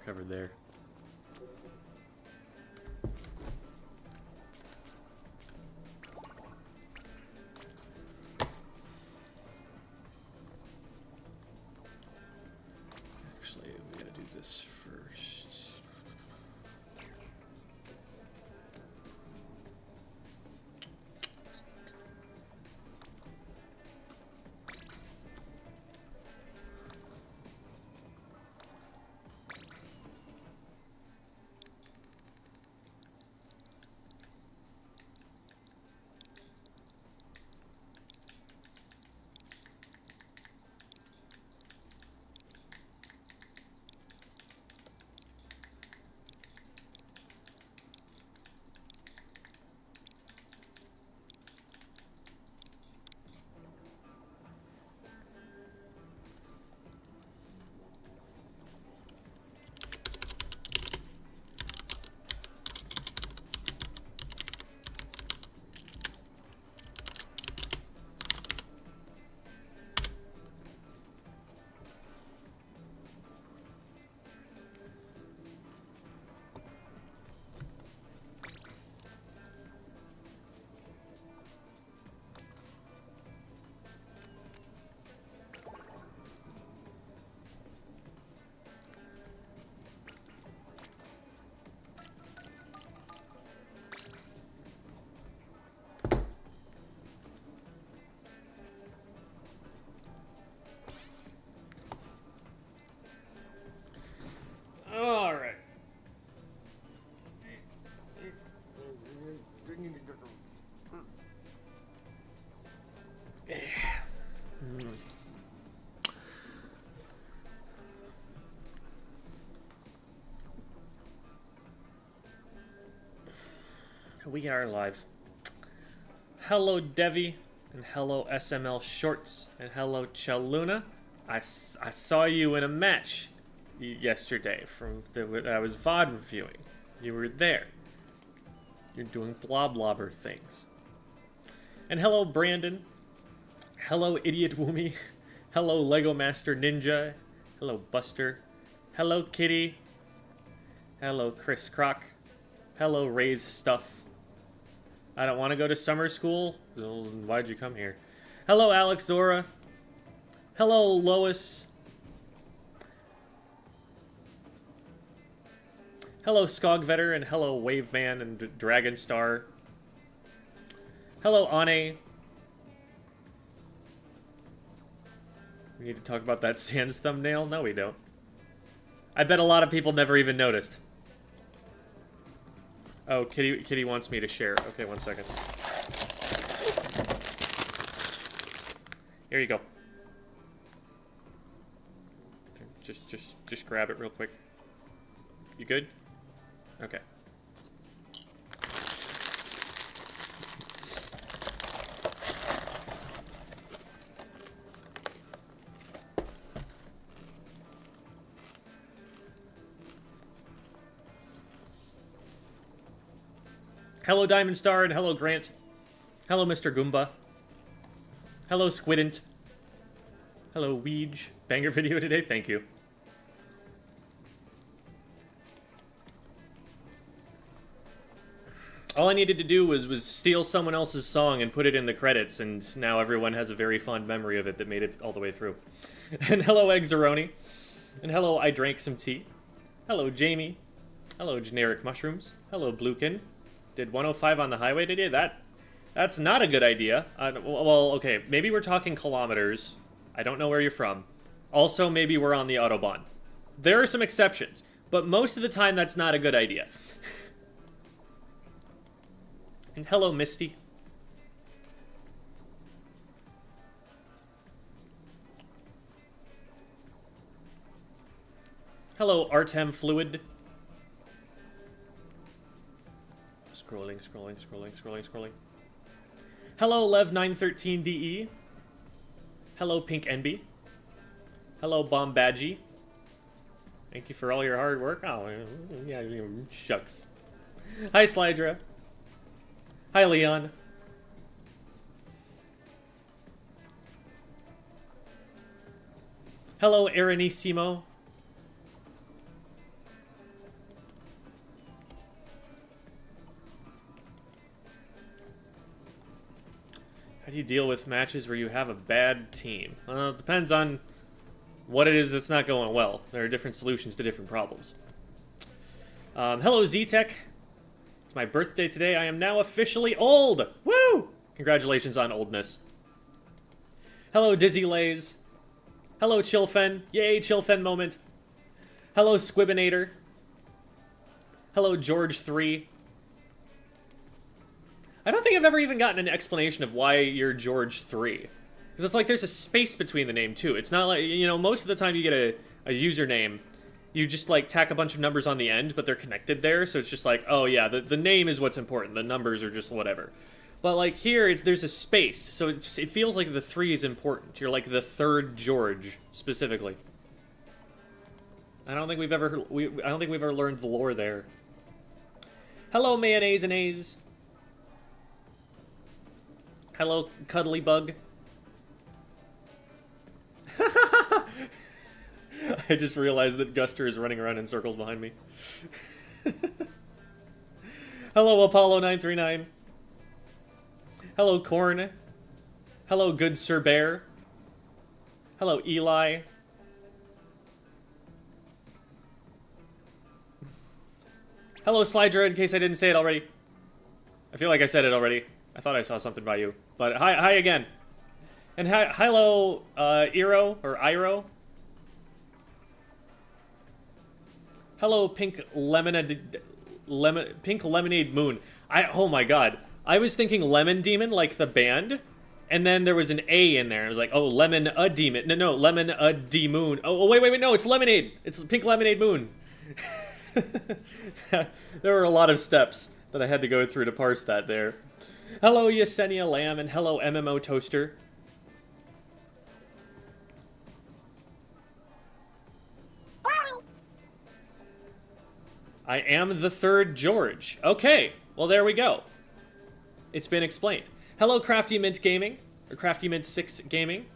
covered there. Actually, we gotta do this first. All right. We are live. Hello, Devi, and hello, SML Shorts, and hello, Chaluna. I saw you in a match yesterday I was VOD reviewing. You were there. You're doing bloblobber things. And hello, Brandon. Hello, Idiot Woomy. Hello, Lego Master Ninja. Hello, Buster. Hello, Kitty. Hello, Chris Croc. Hello, Ray's Stuff. I don't want to go to summer school. Well, why'd you come here? Hello, Alex Zora. Hello, Lois. Hello, Skogvetter, and hello, Waveman and Dragonstar. Hello, Ane. We need to talk about that Sans thumbnail? No, we don't. I bet a lot of people never even noticed. Oh, Kitty wants me to share. Okay, 1 second. Here you go. Just grab it real quick. You good? Okay. Hello, Diamond Star, and hello, Grant. Hello, Mr. Goomba. Hello, Squidint. Hello, Weege. Banger video today, thank you. All I needed to do was steal someone else's song and put it in the credits, and now everyone has a very fond memory of it that made it all the way through. And hello, Eggsaroni. And hello, I Drank Some Tea. Hello, Jamie. Hello, Generic Mushrooms. Hello, Bluekin. Did 105 on the highway today? That's not a good idea. Well, okay, maybe we're talking kilometers. I don't know where you're from. Also, maybe we're on the Autobahn. There are some exceptions, but most of the time that's not a good idea. And hello, Misty. Hello, Artem Fluid. Scrolling. Hello, Lev913DE. Hello, Pink Enby. Hello, Bombadgy. Thank you for all your hard work. Oh, yeah, shucks. Hi, Slydra. Hi, Leon. Hello, Aranissimo. How do you deal with matches where you have a bad team? It depends on what it is that's not going well. There are different solutions to different problems. Hello, Z-Tech. It's my birthday today. I am now officially old. Woo! Congratulations on oldness. Hello, Dizzy Lays. Hello, Chillfen. Yay, Chillfen moment. Hello, Squibinator. Hello, George 3. I don't think I've ever even gotten an explanation of why you're George 3. Because it's like there's a space between the name, too. It's not like, you know, most of the time you get a username, you just, like, tack a bunch of numbers on the end, but they're connected there, so it's just like, oh, yeah, the name is what's important. The numbers are just whatever. But, like, here, there's a space, so it feels like the 3 is important. You're, like, the third George, specifically. I don't think we've ever learned the lore there. Hello, Mayonnaise and A's. Hello, Cuddly Bug. I just realized that Guster is running around in circles behind me. Hello, Apollo 939. Hello, Corn. Hello, Good Sir Bear. Hello, Eli. Hello, Slydra, in case I didn't say it already. I feel like I said it already. I thought I saw something by you. But hi again. And hello, Iro, or Iro. Hello, Pink Lemonade Moon. Oh my god. I was thinking Lemon Demon, like the band, and then there was an A in there. I was like, oh, Lemon a Demon. No, Lemon a D-Moon. Oh, wait, no, it's Lemonade. It's Pink Lemonade Moon. There were a lot of steps that I had to go through to parse that there. Hello, Yesenia Lamb, and hello, MMO Toaster. I am the third George. Okay, well, there we go. It's been explained. Hello, Crafty Mint Gaming, or Crafty Mint 6 Gaming.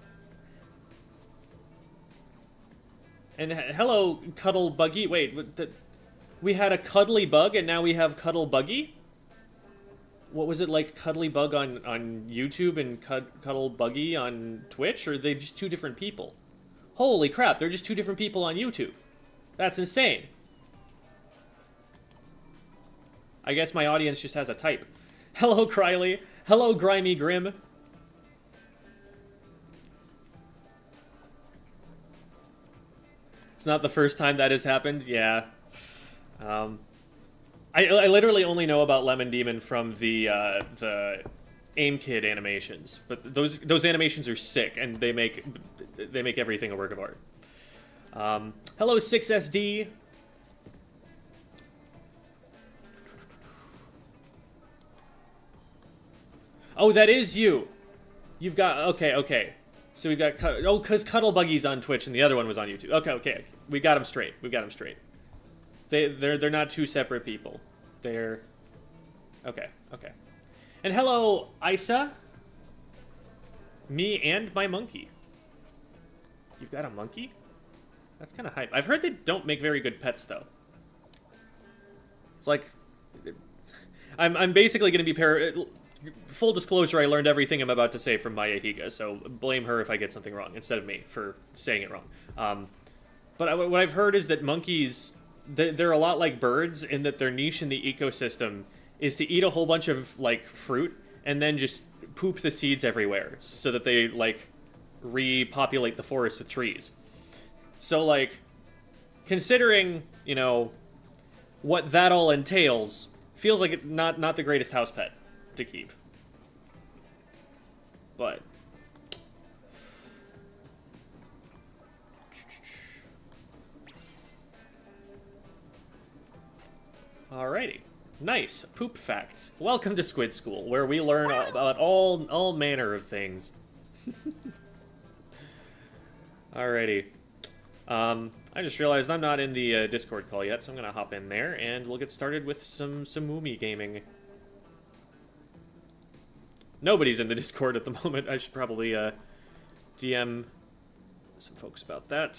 And hello, Cuddle Buggy. Wait, we had a Cuddly Bug, and now we have Cuddle Buggy? What was it, like Cuddly Bug on YouTube and Cuddle Buggy on Twitch? Or are they just two different people? Holy crap, they're just two different people on YouTube. That's insane. I guess my audience just has a type. Hello, Criley. Hello, Grimy Grim. It's not the first time that has happened. Yeah. I literally only know about Lemon Demon from the Aim Kid animations, but those animations are sick, and they make everything a work of art. Hello, 6SD. Oh, that is you. You've got okay. So we've got because Cuddle Buggy's on Twitch and the other one was on YouTube. Okay. We got them straight. They're not two separate people. They're okay. And hello, Isa. Me and my monkey. You've got a monkey? That's kind of hype. I've heard they don't make very good pets though. It's like I'm basically going to be full disclosure, I learned everything I'm about to say from Maya Higa, so blame her if I get something wrong, instead of me for saying it wrong. But what I've heard is that monkeys, they're a lot like birds in that their niche in the ecosystem is to eat a whole bunch of, like, fruit and then just poop the seeds everywhere so that they, like, repopulate the forest with trees. So, like, considering, you know, what that all entails, feels like not the greatest house pet to keep. But alrighty. Nice. Poop facts. Welcome to Squid School, where we learn about all manner of things. Alrighty. I just realized I'm not in the Discord call yet, so I'm gonna hop in there and we'll get started with some Moomy gaming. Nobody's in the Discord at the moment. I should probably DM some folks about that.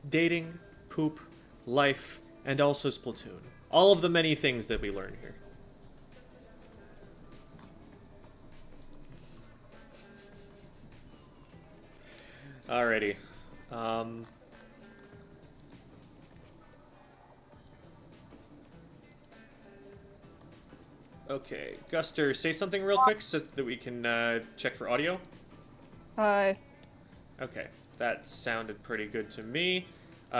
dating, poop, life, and also Splatoon. All of the many things that we learn here. Alrighty. Okay, Guster, say something real quick so that we can check for audio. Hi. Okay, that sounded pretty good to me.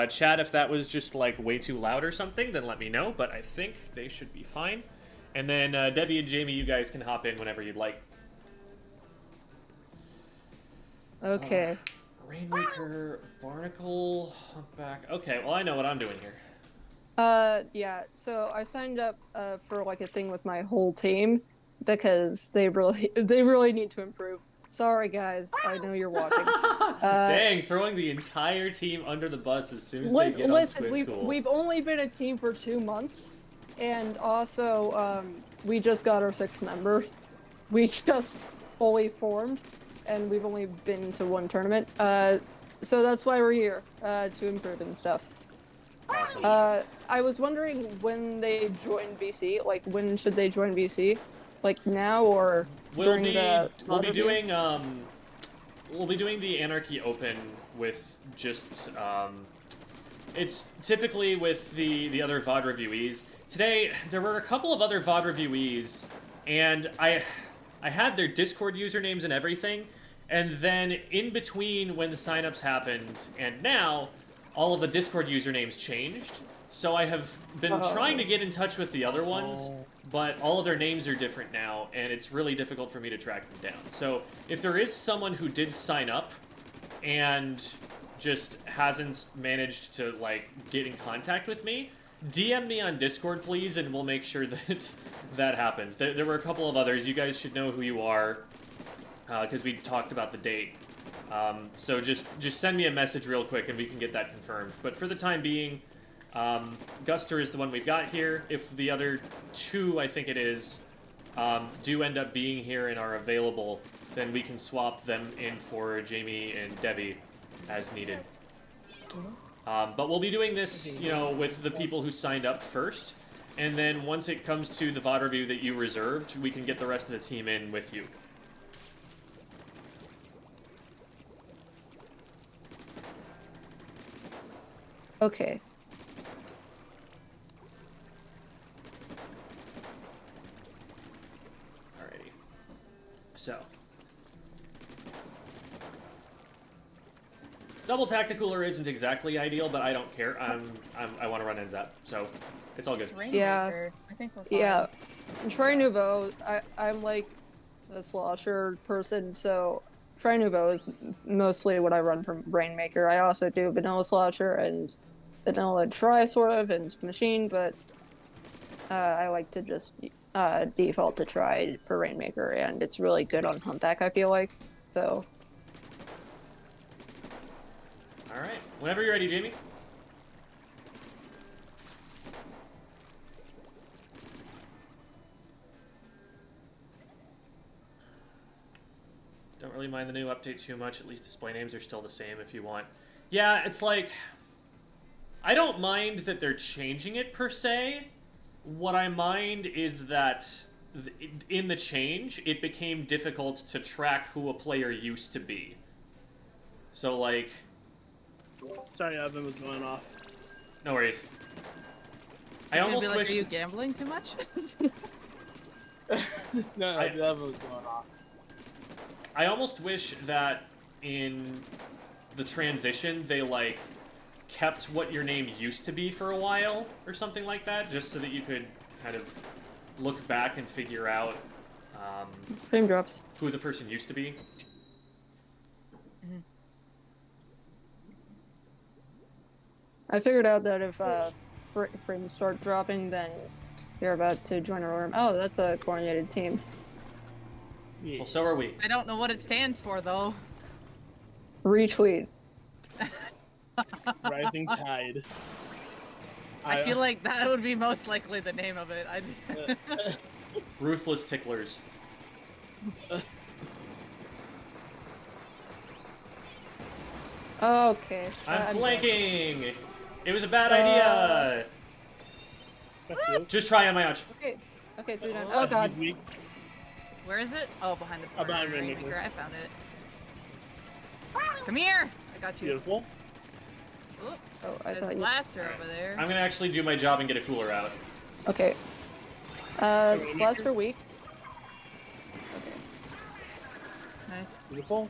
Chat, if that was just like way too loud or something, then let me know, but I think they should be fine. And then Debbie and Jamie, you guys can hop in whenever you'd like. Okay. Rainmaker, Barnacle, Humpback. Okay, well I know what I'm doing here. Yeah, so I signed up for like a thing with my whole team because they really need to improve. Sorry guys, I know you're watching. Dang, throwing the entire team under the bus as soon as they get on Squid School. We've only been a team for 2 months, and also we just got our 6th member. We just fully formed, and we've only been to 1 tournament. So that's why we're here, to improve and stuff. Awesome. I was wondering when they join BC. Like, when should they join BC? Like now or during the? We'll be doing the Anarchy Open with just it's typically with the other VOD reviewees. Today there were a couple of other VOD reviewees, and I had their Discord usernames and everything, and then in between when the signups happened and now, all of the Discord usernames changed. So I have been trying to get in touch with the other ones, but all of their names are different now, and it's really difficult for me to track them down. So if there is someone who did sign up and just hasn't managed to like get in contact with me, DM me on Discord, please, and we'll make sure that that happens. There were a couple of others. You guys should know who you are, because we talked about the date. So just send me a message real quick and we can get that confirmed. But for the time being, Guster is the one we've got here. If the other 2, I think it is, do end up being here and are available, then we can swap them in for Jamie and Debbie as needed. But we'll be doing this, you know, with the people who signed up first. And then once it comes to the VOD review that you reserved, we can get the rest of the team in with you. Okay. Alrighty. So. Double Tacticooler isn't exactly ideal, but I don't care. I want to run NZAP, so it's all good. Yeah. I think we're fine. Yeah. Try Nouveau. I'm like a slosher person, so Try Nouveau is mostly what I run from Rainmaker. I also do Vanilla Slosher and Vanilla Try, sort of, and Machine, but I like to just default to Try for Rainmaker, and it's really good on Humpback, I feel like, so... Alright, whenever you're ready, Jamie. Don't really mind the new update too much, at least display names are still the same if you want. Yeah, it's like... I don't mind that they're changing it per se. What I mind is that in the change, it became difficult to track who a player used to be. So like... Sorry, Evan was going off. No worries. I almost like, wish... Are you gambling too much? No, Evan was going off. I almost wish that in the transition, they like... kept what your name used to be for a while, or something like that, just so that you could kind of look back and figure out Frame drops. who the person used to be. Mm-hmm. I figured out that if frames start dropping, then you're about to join a room. Oh, that's a coordinated team. Yeah. Well, so are we. I don't know what it stands for, though. Retweet. Rising Tide. I feel like that would be most likely the name of it. Ruthless Ticklers. Okay. I'm dead. flanking. It was a bad idea. That's you. Just try on my ouch. Okay. Okay, 3 down. Oh god. He's weak. Where is it? Oh, behind the Oh, behind Rainmaker. Rainmaker. I found it. Come here! I got you. Beautiful. Oop, Oh, I there's a thought you. blaster over there. I'm gonna actually do my job and get a cooler out. Okay. Blaster weak. Okay. Nice. Beautiful.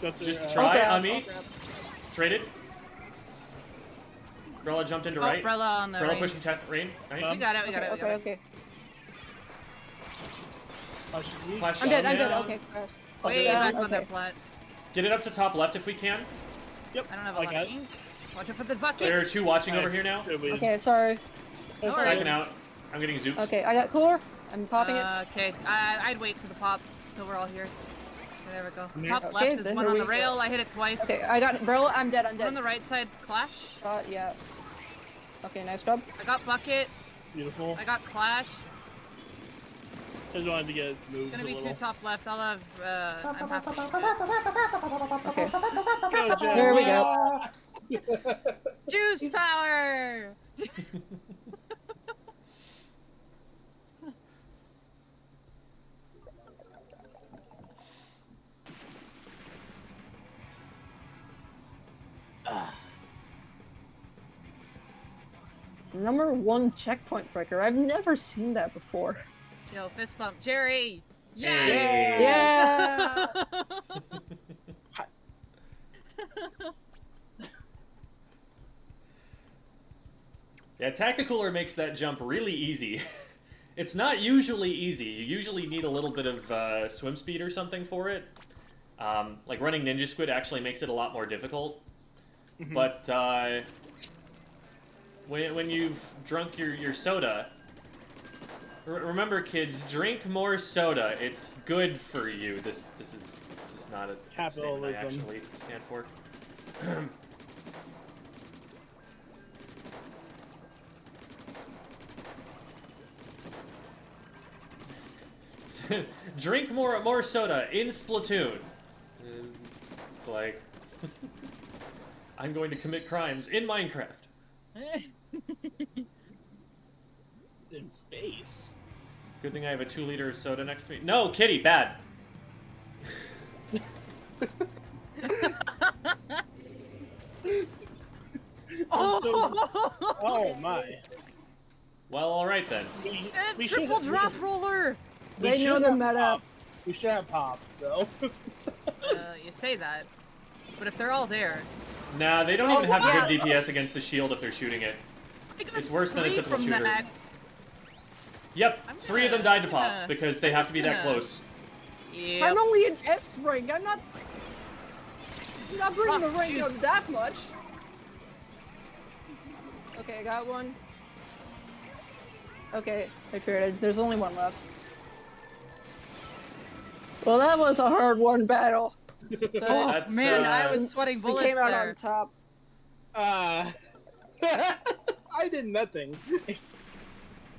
Got to, Just I'll try grab, on me. I'll grab. Traded. Umbrella jumped into Oh, right. umbrella on the Umbrella rain. pushing rain. Nice. We got it, we got Okay, it, we got okay, it. okay. Flash I'm dead, down I'm dead. now. Okay, Chris. Way down, back on their okay. plat. Get it up to top left if we can. Yep. I don't have a I lot got of it. ink. Watch out for the bucket. There are two watching over here now. Okay, sorry. No worries. Backing out. I'm getting zooped. Okay, I got cooler. I'm popping it. Okay, I'd wait for the pop until we're all here. There we go. Yeah. Top Okay, left is then one here on we the go. rail. I hit it twice. Okay, I got bro. I'm dead. I'm One dead. on the right side, clash. Yeah. Okay, nice job. I got bucket. Beautiful. I got clash. Just wanted to get it moved It's gonna a be little. two top left. I'll have. I'm happy. Okay. Go, Jen. There we go. Juice power. #1 checkpoint breaker. I've never seen that before. Yo, fist bump, Jerry. Hey. Yes. Yeah. Yeah, Tacticooler makes that jump really easy. It's not usually easy. You usually need a little bit of swim speed or something for it. Like running Ninja Squid actually makes it a lot more difficult. But when you've drunk your soda, remember, kids, drink more soda. It's good for you. This is not a statement I Capitalism. actually stand for. Drink more soda in Splatoon. It's like I'm going to commit crimes in Minecraft. In space. Good thing I have a 2-liter of soda next to me. No, Kitty, bad. Oh my. Well, all right then. We Triple should- drop roller. we They know should the have meta. pop. We should have pop, so. You say that, but if they're all there, Nah, they don't Oh, even have yeah. good DPS against the shield if they're shooting it. I got It's worse than a 3 typical from shooter. that. Yep, I'm 3 of them died to pop gonna- because they have to be that gonna- close. Yep. I'm only an S ring. I'm not bringing the Fuck, rank juice. down that much. Okay, I got one. Okay, I traded. There's only one left. Well, that was a hard-won battle. Oh That's, man, I uh, was sweating We bullets came out there. on top. I did nothing.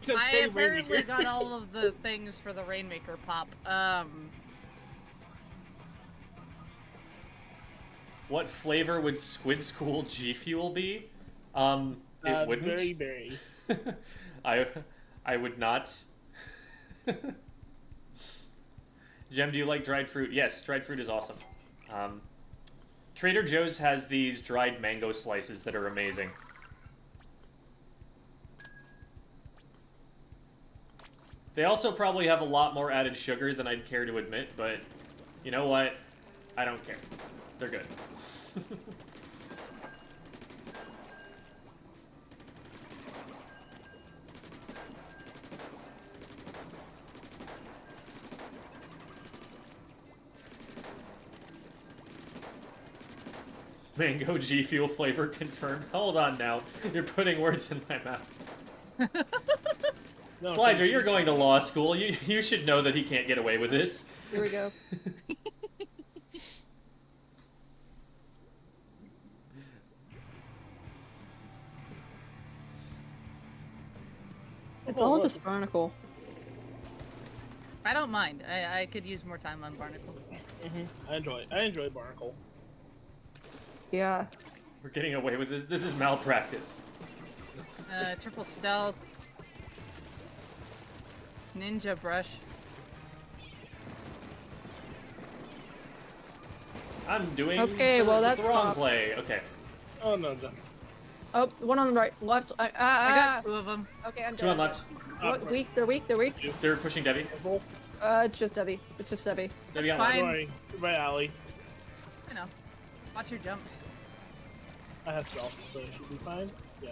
Except I play apparently Rainmaker. got all of the things for the Rainmaker pop. What flavor would Squid School G Fuel be? It wouldn't. Very, very. I would not. Jem, do you like dried fruit? Yes, dried fruit is awesome. Trader Joe's has these dried mango slices that are amazing. They also probably have a lot more added sugar than I'd care to admit, but you know what? I don't care. They're good. Mango G Fuel flavor confirmed. Hold on now. You're putting words in my mouth. No, Slider, you're going to law school. You should know that he can't get away with this. Here we go. It's all just barnacle. I don't mind. I could use more time on Barnacle. I enjoy Barnacle. Yeah. We're getting away with this. This is malpractice. Triple stealth. Ninja brush. I'm doing Okay, well, that's the wrong pop. play. Okay. Oh no, no. Oh, one on the right, left. I got 2 of them. Okay, I'm dead. Two on left. What, weak? They're weak. They're weak. They're pushing Debbie. It's just Debbie. It's just Debbie. Debbie That's on fine. left. Sorry. Goodbye, Allie. I know. Watch your jumps. I have stealth, so it should be fine. Yeah.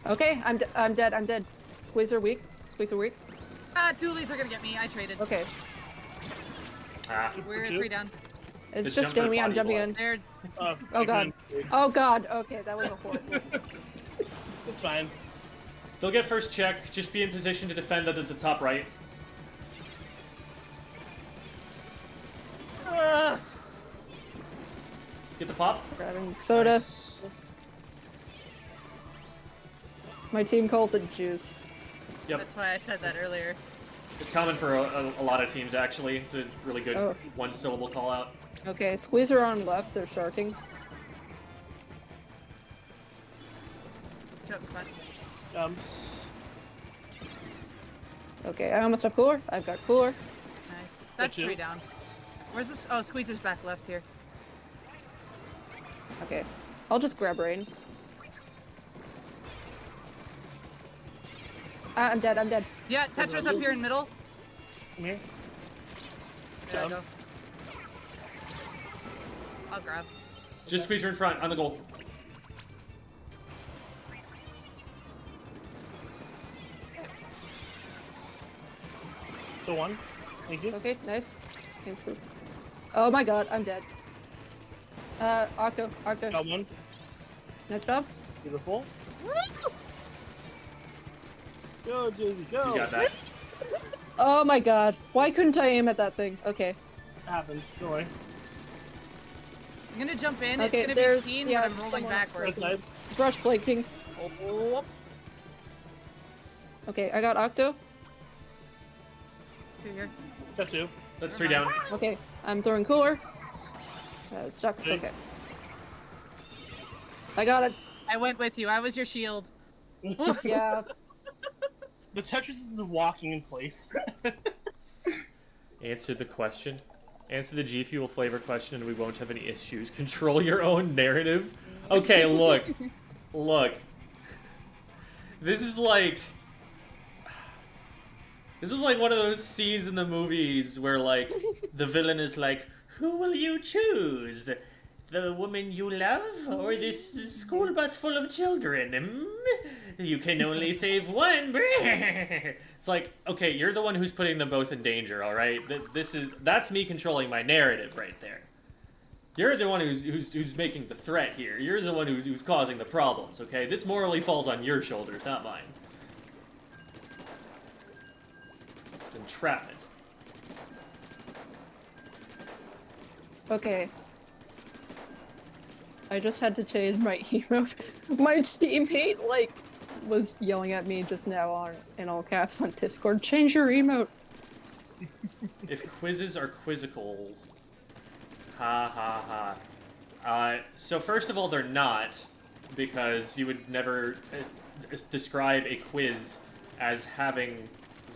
Okay, I'm dead. I'm dead. Squeeze are weak. Squeeze are weak. Toolies are gonna get me. I traded. Okay, Ah. We're Shoot. 3 down. it's The just jumper Jamie. I'm body jumping blow. in. They're Oh god. Oh god. Okay, that was a horrible. It's fine. They'll get first check. Just be in position to defend at the top right. Get the pop. Grabbing soda. Nice. My team calls it juice. Yep. That's why I said that earlier. It's common for a lot of teams, actually. It's a really good Oh. one-syllable call-out. Okay, squeezer on left. They're sharking. Jump in front. Okay, I almost have cooler. I've got cooler. Nice. That's you. 3 down. Where's this? Oh, Squeezer's back left here. Okay, I'll just grab rain. I'm dead. I'm dead. Yeah, Tetra's up here in middle. Come here. There I Down. go. I'll grab. Just squeeze her in front, on the goal. So one. Thank you. Okay, nice. Thanks, group. Oh my god, I'm dead. Octo. Got one. Nice job. Beautiful. Go, Dizzy, go. You got that. Oh my god. Why couldn't I aim at that thing? Okay. Happens. Don't worry. I'm gonna jump in. Okay, It's gonna be there's- seen, yeah, but I'm rolling someone- backwards. Outside. Brush flanking. Oh, Okay, I got Octo. 2 here. Got two. That's 3 down. Okay, I'm throwing cooler. Stuck. Okay. Okay. I got it. I went with you. I was your shield. Yeah. The Tetris is walking in place. Answer the question. Answer the G Fuel flavor question and we won't have any issues. Control your own narrative. Okay, look. Look. This is like one of those scenes in the movies where, like, the villain is like, who will you choose? The woman you love or this school bus full of children? You can only save one. It's like, okay, you're the one who's putting them both in danger, all right? That's me controlling my narrative right there. You're the one who's making the threat here. You're the one who's causing the problems, okay? This morally falls on your shoulders, not mine. It's entrapment. Okay. I just had to change my emote. My teammate, like, was yelling at me just now in all caps on Discord. Change your emote. If quizzes are quizzical, ha ha ha. So first of all, they're not, because you would never describe a quiz as having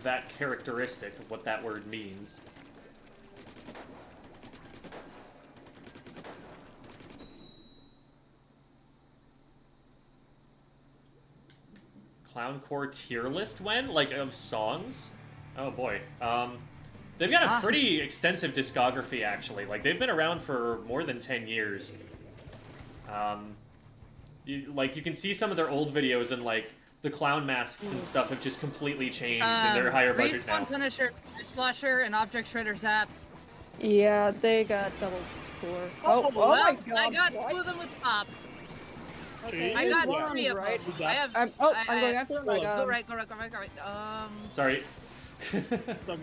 that characteristic of what that word means. Clowncore tier list when? Like, of songs? Oh boy. They've got a pretty extensive discography, actually. Like, they've been around for more than 10 years. You can see some of their old videos, and, like, the clown masks and stuff have just completely changed, and they're higher budget now. Respawn Punisher, Slasher, and Object Shredder Zap. Yeah, they got double core. Oh, oh my well, god. I got what? 2 of them with Pop. Okay, I there's got one on 3 the of right. them. I have. I'm going after them. I got Go him. right, go right, go right, go right. Sorry.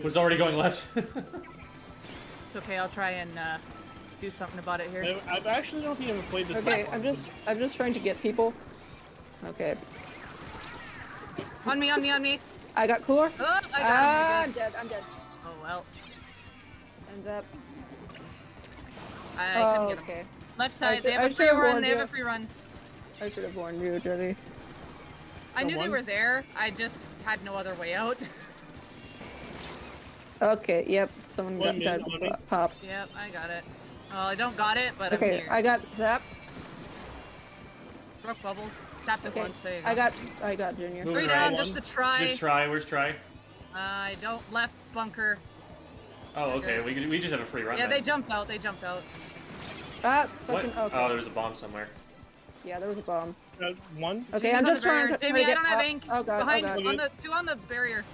Was already going left. It's okay. I'll try and do something about it here. I actually don't think I've ever played this. Okay, before. I'm just trying to get people. Okay. On me, on me, on me. I got cooler. Oh, I got him. I'm You're good. dead. I'm dead. Oh well. Ends up. I Oh, couldn't get him. okay. Left side, they I have a free should've run. warned They have you. a free run. I should have warned you, Jenny. I knew they one? were there. I just had no other way out. Okay, yep. Someone One got minute, dead loading. pop. Yep, I got it. Well, I don't got it, but I'm Okay, here. I got zap. Broke bubble. Tapped it Okay, once. There you go. I got Junior. Moving Three right. down, just to try. Just try. Where's try? I don't left bunker. Oh, okay. We just have a free run. Yeah, then. they jumped out. They jumped out. Ah, What? such an okay. Oh, there was a bomb somewhere. Yeah, there was a bomb. One. Okay, Jimmy's I'm on just the trying barrier. to Jamie, I get don't have up. ink. Oh god, Behind oh god. on the two on the barrier.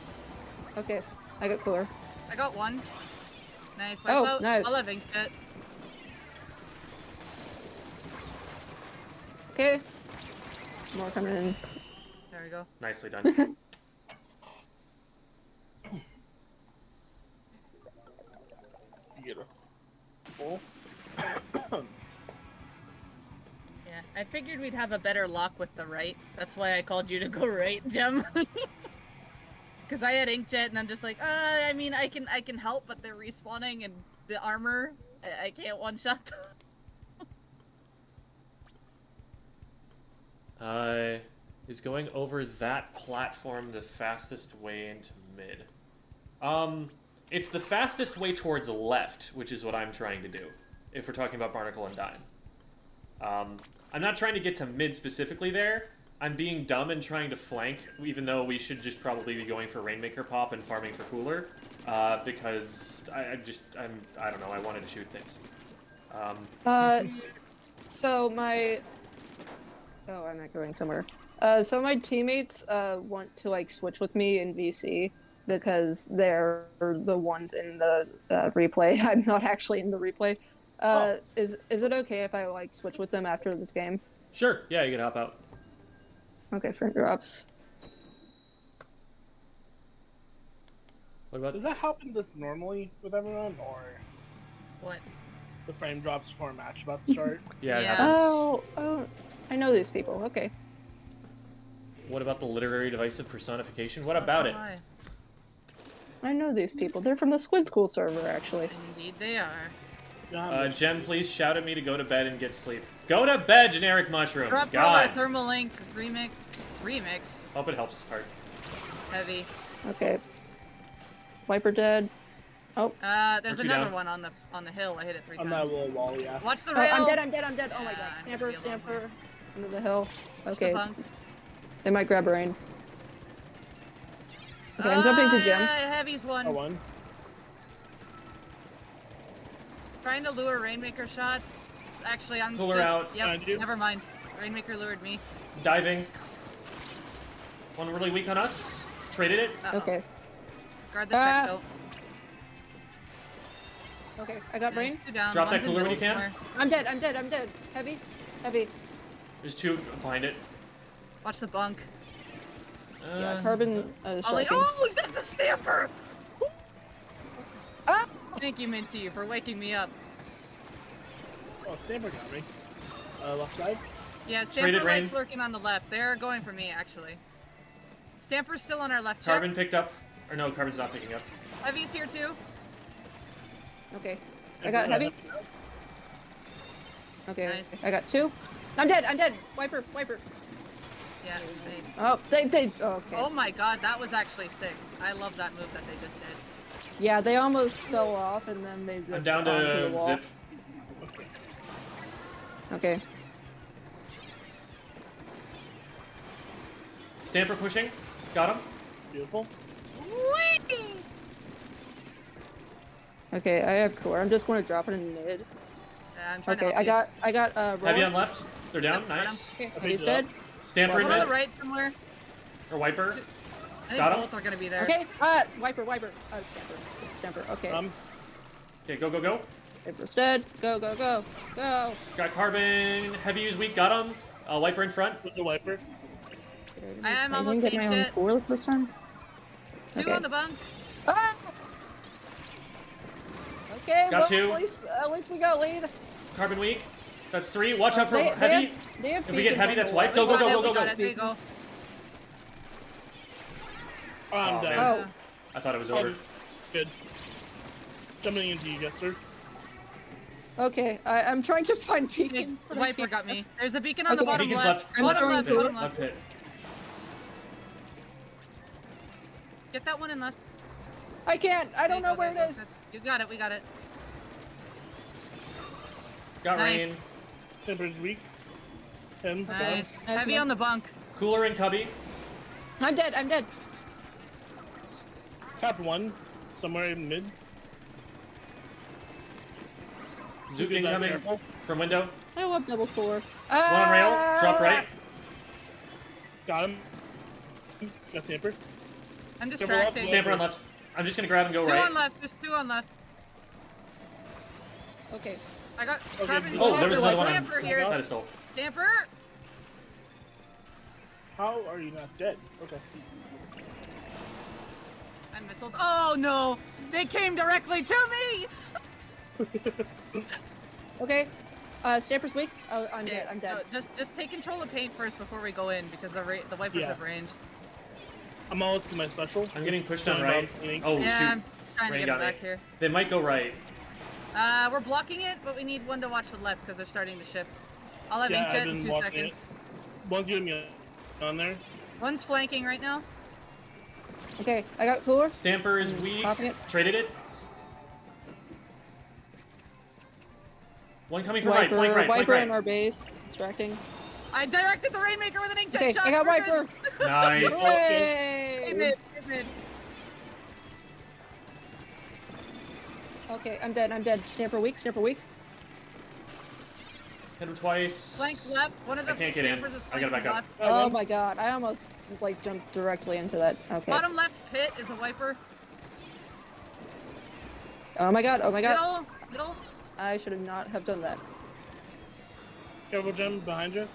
Okay, I got cooler. I got one. Nice. Oh, Wipe out. nice. I'll have ink jet. Okay. More coming in. There we go. Nicely done. Beautiful. Yeah, I figured we'd have a better lock with the right. That's why I called you to go right, Gem. Because I had inkjet, and I'm just like, I mean, I can help, but they're respawning, and the armor, I can't one shot them. Is going over that platform the fastest way into mid? It's the fastest way towards left, which is what I'm trying to do, if we're talking about Barnacle and Dime. I'm not trying to get to mid specifically there. I'm being dumb and trying to flank, even though we should just probably be going for Rainmaker Pop and farming for Cooler, because I don't know, I wanted to shoot things. So my... Oh, I'm not going somewhere. So my teammates want to like switch with me in VC because they're the ones in the replay. I'm not actually in the replay. Is it okay if I like switch with them after this game? Sure, yeah, you can hop out. Okay, frame drops. What about... Does that happen this normally with everyone, or What? the frame drops for a match about to start? Yeah, it Yeah. happens. Oh, I know these people. Okay. What about the literary divisive personification? What about it? Why? I know these people. They're from the Squid School server, actually. Indeed they are. Jem, please shout at me to go to bed and get sleep. Go to bed, generic mushrooms. Drop God. roller, thermal link, remix. Hope it helps. Hard. Heavy. Okay. Wiper dead. Oh. There's Aren't you another down? one on the hill. I hit it 3 On times. that little wall, yeah. Watch the Oh, rail. I'm dead. Oh my Yeah, god. I'm gonna be alone Stamper. here. Under the hill. Watch the Okay. punk. They might grab rain. Okay, I'm jumping to Gem. Heavy's one. One. Trying to lure Rainmaker shots. Actually, I'm Pull her just... out. Yep, Behind you. never mind. Rainmaker lured me. Diving. One really weak on us. Traded it. Uh-oh. Okay. Guard the check, though. Okay, I got rain. Nice, 2 down. Drop that One's in cooler when middle you can. somewhere. I'm dead. Heavy. There's 2 behind it. Watch the bunk. Yeah, carbon Ollie. striking. Oh, that's a stamper! Ah! Thank you, Minty, for waking me up. Oh, Stamper got me. Left side. Yeah, Traded Stamper rain. light's lurking on the left. They're going for me, actually. Stamper's still on our left. Carbon Check. picked up. Or no, Carbon's not picking up. Heavy's here, too. Okay. I got heavy. Okay. Nice. I got 2. I'm dead. Wiper. Yeah. Oh, they. Oh, okay. Oh my god, that was actually sick. I love that move that they just did. Yeah, they almost fell off and then they. I'm zipped down onto the to wall. zip. Okay. Stamper pushing. Got him. Beautiful. Whee! Okay, I have core. I'm just going to drop it in mid. Yeah, I'm trying to Okay, help I got Heavy roller. on left. They're down. Yep, got him. Nice. Okay, Okay, heavy's so- dead. Stamper you. in One on mid. the right somewhere. Or Wiper. I think Got him. both are gonna be there. Okay, wiper. Stamper. It's Stamper. Okay. Okay, go. Viper's dead. Go. Got Carbon. Heavy is weak. Got him. Wiper in front. There's a wiper. I am I almost didn't get my own inkjet. core the first time. 2 Okay. on the bunk. Ah! Okay, Got well, 2. At least we got lead. Carbon weak. That's 3. Watch out for They Heavy. have If we get beacons heavy, on that's the white. wall. Go, We go. got it, there you go. Oh, I'm Oh, dead. man. Oh, I thought it was over. Good. Jumping into you, yes, sir. Okay, I'm trying to find Big beacons, but I Viper can't. got me. There's a beacon on the Okay. bottom Beacon's left. left. I'm Bottom throwing left, food. bottom Left left. pit. Get that one in left. I can't. I don't know Okay, where it okay, is. okay. You got it, we got it. Got Nice. rain. Temperature's weak. 10. Nice. Nice Heavy one. on the bunk. Cooler in cubby. I'm dead. I'm dead. Tap 1. Somewhere in mid. Zook Is that incoming careful? from window. I love double cooler. One on rail. Drop right. Got him. Got Tamper. I'm Double up, distracted. Stamper on left. I'm just gonna grab and go Two right. on left, there's two on left. Okay. I got Okay, carbon. Oh, there was another one on Stamper here. pedestal. Stamper! How are you not dead? Okay. I'm missiled. Oh no! They came directly to me! Okay. Stamper's weak. Oh, I'm dead. I'm dead. So just take control of paint first before we go in because the wipers Yeah. have range. I'm almost to my special. I'm getting pushed on Going right. about cleaning. Oh Yeah, shoot. I'm trying to Rain get got them me. back here. They might go right. We're blocking it, but we need one to watch the left because they're starting to shift. I'll have Yeah, I've inkjet been in 2 watching seconds. it. One's getting me on there. One's flanking right now. Okay, I got cooler. Stamper is weak. Popping it. Traded it. One coming from right. Flank right. Flank Viper in right. our base. Distracting. I directed the Rainmaker with an inkjet Okay, shot. I got We're Viper. good. Nice. Hey, Yay! mid, mid. Okay, I'm dead. I'm dead. Stamper weak. Stamper weak. Hit him twice. Flank left. One of the I can't get in. Stampers is I gotta flanking back up. left. Oh my god! I almost like jumped directly into that. Okay. Bottom left pit is a wiper. Oh my god! Oh my god! Middle. I should have not have done that. Careful, Gem, behind you.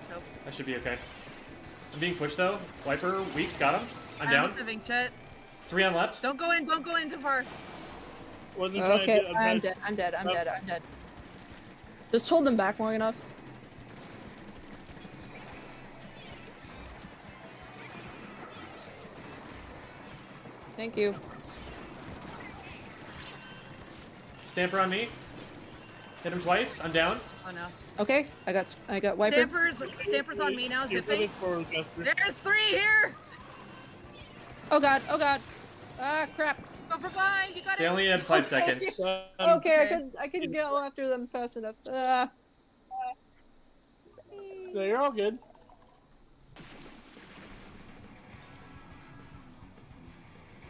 Nope. I should be okay. I'm being pushed though. Wiper weak. Got him. I'm I down. almost have inkjet. 3 on left. Don't go in too far. Wasn't trying to Okay, do- I'm trying- dead. I'm dead. I'm Oh. dead. I'm dead. Just hold them back long enough. Thank you. Stamper on me. Hit him twice. I'm down. Oh no. Okay, I got wiper. Stampers on me now, You're zipping. moving forward, Jester. There's 3 here! Oh god! Oh god! Ah crap! Go for behind, you got They it! only had 5 Okay. seconds. Okay, Okay. I couldn't go after them fast enough. Ah. No, you're all good.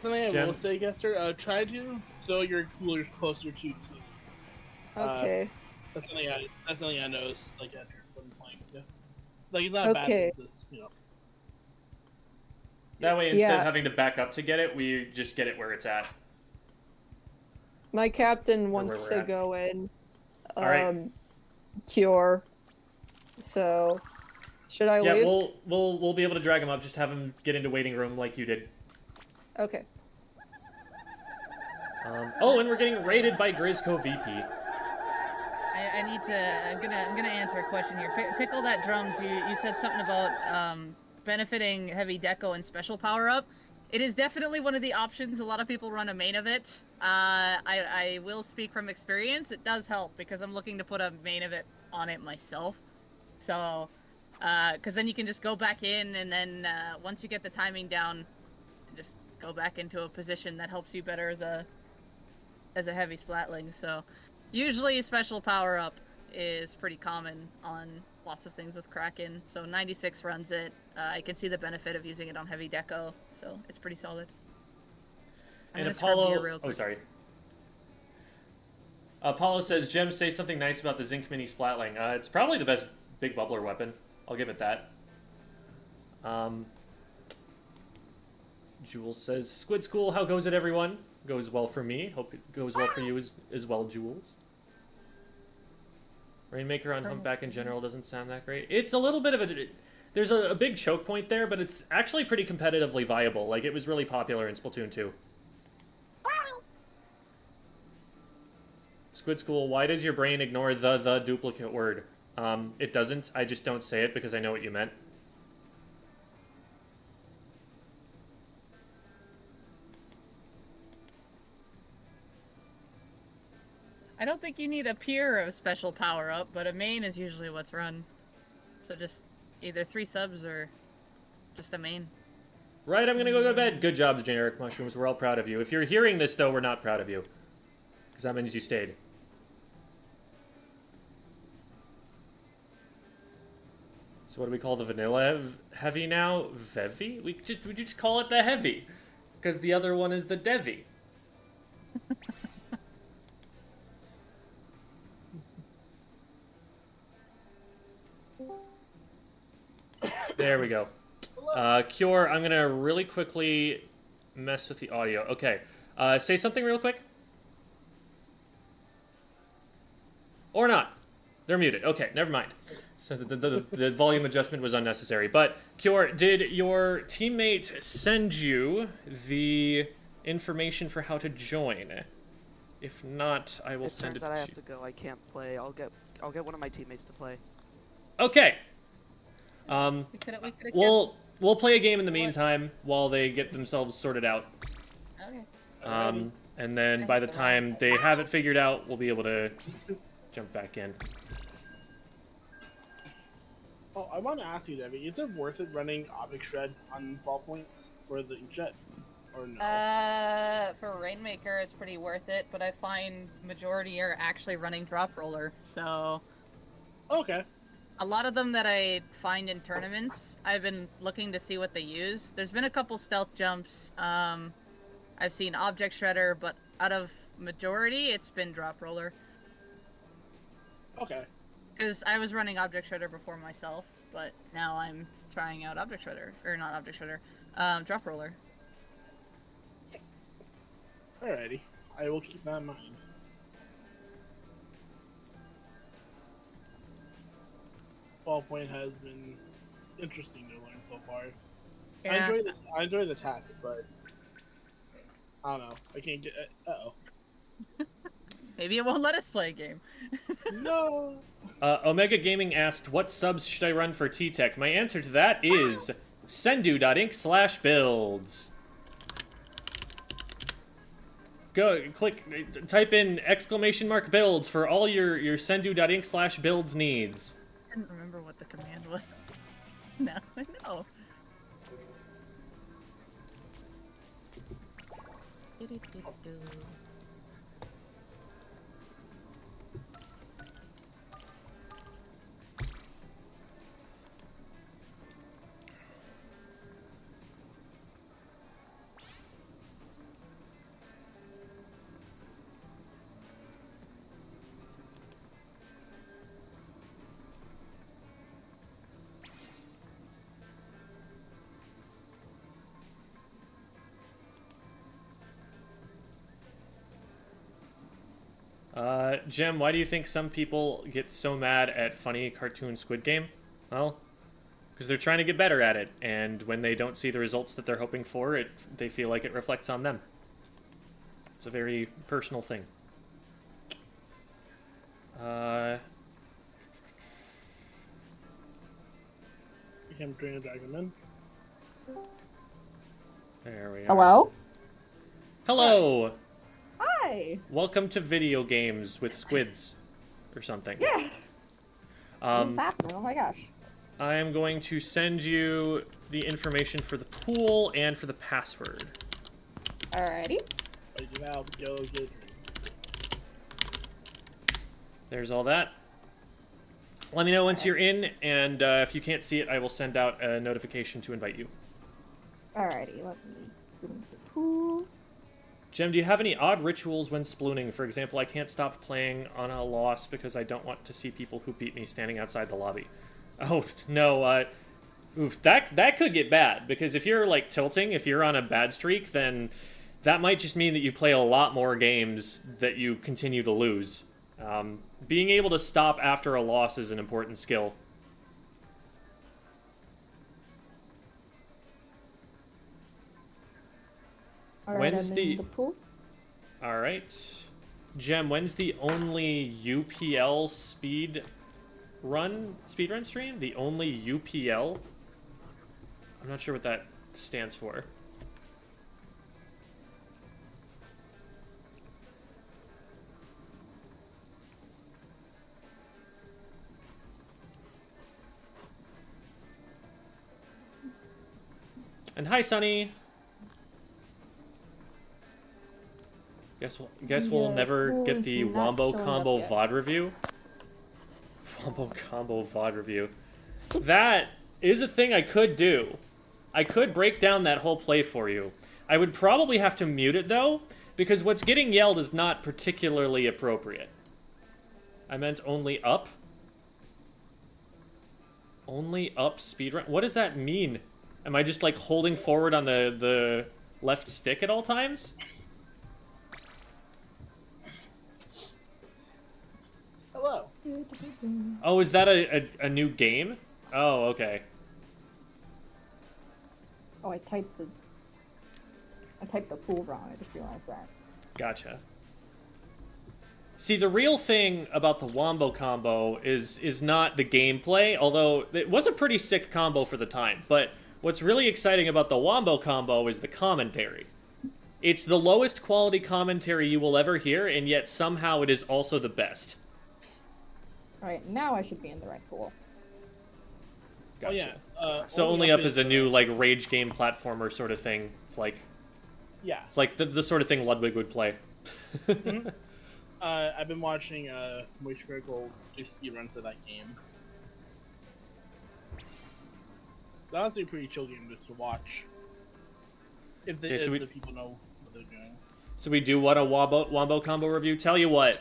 Something I Gem. will say, Gester, try to throw your coolers closer to you. Okay. That's something I noticed, like, after when playing. Yeah. Like, it's not bad, Okay. it's just, you know. That way, instead Yeah. of having to back up to get it, we just get it where it's at. My captain where wants we're to at. go in. Alright. Cure. So, should I Yeah, leave? we'll be able to drag him up. Just have him get into waiting room like you did. Okay. Oh, and we're getting raided by Grisco VP. I need to. I'm gonna answer a question here. Pickle that drums. You said something about benefiting heavy deco and special power up. It is definitely one of the options. A lot of people run a main of it. I will speak from experience. It does help because I'm looking to put a main of it on it myself. So, because then you can just go back in and then once you get the timing down, just go back into a position that helps you better as a heavy splatling. So, usually special power up is pretty common on lots of things with Kraken. So 96 runs it. I can see the benefit of using it on heavy deco, so it's pretty solid. I'm And gonna scrub Apollo. here real Oh, quick. sorry. Apollo says, "Gem, say something nice about the Zinc Mini Splatling. It's probably the best big bubbler weapon. I'll give it that." Jules says, "Squid School, how goes it, everyone? Goes well for me. Hope it goes well for you as well, Jules." Rainmaker on Humpback in general doesn't sound that great. It's a little bit of a... There's a big choke point there, but it's actually pretty competitively viable. Like, it was really popular in Splatoon 2. Squid School, why does your brain ignore the duplicate word? It doesn't. I just don't say it because I know what you meant. I don't think you need a peer of special power up, but a main is usually what's run. So just either 3 subs or just a main. Right, I'm gonna go to bed. Good job, Generic Mushrooms. We're all proud of you. If you're hearing this, though, we're not proud of you. Because that means you stayed. So what do we call the vanilla heavy now? Vevi? We just call it the heavy. Because the other one is the Devi. There we go. Cure, I'm gonna really quickly mess with the audio. Okay. Say something real quick. Or not. They're muted. Okay, never mind. So the volume adjustment was unnecessary. But, Cure, did your teammate send you the information for how to join? If not, I will send it to you. I have to go. I can't play. I'll get one of my teammates to play. Okay. We We'll play a game in the meantime while they get themselves sorted out. Okay. And then by the time they have it figured out, we'll be able to jump back in. Oh, I want to ask you, Debbie, is it worth it running Object Shred on ballpoints for the inkjet? Or no? For Rainmaker, it's pretty worth it, but I find majority are actually running Drop Roller, so... Okay. A lot of them that I find in tournaments, I've been looking to see what they use. There's been a couple stealth jumps. I've seen Object Shredder, but out of majority, it's been Drop Roller. Okay. Because I was running Object Shredder before myself, but now I'm trying out Object Shredder. Or not Object Shredder, Drop Roller. Alrighty. I will keep that in mind. Ballpoint has been interesting to learn so far. Yeah. I enjoy the tack, but I don't know. I can't get. Uh-oh. Maybe it won't let us play a game. No. Omega Gaming asked, what subs should I run for T-Tech? My answer to that is sendu.inc/builds. Go, type in !builds for all your sendu.inc/builds needs. I didn't remember what the command was. Now I know. Jem, why do you think some people get so mad at funny cartoon Squid Game? Well, because they're trying to get better at it, and when they don't see the results that they're hoping for, they feel like it reflects on them. It's a very personal thing. Became Dragon Dragonman. There we are. Hello? Hello! Hi! Welcome to video games with squids, or something. Yeah! What's happening? Oh my gosh. I am going to send you the information for the pool and for the password. Alrighty. Fight it out, go get it. There's all that. Let me know once you're in, and if you can't see it, I will send out a notification to invite you. Alrighty, let me get into the pool. Jem, do you have any odd rituals when splooning? For example, I can't stop playing on a loss because I don't want to see people who beat me standing outside the lobby. Oh, no, oof, that could get bad, because if you're, like, tilting, if you're on a bad streak, then that might just mean that you play a lot more games that you continue to lose. Being able to stop after a loss is an important skill. When's the pool? All right, Jem, when's the only UPL speedrun stream? The only UPL? I'm not sure what that stands for. And hi, Sunny. Guess we'll Yeah, never who get is the not Wombo showing Combo up yet? VOD review. Wombo Combo VOD review. That is a thing I could do. I could break down that whole play for you. I would probably have to mute it, though, because what's getting yelled is not particularly appropriate. I meant only up. Only up speedrun? What does that mean? Am I just, like, holding forward on the left stick at all times? Hello. Oh, is that a new game? Oh, okay. Oh, I typed the pool wrong. I just realized that. Gotcha. See, the real thing about the Wombo combo is not the gameplay, although it was a pretty sick combo for the time. But what's really exciting about the Wombo combo is the commentary. It's the lowest quality commentary you will ever hear, and yet somehow it is also the best. Alright, now I should be in the right pool. Gotcha. Oh yeah. So only up is is a new like rage game platformer sort of thing. It's like Yeah. the sort of thing Ludwig would play. Mhm. I've been watching Moist Critical do speedruns of that game. It's honestly a pretty chill game just to watch. If the, Okay, so if we- the people know what they're doing. So we do what a Wombo combo review? Tell you what,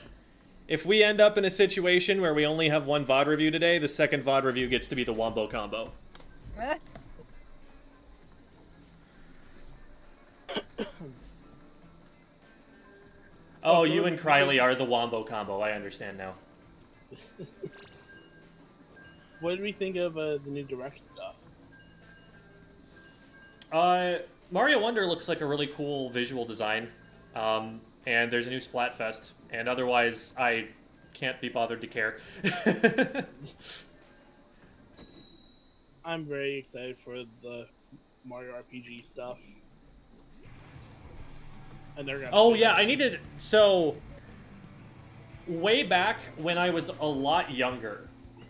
if we end up in a situation where we only have one VOD review today, the second VOD review gets to be the Wombo combo. Oh, you and Criley are the Wombo combo. I understand now. What did we think of the new Direct stuff? Mario Wonder looks like a really cool visual design. And there's a new Splatfest. And otherwise, I can't be bothered to care. I'm very excited for the Mario RPG stuff. And they're gonna Oh yeah, I needed so way back when I was a lot younger,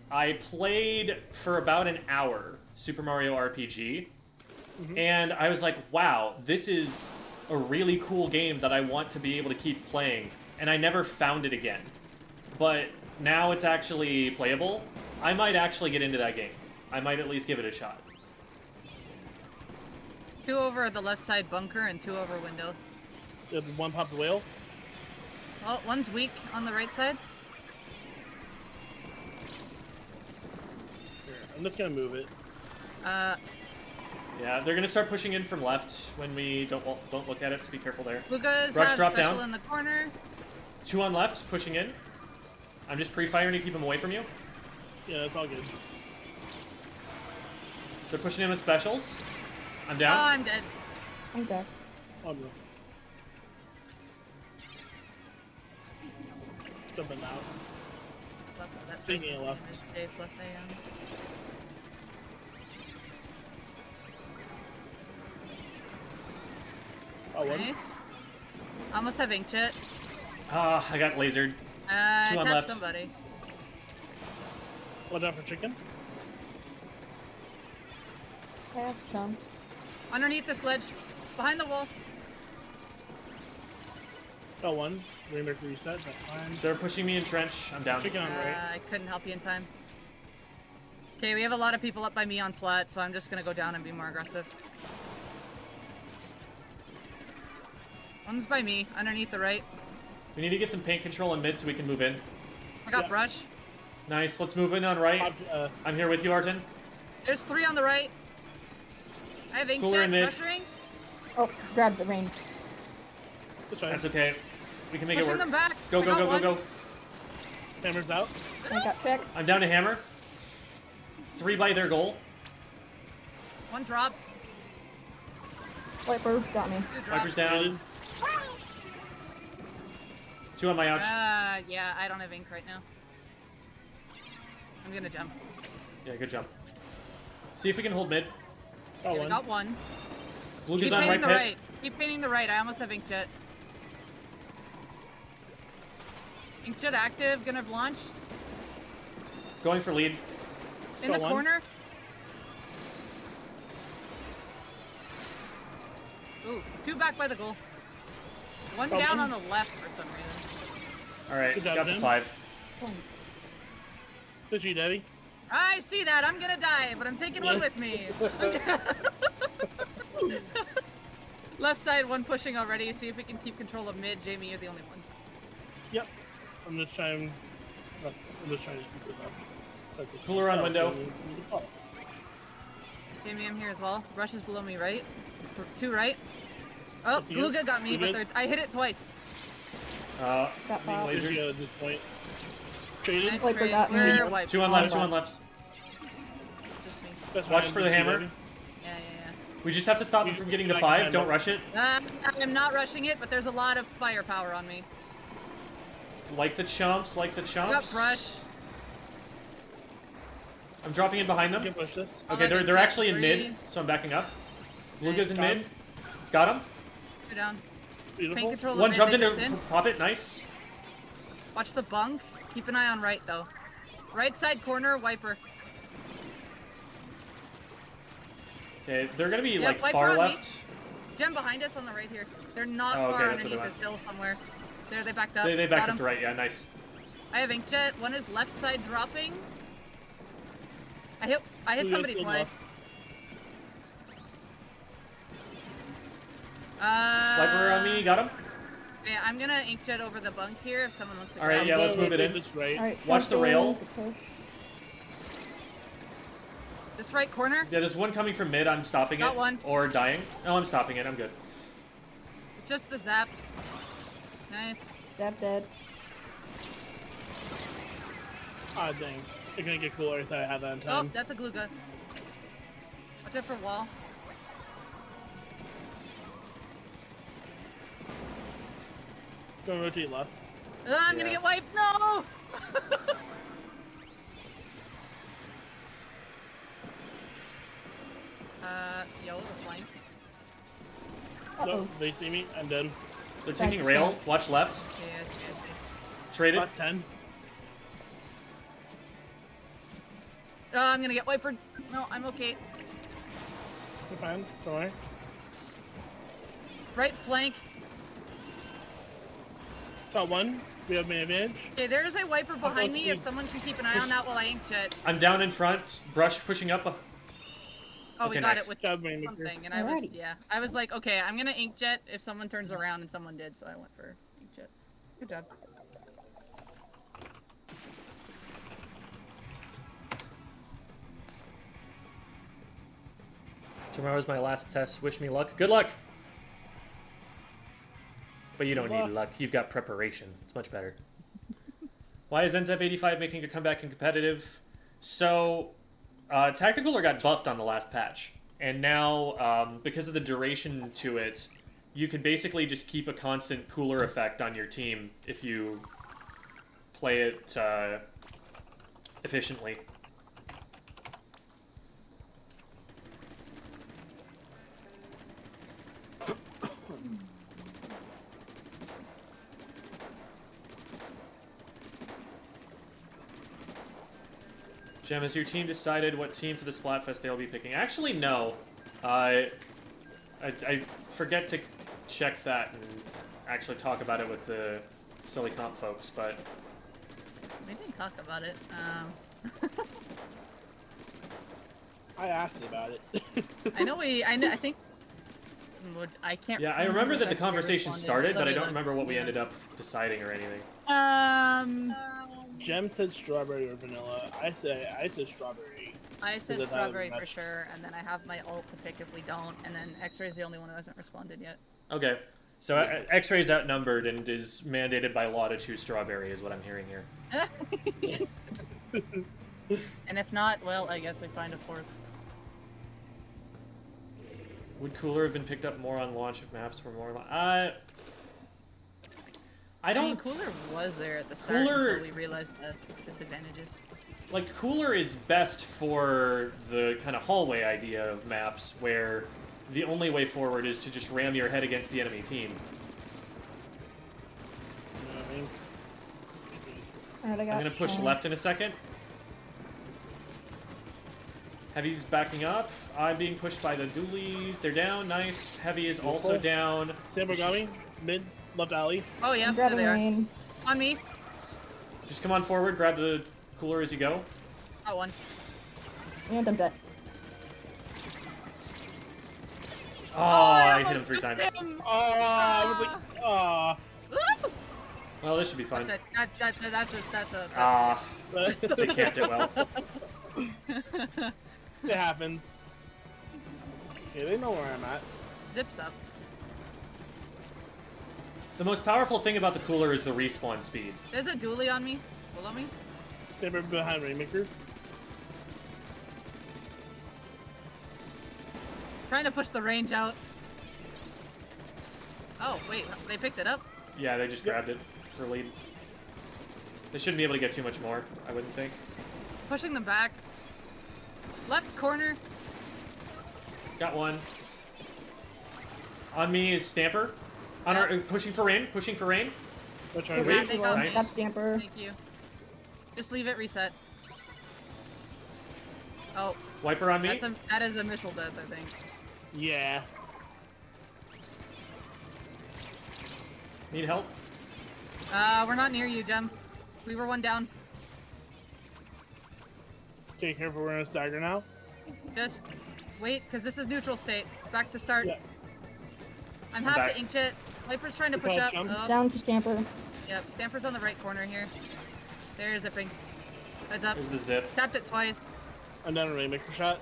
I played for about an hour Super Mario RPG, and I was like, wow, this is a really cool game that I want to be able to keep playing, and I never found it again. But now it's actually playable. I might actually get into that game. I might at least give it a shot. 2 over the left side bunker and 2 over window. The one pop the whale. Well, one's weak on the right side. Here, I'm just gonna move it. Yeah, they're gonna start pushing in from left when we don't look at it, so be careful there. Lugas Rush, have drop special down. in the corner. 2 on left, pushing in. I'm just pre-firing to keep them away from you. Yeah, that's all good. They're pushing in with specials. I'm Oh, down. I'm dead. I'm dead. Oh no. Jumping out. Left of that Taking person. a left. J plus AM. Oh, what? Nice. Almost have inkjet. Ah, I got lasered. I 2 on tapped left. somebody. Watch out for chicken. I have chumps. Underneath this ledge. Behind the wall. Oh, one. Rainmaker reset. That's fine. They're pushing me in trench. I'm down. Chicken on the right. I couldn't help you in time. Okay, we have a lot of people up by me on plat, so I'm just gonna go down and be more aggressive. One's by me, underneath the right. We need to get some paint control in mid so we can move in. I got Yeah. brush. Nice. Let's move in on right. Pop, I'm here with you, Arjun. There's 3 on the right. I have Cooler inkjet in mid. pressuring. Oh, grab the rain. that's fine. That's okay. We can make it Pushing work. them back. Go, I go, got go, one. go, go. Hammer's out. I got check. I'm down to hammer. 3 by their goal. One dropped. Viper got me. 2 dropped. Viper's down. 2 on my ouch. Yeah, I don't have ink right now. I'm gonna jump. Yeah, good jump. See if we can hold mid. Oh, Okay, I one. got one. Blue Keep is on painting right the pit. right. Keep painting the right. I almost have inkjet. Inkjet active. Gonna launch. Going for lead. In Got the one. corner. Ooh, 2 back by the goal. 1 Oh, down one. on the left for some reason. All right, Good job, got the Jim. 5. Good you, Debbie. I see that. I'm gonna die, but I'm taking one with me. Left side, 1 pushing already. See if we can keep control of mid. Jamie, you're the only one. Yep. I'm just trying to keep it up. That's it. Cooler on window. Jamie, I'm here as well. Rush is below me, right? 2 right. Oh, That's you. Gluga got me, You but good? I hit it twice. Got Being Bob. laser. Good at this point. Traded. Nice Wiper trade. got me. We're wiped. 2 on left, 2 on left. Just me. That's Watch fine, for the just you, hammer. Debbie. Yeah. We just have to stop him from getting to 5. Don't rush it. I'm not rushing it, but there's a lot of firepower on me. Like the chumps, like the Got chumps. brush. I'm dropping in behind You them. can push this. Okay, they're Got actually in 3. mid, so I'm backing up. Luga's in Nice. mid. Got him. 2 down. Beautiful. Tank control of 1 mid, jumped they into jumped in. pop it. Nice. Watch the bunk. Keep an eye on right, though. Right side corner, wiper. Okay, they're gonna be Yeah, like wiper far on me. left. Gem behind us on the right here. They're not Oh, okay, far that's what they underneath went. this hill somewhere. There, they backed up. They Got backed up him. to right. Yeah, nice. I have inkjet. 1 is left side dropping. I hit Luga's somebody still twice. left. Viper on me. Got him. Yeah, I'm gonna inkjet over the bunk here if someone wants to All right, grab yeah, me. let's move it in. This right. Alright, Watch the shuffle, rail. the push. This right corner. Yeah, there's 1 coming from mid. I'm stopping Got it. 1. Or dying. No, I'm stopping it. I'm good. It's just the zap. Nice. Stab dead. Ah, dang. It's gonna get cooler if I have that in Oh, time. that's a Gluga. Watch out for wall. Gonna rotate left. I'm gonna Yeah. get wiped. No! Yo, the flank. Uh-oh. Nope, they see me. I'm dead. They're taking That's rail. fine. Watch left. Yeah. Traded. Last 10. I'm gonna get wipered. No, I'm okay. You're fine. Don't worry. Right flank. Got 1. We have main advantage. Okay, there is a wiper behind me. let's If someone can keep an eye on that while I inkjet. I'm down in front. Brush pushing up. Oh, we Okay, got nice. it with Got main maker. something, and I was Alrighty. I was like, okay, I'm gonna inkjet if someone turns around, and someone did, so I went for inkjet. Good job. Tomorrow's my last test. Wish me luck. Good luck. But you don't Good luck. need luck. You've got preparation. It's much better. Why is NZEP85 making a comeback in competitive? So, Tactical got buffed on the last patch. And now, because of the duration to it, you can basically just keep a constant cooler effect on your team if you play it efficiently. Jem, has your team decided what team for the Splatfest they'll be picking? Actually, no. I forget to check that and actually talk about it with the silly comp folks, but We didn't talk about it. I asked about it. I think. I can't. yeah, I remember that the if I conversation responded. started, Let but I me don't look. remember what we ended up deciding or anything. Jem said strawberry or vanilla. I said strawberry. I said Because I strawberry for matched- sure, and then I have my ult to pick if we don't, and then X-ray is the only one who hasn't responded yet. Okay, so X-Ray's outnumbered and is mandated by law to choose strawberry, is what I'm hearing here. And if not, well, I guess we find a fourth. Would Cooler have been picked up more on launch if maps were more? I I don't mean, Cooler was there at the start Cooler- until we realized the disadvantages. like. Cooler is best for the kind of hallway idea of maps where the only way forward is to just ram your head against the enemy team. You know what I mean? Alright, I got I'm gonna push Sean. left in a second. Heavy's backing up. I'm being pushed by the dualies. They're down. Nice. Heavy is also down. Sambergami, mid, left alley. Oh yeah, I'm there grabbing they are. rain. On me. Just come on forward. Grab the cooler as you go. Got one. And I'm dead. Oh, I hit him almost 3 times. missed him. Oh, I was like, ah. Well, this should be fun. That's a. Ah, they camped it well. It happens. Yeah, they know where I'm at. Zips up. The most powerful thing about the cooler is the respawn speed. There's a dually on me. Below me. Stand right behind Rainmaker. Trying to push the range out. Oh wait, they picked it up. Yeah, they just grabbed it for lead. They shouldn't be able to get too much more, I wouldn't think. Pushing them back. Left corner. Got one. On me is Stamper. On our pushing for rain. Pushing for rain. Which one? Yeah, they got Nice. That's Stamper. Thank you. Just leave it reset. Oh, Wiper on me. that is a missile death, I think. Yeah. Need help? We're not near you, Gem. We were one down. Okay, careful, we're gonna stagger now. Just wait, because this is neutral state. Back to start. Yeah. I'm half back. the inkjet. Viper's trying to We push call up. jumps. Oh, Down to Stamper. yep, Stamper's on the right corner here. They're zipping. Heads up. There's the zip. Tapped it twice. I'm down a Rainmaker shot.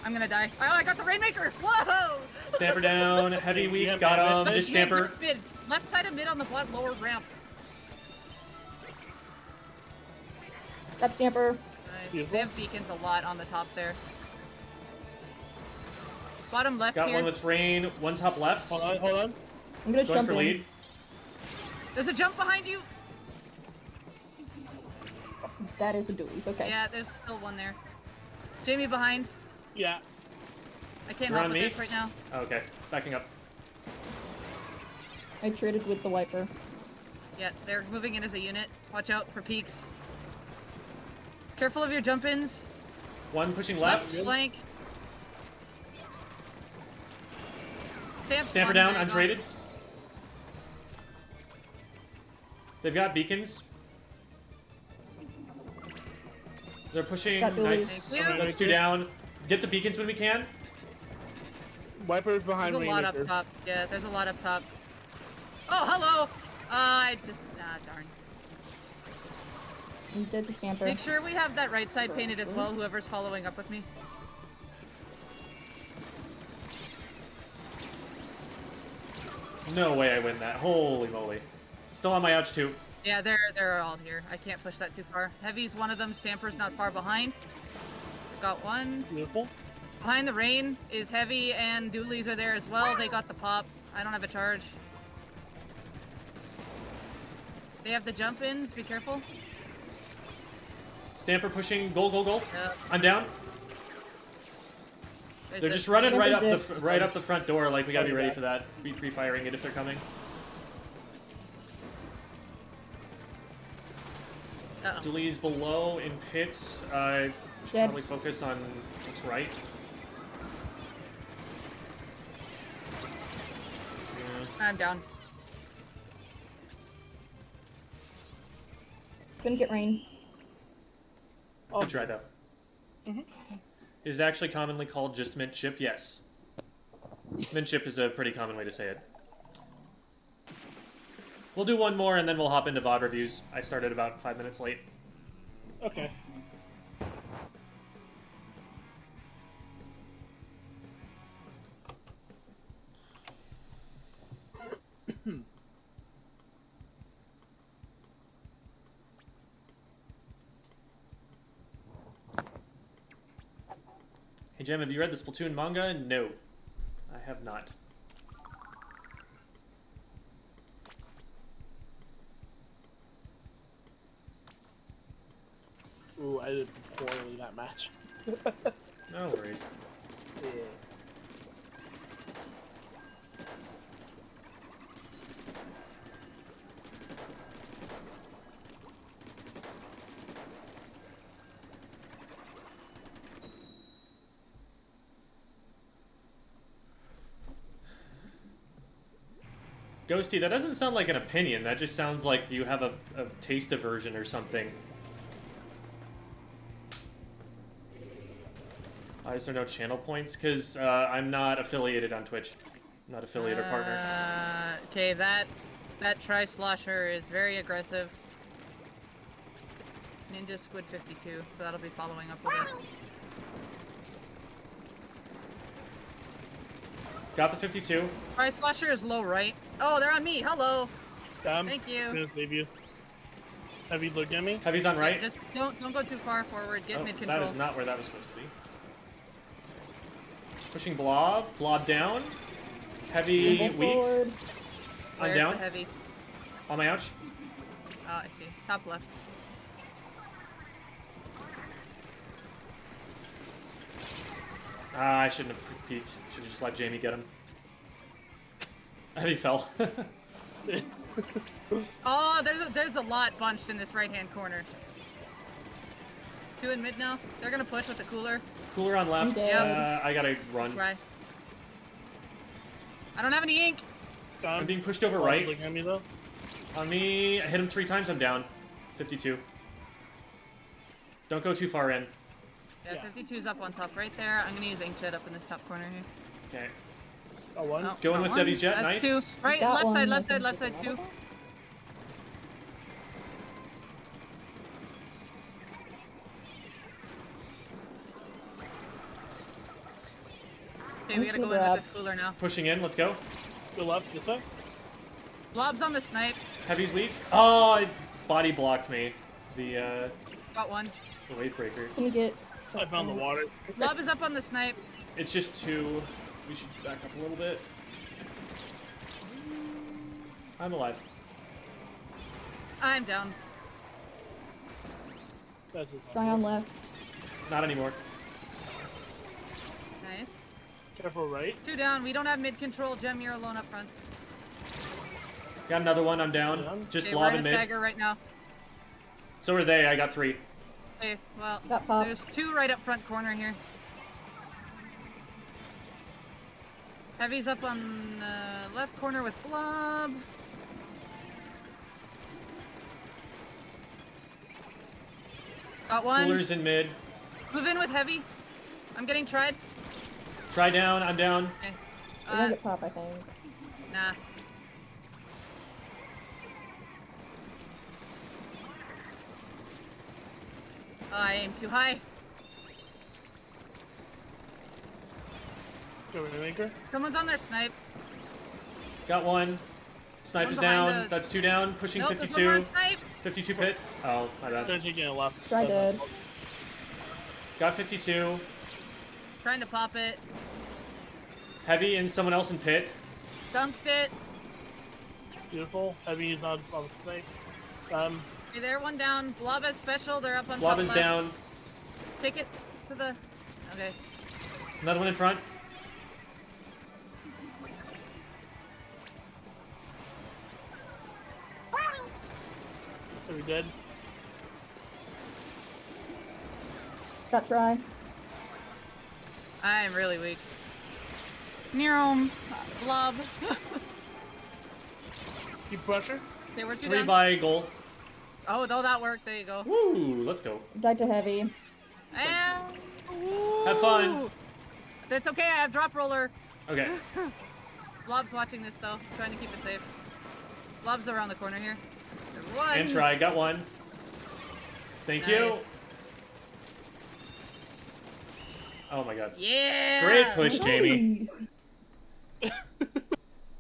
I'm gonna die. Oh, I got the Rainmaker! Whoa! Stamper down. Heavy weak. Yeah, Got man, him. that- Just Mid, Stamper. mid. Left side of mid on the lower ramp. That's Stamper. Nice. Beautiful. They have beacons a lot on the top there. Bottom left Got here. one with rain. One top left. Hold on, hold on. I'm gonna Going jump for in. lead. There's a jump behind you. That is a dualies. Okay. Yeah, there's still one there. Jamie behind. Yeah. I can't You're help on with me? this right now. Okay. Backing up. I traded with the wiper. Yeah, they're moving in as a unit. Watch out for peaks. Careful of your jump-ins. One pushing Left left. flank. Stamper down. Untraded. They've got beacons. They're pushing. Got dualies. Nice. Thank you. That's 2 down. Get the beacons when we can. Wiper behind There's a lot Rainmaker. up top. Yeah, there's a lot up top. Oh, hello! I just... darn. I'm dead to Stamper. Make sure we have that right side painted as well, whoever's following up with me. No way I win that. Holy moly. Still on my ouch too. Yeah, they're all here. I can't push that too far. Heavy's one of them. Stamper's not far behind. Got one. Beautiful. Behind the rain is Heavy and Doolies are there as well. They got the pop. I don't have a charge. They have the jump-ins. Be careful. Stamper pushing. Goal, goal, goal. Yeah. I'm down. There's They're this just running thing. right up the Stamper right up the front door. Like we gotta be ready Okay. for that. Be pre-firing it if they're coming. Uh-oh. Delee's below in pits. Should Dead. probably focus on what's right. Yeah. I'm down. Gonna get rain. Good try though. Is it actually commonly called just mint chip? Yes. Mint chip is a pretty common way to say it. We'll do one more and then we'll hop into VOD reviews. I started about 5 minutes late. Okay. Hey Jem, have you read the Splatoon manga? No. I have not. Ooh, I did poorly that match. No worries. Yeah. Ghosty, that doesn't sound like an opinion. That just sounds like you have a taste aversion or something. Why is there no channel points? Because I'm not affiliated on Twitch. I'm not affiliate or partner. Okay, that tri-slosher is very aggressive. Ninja Squid 52, so that'll be following up with it. Got the 52. Tri-slosher is low right. Oh, they're on me. Hello. Thank you. I'm gonna save you. Have you looked at me? Heavy's on right. Just don't go too far forward. Get Oh, mid control. that is not where that was supposed to be. Pushing blob. Blob down. Heavy Move weak. forward. I'm Where's down. the heavy? On my ouch. Oh, I see. Top left. I shouldn't have peeked. Should have just let Jamie get him. Heavy fell. Oh, there's a lot bunched in this right-hand corner. 2 in mid now. They're gonna push with the cooler. Cooler on left. dead. I gotta run. Try. I don't have any ink. I'm being pushed over Right. right. Looking at me though. On me. I hit him 3 times. I'm down. 52. Don't go too far in. Yeah, 52's up on top right there. I'm gonna use inkjet up in this top corner here. Okay. Oh, one. Oh, Going got with one. Debbie's jet, That's nice. 2. Right, Got left one, side, I left side, think left you side, got 2. it. Okay, we gotta go in Grab. with this cooler now. Pushing in. Let's go. Go left. This way. Blob's on the snipe. Heavy's weak. Oh, it body blocked me. The Got one. wave breaker. Gonna get. I found the water. Blob is up on the snipe. It's just 2. We should back up a little bit. I'm alive. I'm down. That's his. Try on left. Not anymore. Nice. Careful right. 2 down. We don't have mid control. Gem, you're alone up front. Got another one. I'm down. Down. Just Okay, blob we're in and a mid. stagger right now. So are they. I got 3. Okay, well, Got pop. there's 2 right up front corner here. Heavy's up on the left corner with Blob. Got one. Coolers in mid. Move in with Heavy. I'm getting tried. Try down. I'm down. Okay. We're gonna get pop, I think. Nah. Oh, I aim too high. Go Rainmaker. Someone's on their snipe. Got one. Snipe One is behind down. the- That's 2 down. Pushing Nope, there's one more 52. on snipe. 52 pit. Oh, my They're bad. taking a left. Try dead. Got 52. Trying to pop it. Heavy and someone else in pit. Dunked it. Beautiful. Heavy is on the snake. Hey there, one down. Blob is special. They're up on Blob top is left. down. Take it to the... Okay. Another one in front. Are we dead? Got try. I am really weak. Nerum. Blob. Keep pressure. They were 2 3 down. by goal. Oh, no, that worked. There you go. Woo! Let's go. Died to heavy. And... Have fun. That's okay. I have drop roller. Okay. Blob's watching this, though. Trying to keep it safe. Blob's around the corner here. There's one. And try. Got one. Thank you. Nice. Oh my god. Yeah! Great push, Jamie. That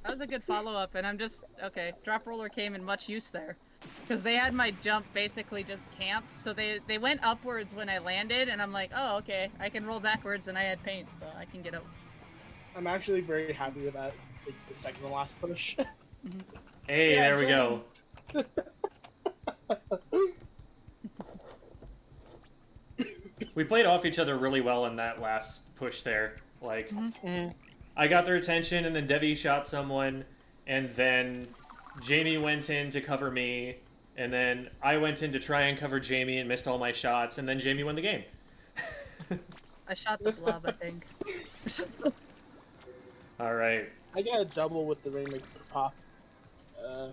was a good follow-up, and I'm just... Okay, drop roller came in much use there. Because they had my jump basically just camped, so they went upwards when I landed, and I'm like, oh, okay, I can roll backwards, and I had paint, so I can get up. I'm actually very happy with that. Like, the second to last push. Hey, Yeah, there we go. We played off each other really well in that last push there. Like, I got their attention, and then Devi shot someone, and then Jamie went in to cover me, and then I went in to try and cover Jamie and missed all my shots, and then Jamie won the game. I shot the blob, I think. All right. I got a double with the Rainmaker pop.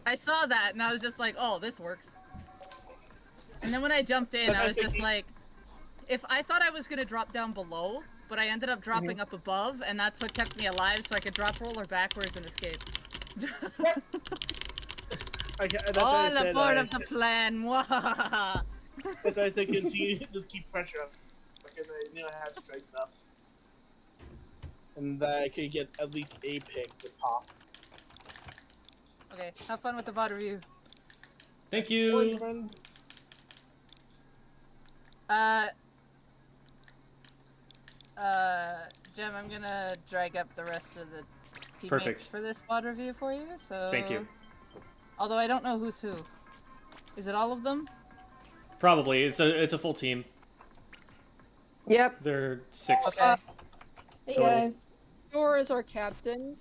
I saw that and I was just like, oh, this works. And then when I jumped in, I was just like, if I thought I was gonna drop down below, but I ended up dropping up above, and that's what kept me alive, so I could drop roller backwards and escape. All aboard of the plan. Mwahaha. That's why I said continue, just keep pressure up. Because I knew I had to strike stuff. And that I could get at least a pick with pop. Okay, have fun with the VOD review. Thank Bye, you. friends. Jem, I'm gonna drag up the rest of the teammates Perfect. for this VOD review for you, so... Thank you. Although I don't know who's who. Is it all of them? Probably. It's a full team. Yep. They're 6. Okay. Hey Total. guys. Dora is our captain,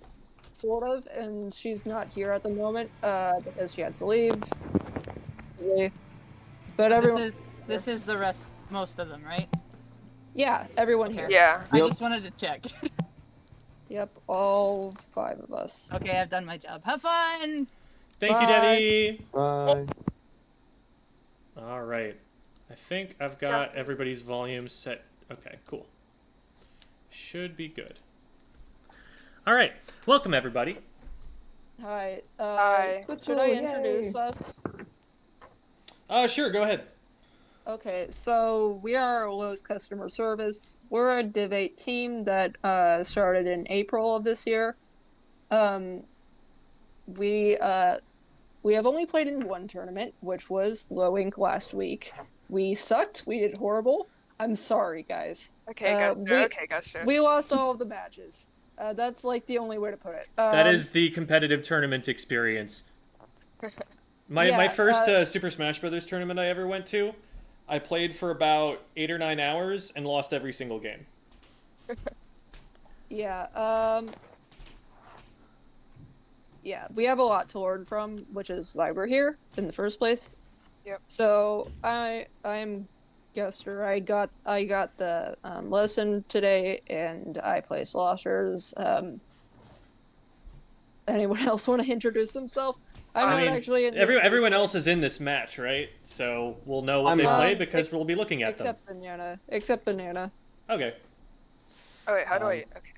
sort of, and she's not here at the moment because she had to leave. Yeah. But everyone, This is the rest, most of them, right? yeah, everyone here. Yeah. I just wanted to check. Yep, all 5 of us. Okay, I've done my job. Have fun! Thank you, Bye. Debbie. Bye. All right. I think I've got everybody's volume set. Okay, cool. Should be good. All right. Welcome, everybody. Hi. Hi. Squid Should I School, introduce yay. us? Sure. Go ahead. Okay, so we are Lowe's customer service. We're a Div 8 team that started in April of this year. We have only played in one tournament, which was Low Inc. last week. We sucked. We did horrible. I'm sorry, guys. Okay, gotcha. We lost all of the matches. That's like the only way to put it. That is the competitive tournament experience. My Yeah, first Super Smash Brothers tournament I ever went to, I played for about 8 or 9 hours and lost every single game. Yeah. Yeah, we have a lot to learn from, which is why we're here in the first place. Yep. So I'm Guster. I got the lesson today, and I play sloshers. Anyone else want to introduce themselves? I'm I not mean, actually in this group, everyone else is in this match, right? So we'll know what I'm they not. play because we'll be looking at except Banana. Except Banana. them. Okay. Oh wait, how do I? Um, Okay.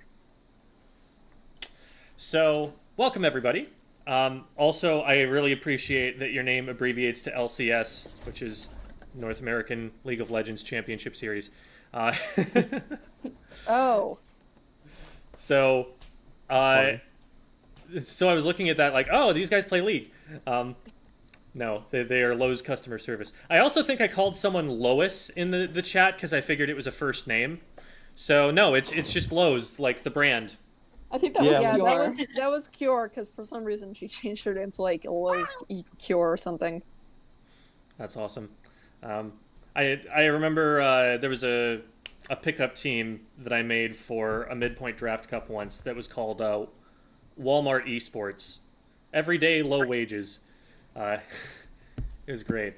So, welcome everybody. Also, I really appreciate that your name abbreviates to LCS, which is North American League of Legends Championship Series. Oh. So, so I was looking at that like, oh, these guys play League. No, they are Lowe's customer service. I also think I called someone Lois in the chat because I figured it was a first name. So no, it's just Lowe's, like the brand. I think that Yeah, was Yeah, that was Cure, because for some reason she changed her name to like Lowe's Cure or something. That's awesome. I remember there was a pickup team that I made for a midpoint draft cup once that was called Walmart Esports. Everyday low wages. It was great.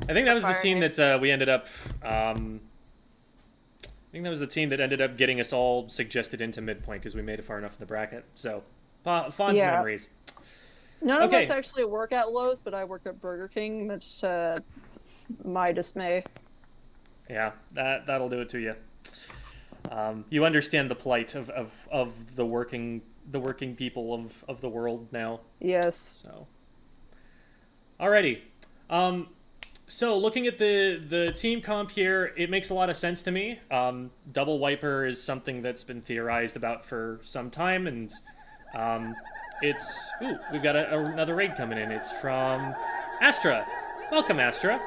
I think that was the team that we ended up. I think that was the team that ended up getting us all suggested into midpoint because we made it far enough in the bracket. So, fond Yeah. memories. None of Okay. us actually work at Lowe's, but I work at Burger King, much to my dismay. Yeah, that'll do it to you. You understand the plight of the working people of the world now. Yes. So, alrighty. So looking at the team comp here, it makes a lot of sense to me. Double wiper is something that's been theorized about for some time, and we've got another raid coming in. It's from Astra. Welcome, Astra.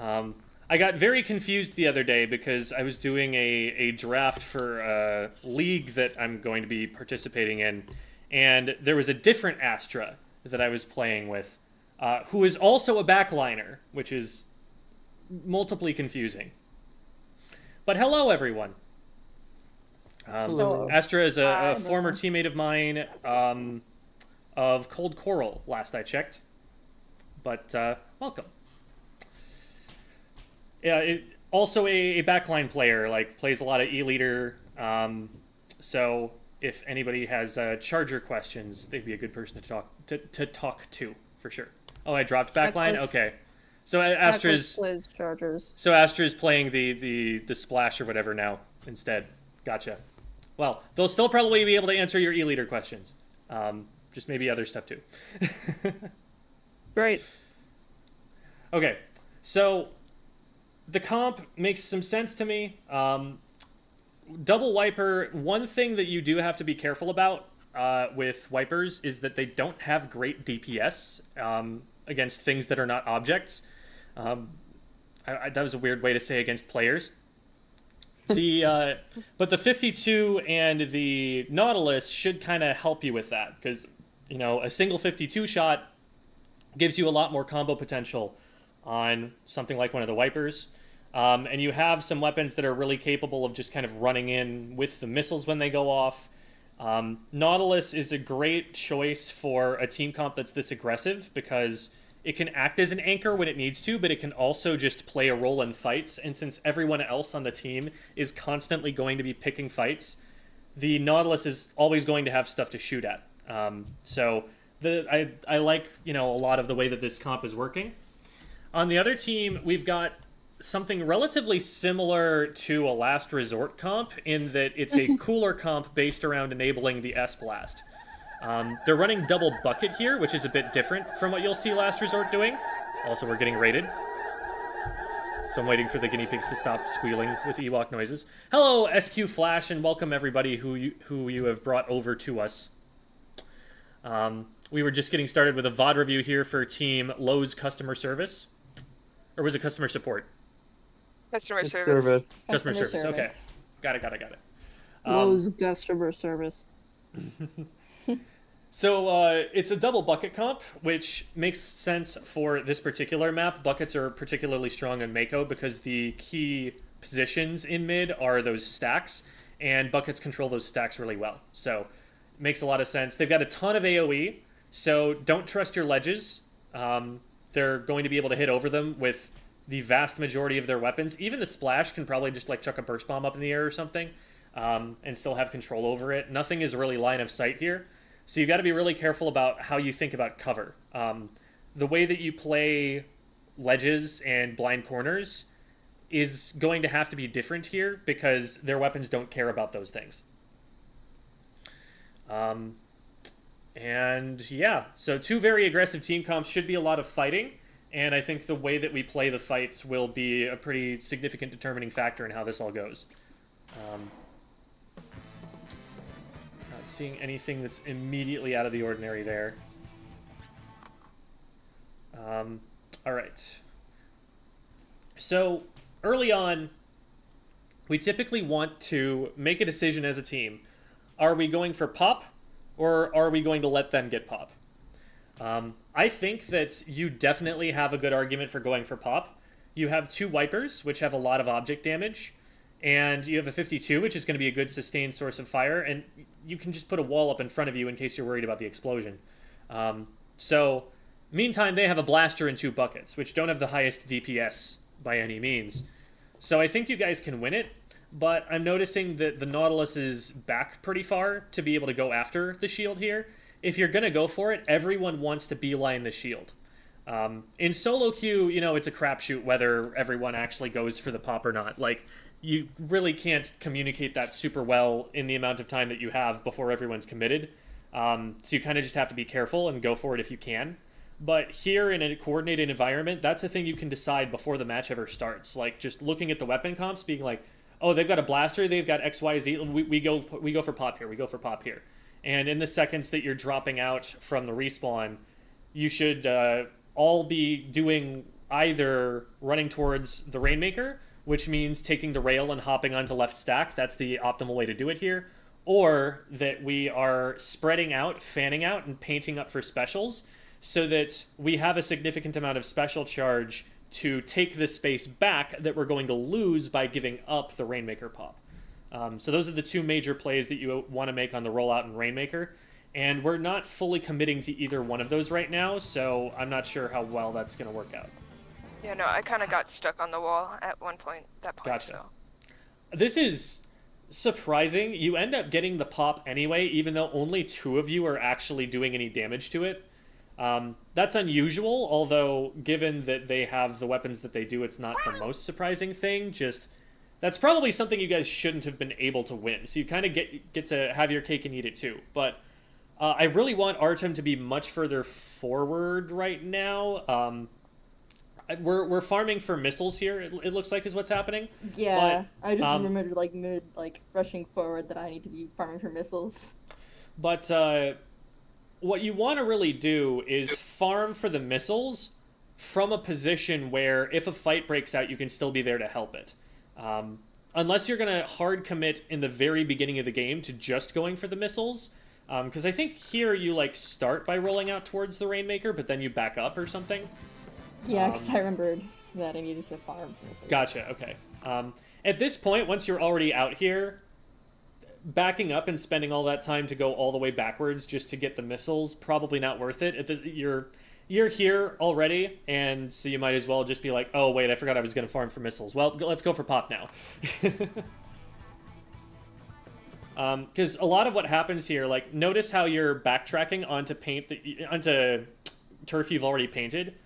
I got very confused the other day because I was doing a draft for a league that I'm going to be participating in, and there was a different Astra that I was playing with, who is also a backliner, which is multiply confusing. But hello, everyone. Hello. Astra is a former teammate of mine of Cold Coral, last I checked. But welcome. Yeah, also a backline player, like plays a lot of E-Leader. So if anybody has charger questions, they'd be a good person to talk to for sure. Oh, I dropped backline. Backlist. Okay, so Backlist plays chargers. So Astra's playing the splash or whatever now instead. Gotcha. Well, they'll still probably be able to answer your e-leader questions. Just maybe other stuff too. Great. Okay, so the comp makes some sense to me. Double wiper, one thing that you do have to be careful about with wipers is that they don't have great DPS against things that are not objects. That was a weird way to say against players. But the 52 and the Nautilus should kind of help you with that, because a single 52 shot gives you a lot more combo potential on something like one of the wipers. And you have some weapons that are really capable of just kind of running in with the missiles when they go off. Nautilus is a great choice for a team comp that's this aggressive, because it can act as an anchor when it needs to, but it can also just play a role in fights. And since everyone else on the team is constantly going to be picking fights, the Nautilus is always going to have stuff to shoot at. So I like a lot of the way that this comp is working. On the other team, we've got something relatively similar to a Last Resort comp in that it's a cooler comp based around enabling the S-Blast. They're running double bucket here, which is a bit different from what you'll see Last Resort doing. Also, we're getting raided. So I'm waiting for the guinea pigs to stop squealing with Ewok noises. Hello, SQ Flash, and welcome everybody who you have brought over to us. We were just getting started with a VOD review here for Team Lowe's Customer Service. Or was it Customer Support? Customer service. Customer service, okay. Got it. Lowe's customer service. So it's a double bucket comp, which makes sense for this particular map. Buckets are particularly strong on Mako because the key positions in mid are those stacks, and buckets control those stacks really well. So it makes a lot of sense. They've got a ton of AoE, so don't trust your ledges. They're going to be able to hit over them with the vast majority of their weapons. Even the splash can probably just chuck a burst bomb up in the air or something and still have control over it. Nothing is really line of sight here. So you've got to be really careful about how you think about cover. The way that you play ledges and blind corners is going to have to be different here because their weapons don't care about those things. And yeah, so two very aggressive team comps, should be a lot of fighting. And I think the way that we play the fights will be a pretty significant determining factor in how this all goes. Not seeing anything that's immediately out of the ordinary there. All right. So early on, we typically want to make a decision as a team. Are we going for pop, or are we going to let them get pop? I think that you definitely have a good argument for going for pop. You have two wipers, which have a lot of object damage, and you have a 52, which is going to be a good sustained source of fire, and you can just put a wall up in front of you in case you're worried about the explosion. So, meantime, they have a blaster and two buckets, which don't have the highest DPS by any means. So I think you guys can win it, but I'm noticing that the Nautilus is back pretty far to be able to go after the shield here. If you're going to go for it, everyone wants to beeline the shield. In solo queue, it's a crapshoot whether everyone actually goes for the pop or not. You really can't communicate that super well in the amount of time that you have before everyone's committed. So you kind of just have to be careful and go for it if you can. But here in a coordinated environment, that's a thing you can decide before the match ever starts. Just looking at the weapon comps, being like, oh, they've got a blaster, they've got XYZ, we go for pop here, we go for pop here. And in the seconds that you're dropping out from the respawn, you should all be doing either running towards the Rainmaker, which means taking the rail and hopping onto left stack. That's the optimal way to do it here. Or that we are spreading out, fanning out, and painting up for specials so that we have a significant amount of special charge to take this space back that we're going to lose by giving up the Rainmaker pop. So those are the two major plays that you want to make on the rollout and Rainmaker. And we're not fully committing to either one of those right now, so I'm not sure how well that's going to work out. Yeah, no, I kind of got stuck on the wall at that point. Gotcha. So. This is surprising. You end up getting the pop anyway, even though only 2 of you are actually doing any damage to it. That's unusual, although given that they have the weapons that they do, it's not the most surprising thing. Just, that's probably something you guys shouldn't have been able to win. So you kind of get to have your cake and eat it too. But I really want Artem to be much further forward right now. We're farming for missiles here, it looks like is what's happening. Yeah, But, I just remembered like mid rushing forward that I need to be farming for missiles. But what you want to really do is farm for the missiles from a position where if a fight breaks out, you can still be there to help it. Unless you're going to hard commit in the very beginning of the game to just going for the missiles. Because I think here you like start by rolling out towards the Rainmaker, but then you back up or something. Yeah, because I remembered that I needed to farm for missiles. Gotcha, okay. At this point, once you're already out here, backing up and spending all that time to go all the way backwards just to get the missiles, probably not worth it. You're here already, and so you might as well just be like, oh wait, I forgot I was going to farm for missiles. Well, let's go for pop now. Because a lot of what happens here, like, notice how you're backtracking onto onto turf you've already painted.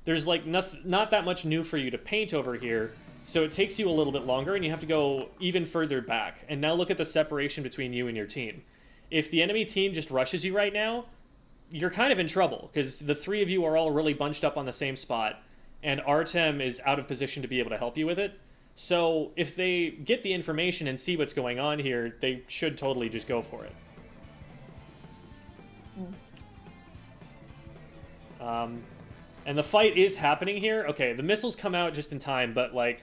There's like not that much new for you to paint over here, so it takes you a little bit longer, and you have to go even further back. And now look at the separation between you and your team. If the enemy team just rushes you right now, you're kind of in trouble, because the 3 of you are all really bunched up on the same spot, and Artem is out of position to be able to help you with it. So if they get the information and see what's going on here, they should totally just go for it. And the fight is happening here. Okay, the missiles come out just in time, but, like,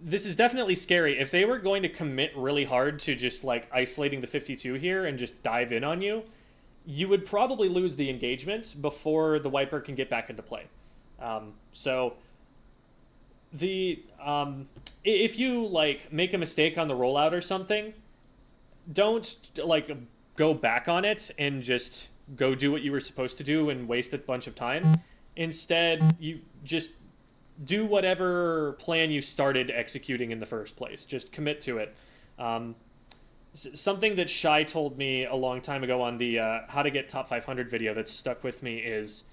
this is definitely scary. If they were going to commit really hard to just, like, isolating the 52 here and just dive in on you, you would probably lose the engagement before the Wiper can get back into play. If you, like, make a mistake on the rollout or something, don't, like, go back on it and just go do what you were supposed to do and waste a bunch of time. Instead, you just do whatever plan you started executing in the first place. Just commit to it. Something that Shai told me a long time ago on the How to Get Top 500 video that's stuck with me is,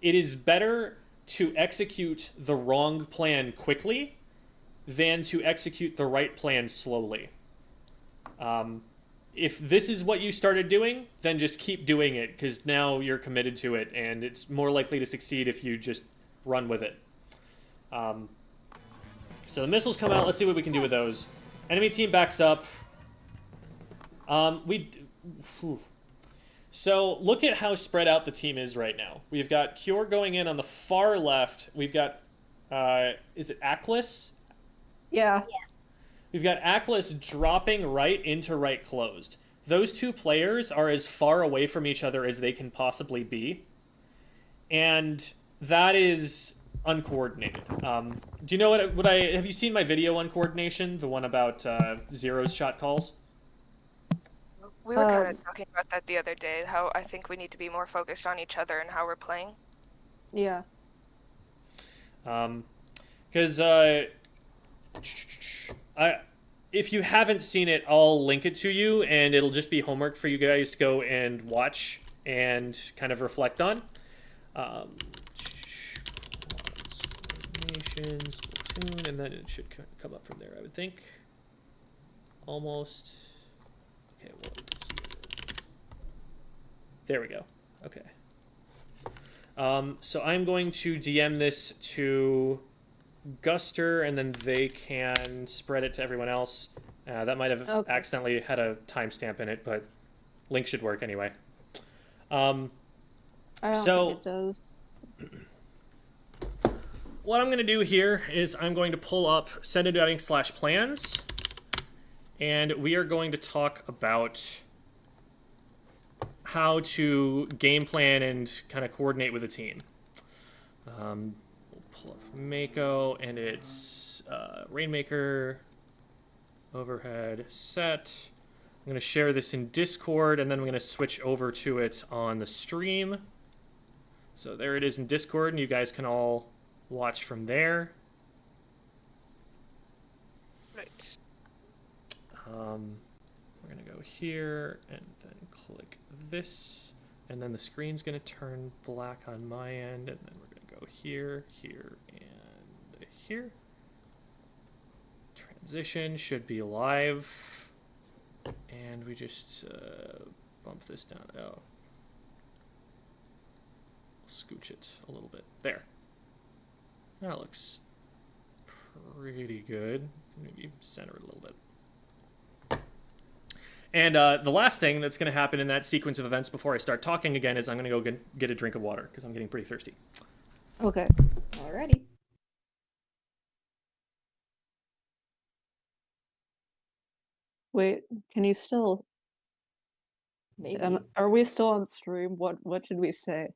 it is better to execute the wrong plan quickly than to execute the right plan slowly. If this is what you started doing, then just keep doing it, because now you're committed to it, and it's more likely to succeed if you just run with it. So the missiles come out. Let's see what we can do with those. Enemy team backs up. So look at how spread out the team is right now. We've got Cure going in on the far left. We've got, is it Aklis? Yeah. We've got Aklis dropping right into right closed. Those 2 players are as far away from each other as they can possibly be. And that is uncoordinated. Do you know have you seen my video on coordination? The one about Zero's shot calls? We were kind of talking about that the other day, how I think we need to be more focused on each other and how we're playing. Yeah. Because if you haven't seen it, I'll link it to you, and it'll just be homework for you guys to go and watch and kind of reflect on. Splatoon, and then it should come up from there, I would think. Almost. Okay, well, there we go. Okay. So I'm going to DM this to Guster, and then they can spread it to everyone else. That might have accidentally had a timestamp in it, but link should work anyway. I don't think it does. What I'm going to do here is I'm going to pull up send-a-outing/plans, and we are going to talk about how to game plan and kind of coordinate with a team. We'll pull up Mako, and it's Rainmaker, overhead, set. I'm going to share this in Discord, and then I'm going to switch over to it on the stream. So there it is in Discord, and you guys can all watch from there. Right. We're going to go here and then click this. And then the screen's going to turn black on my end. And then we're going to go here, here, and here. Transition should be live. And we just bump this down. Oh. Scooch it a little bit. There. That looks pretty good. Maybe center it a little bit. And the last thing that's going to happen in that sequence of events before I start talking again is I'm going to go get a drink of water because I'm getting pretty thirsty. Okay. Alrighty. Wait, can you still? Maybe. Are we still on stream? What should we say?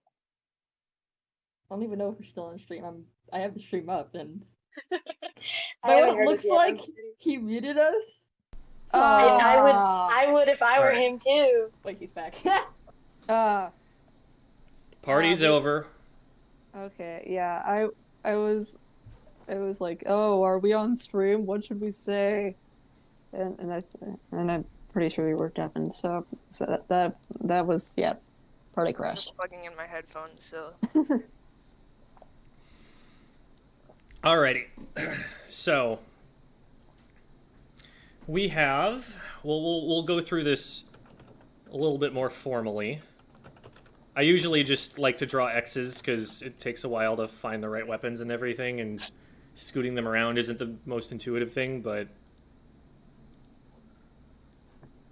I don't even know if we're still on stream. I have the stream up and I but haven't what heard it looks it yet. like he muted us. I would if I were Alright. him too. Wait, he's back. Party's over. Okay, yeah, I was like, oh, are we on stream? What should we say? And I'm pretty sure we were deafened, so that was, yeah, party I'm crashed. plugging in my headphones, so. Alrighty. So we have we'll go through this a little bit more formally. I usually just like to draw X's because it takes a while to find the right weapons and everything, and scooting them around isn't the most intuitive thing, but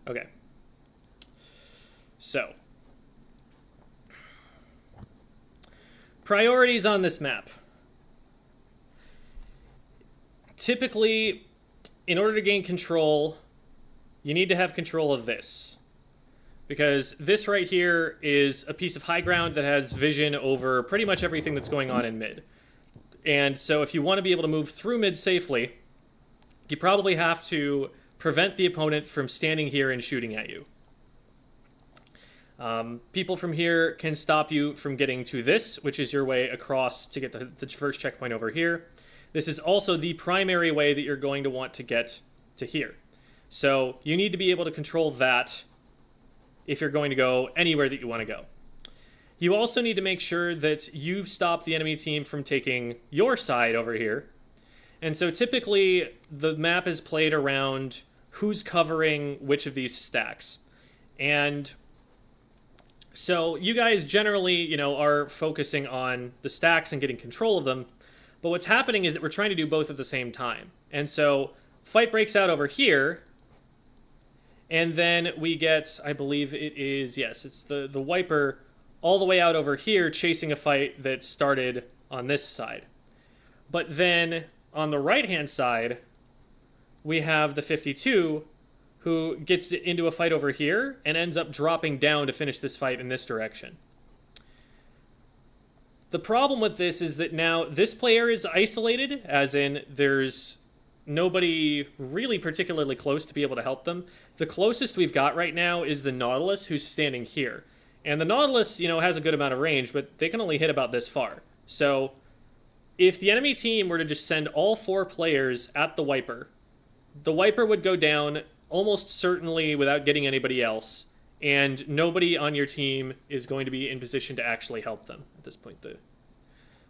okay. So priorities on this map. Typically, in order to gain control, you need to have control of this. Because this right here is a piece of high ground that has vision over pretty much everything that's going on in mid. And so if you want to be able to move through mid safely, you probably have to prevent the opponent from standing here and shooting at you. People from here can stop you from getting to this, which is your way across to get the first checkpoint over here. This is also the primary way that you're going to want to get to here. So you need to be able to control that if you're going to go anywhere that you want to go. You also need to make sure that you stop the enemy team from taking your side over here. And so typically the map is played around who's covering which of these stacks. And so you guys generally, are focusing on the stacks and getting control of them. But what's happening is that we're trying to do both at the same time. And so fight breaks out over here. And then we get, I believe it is, yes, it's the wiper all the way out over here chasing a fight that started on this side. But then on the right-hand side, we have the 52 who gets into a fight over here and ends up dropping down to finish this fight in this direction. The problem with this is that now this player is isolated, as in there's nobody really particularly close to be able to help them. The closest we've got right now is the Nautilus, who's standing here. And the Nautilus, has a good amount of range, but they can only hit about this far. So if the enemy team were to just send all 4 players at the wiper would go down almost certainly without getting anybody else. And nobody on your team is going to be in position to actually help them. At this point, the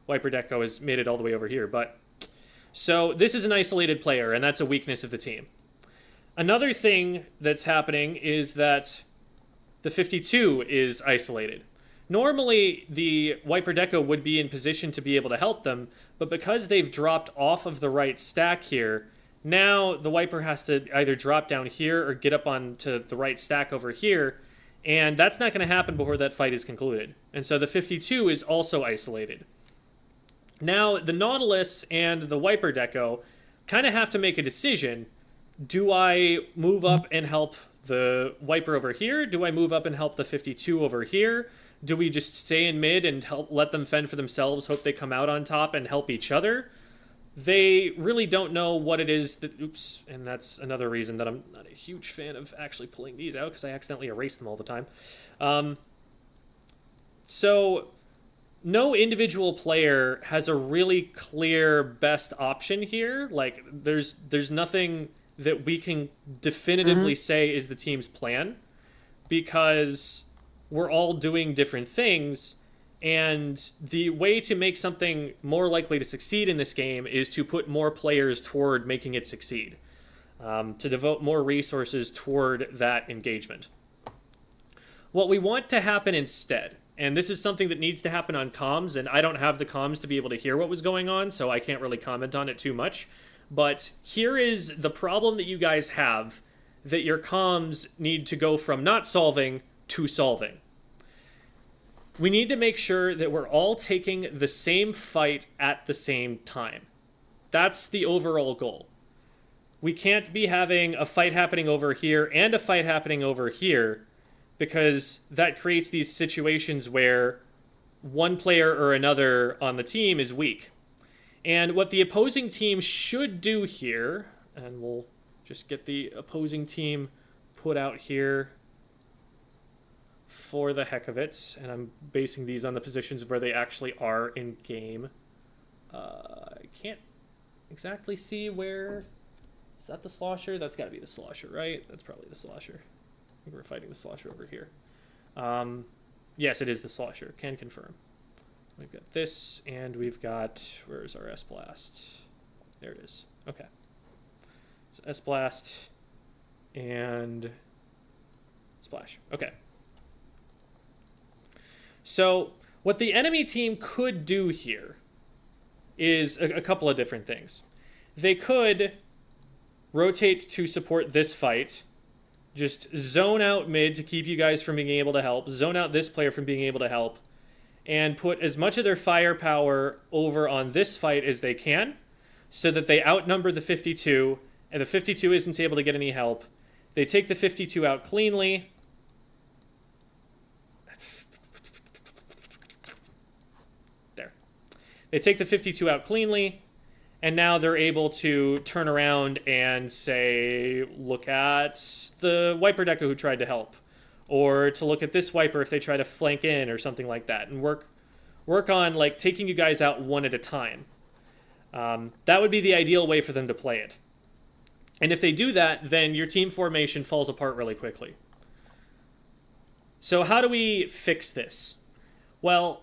wiper deco has made it all the way over here. But so this is an isolated player, and that's a weakness of the team. Another thing that's happening is that the 52 is isolated. Normally, the wiper deco would be in position to be able to help them, but because they've dropped off of the right stack here, now the wiper has to either drop down here or get up onto the right stack over here, and that's not going to happen before that fight is concluded. And so the 52 is also isolated. Now, the Nautilus and the wiper deco kind of have to make a decision. Do I move up and help the wiper over here? Do I move up and help the 52 over here? Do we just stay in mid and let them fend for themselves, hope they come out on top and help each other? They really don't know what it is that... Oops, and that's another reason that I'm not a huge fan of actually pulling these out, because I accidentally erase them all the time. So no individual player has a really clear best option here. Like, there's nothing that we can definitively say is the team's plan, because we're all doing different things, and the way to make something more likely to succeed in this game is to put more players toward making it succeed, to devote more resources toward that engagement. What we want to happen instead, and this is something that needs to happen on comms, and I don't have the comms to be able to hear what was going on, so I can't really comment on it too much, but here is the problem that you guys have that your comms need to go from not solving to solving. We need to make sure that we're all taking the same fight at the same time. That's the overall goal. We can't be having a fight happening over here and a fight happening over here, because that creates these situations where one player or another on the team is weak. And what the opposing team should do here, and we'll just get the opposing team put out here for the heck of it, and I'm basing these on the positions where they actually are in game. I can't exactly see where... Is that the slosher? That's got to be the slosher, right? That's probably the slosher. I think we're fighting the slosher over here. Yes, it is the slosher. Can confirm. We've got this, and we've got... Where's our S-Blast? There it is. Okay. So S-Blast and Splash. Okay. So what the enemy team could do here is a couple of different things. They could rotate to support this fight, just zone out mid to keep you guys from being able to help, zone out this player from being able to help, and put as much of their firepower over on this fight as they can, so that they outnumber the 52, and the 52 isn't able to get any help. They take the 52 out cleanly. There. They take the 52 out cleanly, and now they're able to turn around and say, look at the Wiper Deca who tried to help, or to look at this Wiper if they try to flank in or something like that, and work on like taking you guys out one at a time. That would be the ideal way for them to play it. And if they do that, then your team formation falls apart really quickly. So how do we fix this? Well,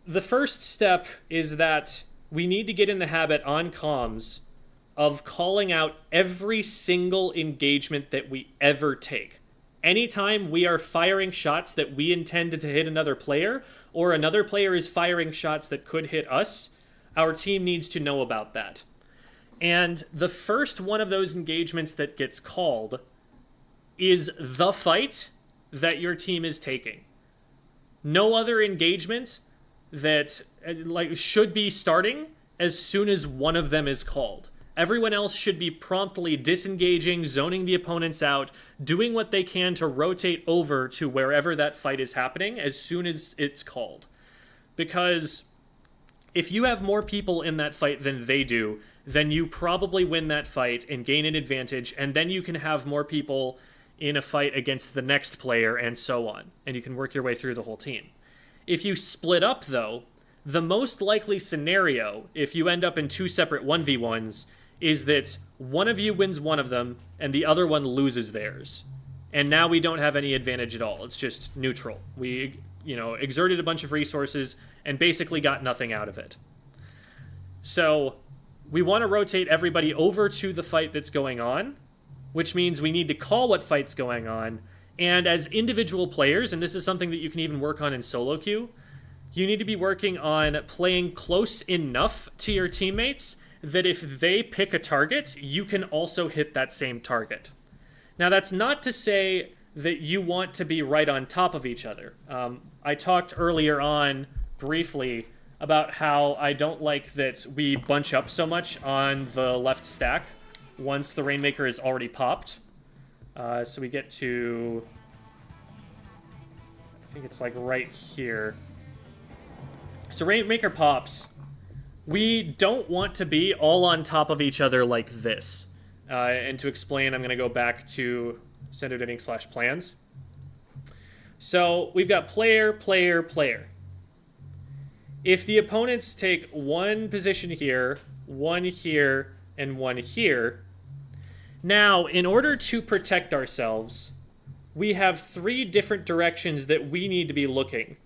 the first step is that we need to get in the habit on comms of calling out every single engagement that we ever take. Anytime we are firing shots that we intended to hit another player, or another player is firing shots that could hit us, our team needs to know about that. And the first one of those engagements that gets called is the fight that your team is taking. No other engagement that should be starting as soon as one of them is called. Everyone else should be promptly disengaging, zoning the opponents out, doing what they can to rotate over to wherever that fight is happening as soon as it's called. Because if you have more people in that fight than they do, then you probably win that fight and gain an advantage, and then you can have more people in a fight against the next player and so on, and you can work your way through the whole team. If you split up, though, the most likely scenario, if you end up in two separate 1v1s, is that one of you wins one of them, and the other one loses theirs. And now we don't have any advantage at all. It's just neutral. We, exerted a bunch of resources and basically got nothing out of it. So we want to rotate everybody over to the fight that's going on, which means we need to call what fight's going on. And as individual players, and this is something that you can even work on in solo queue, you need to be working on playing close enough to your teammates that if they pick a target, you can also hit that same target. Now, that's not to say that you want to be right on top of each other. I talked earlier on briefly about how I don't like that we bunch up so much on the left stack once the Rainmaker is already popped. So we get to... I think it's like right here. So Rainmaker pops. We don't want to be all on top of each other like this. And to explain, I'm going to go back to standard inning/plans. So we've got player, player, player. If the opponents take one position here, and one here, Now, in order to protect ourselves, we have 3 different directions that we need to be looking.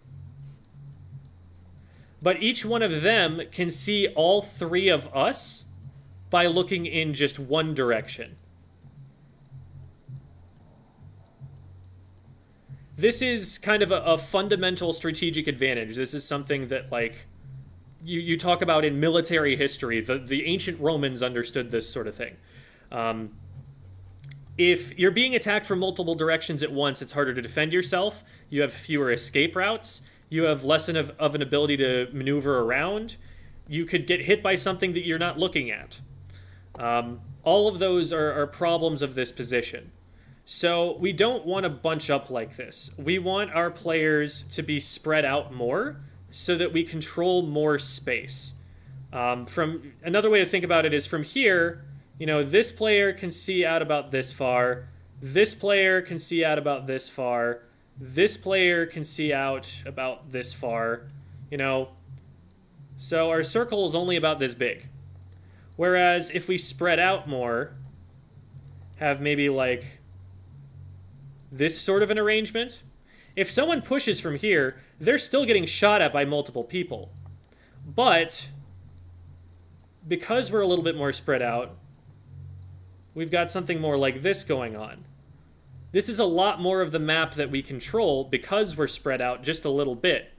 But each one of them can see all 3 of us by looking in just one direction. This is kind of a fundamental strategic advantage. This is something that, like, you talk about in military history. The ancient Romans understood this sort of thing. If you're being attacked from multiple directions at once, it's harder to defend yourself. You have fewer escape routes. You have less of an ability to maneuver around. You could get hit by something that you're not looking at. All of those are problems of this position. So we don't want to bunch up like this. We want our players to be spread out more so that we control more space. From another way to think about it is from here, you know, this player can see out about this far. This player can see out about this far. This player can see out about this far. You know, so our circle is only about this big. Whereas if we spread out more, have maybe like this sort of an arrangement, if someone pushes from here, they're still getting shot at by multiple people. But because we're a little bit more spread out, we've got something more like this going on. This is a lot more of the map that we control because we're spread out just a little bit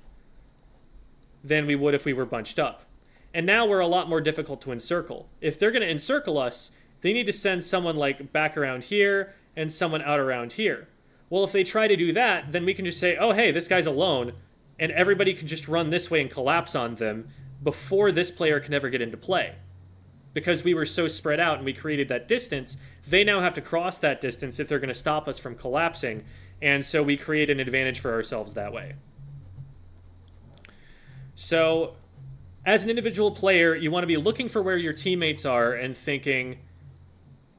than we would if we were bunched up. And now we're a lot more difficult to encircle. If they're going to encircle us, they need to send someone like back around here and someone out around here. Well, if they try to do that, then we can just say, oh, hey, this guy's alone, and everybody can just run this way and collapse on them before this player can ever get into play. Because we were so spread out and we created that distance, they now have to cross that distance if they're going to stop us from collapsing, and so we create an advantage for ourselves that way. So, as an individual player, you want to be looking for where your teammates are and thinking,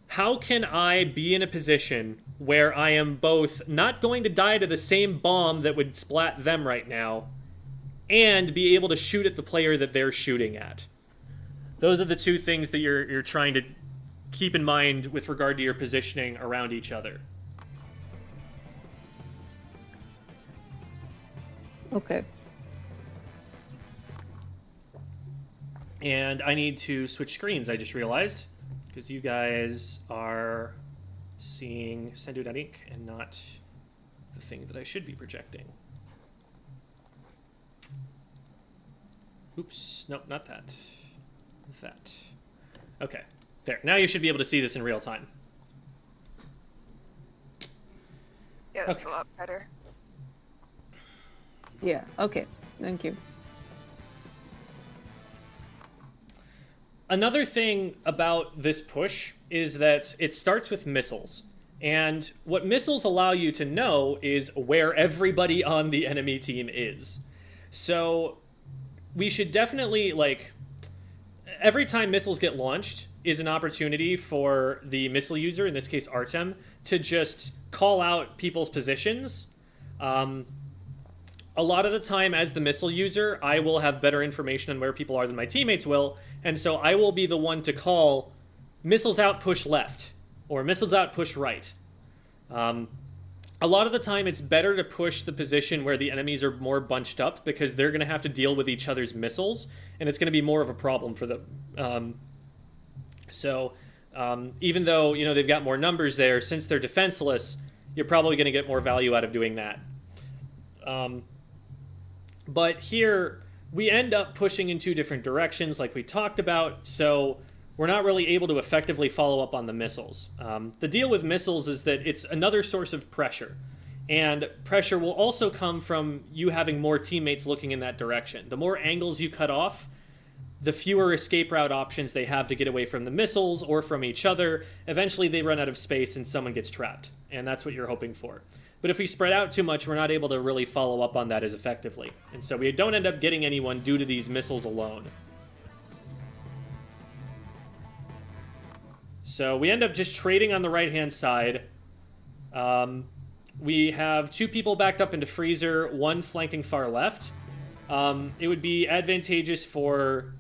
how can I be in a position where I am both not going to die to the same bomb that would splat them right now, and be able to shoot at the player that they're shooting at? Those are the 2 things that you're trying to keep in mind with regard to your positioning around each other. Okay. And I need to switch screens, I just realized, because you guys are seeing Sendu.ink and not the thing that I should be projecting. Oops, nope, not that. That. Okay, there. Now you should be able to see this in real time. Yeah, that's Okay. a lot better. Yeah, okay. Thank you. Another thing about this push is that it starts with missiles. And what missiles allow you to know is where everybody on the enemy team is. So we should definitely, like, every time missiles get launched is an opportunity for the missile user, in this case Artem, to just call out people's positions. A lot of the time, as the missile user, I will have better information on where people are than my teammates will, and so I will be the one to call missiles out, push left, or missiles out, push right. A lot of the time, it's better to push the position where the enemies are more bunched up, because they're going to have to deal with each other's missiles, and it's going to be more of a problem for them. Even though, you know, they've got more numbers there, since they're defenseless, you're probably going to get more value out of doing that. But here, we end up pushing in 2 different directions, like we talked about, so we're not really able to effectively follow up on the missiles. The deal with missiles is that it's another source of pressure, and pressure will also come from you having more teammates looking in that direction. The more angles you cut off, the fewer escape route options they have to get away from the missiles or from each other. Eventually, they run out of space and someone gets trapped, and that's what you're hoping for. But if we spread out too much, we're not able to really follow up on that as effectively. And so we don't end up getting anyone due to these missiles alone. So we end up just trading on the right-hand side. We have 2 people backed up into freezer, 1 flanking far left. It would be advantageous for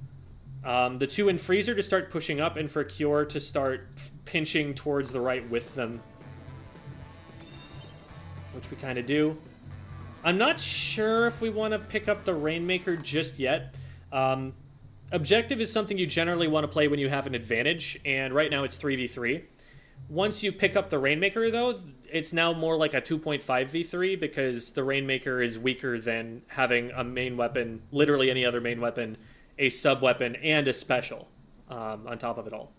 The two in freezer to start pushing up, and for Cure to start pinching towards the right with them. Which we kind of do. I'm not sure if we want to pick up the Rainmaker just yet. Objective is something you generally want to play when you have an advantage, and right now it's 3v3. Once you pick up the Rainmaker, though, it's now more like a 2.5v3 because the Rainmaker is weaker than having a main weapon, literally any other main weapon, a sub-weapon, and a special on top of it all.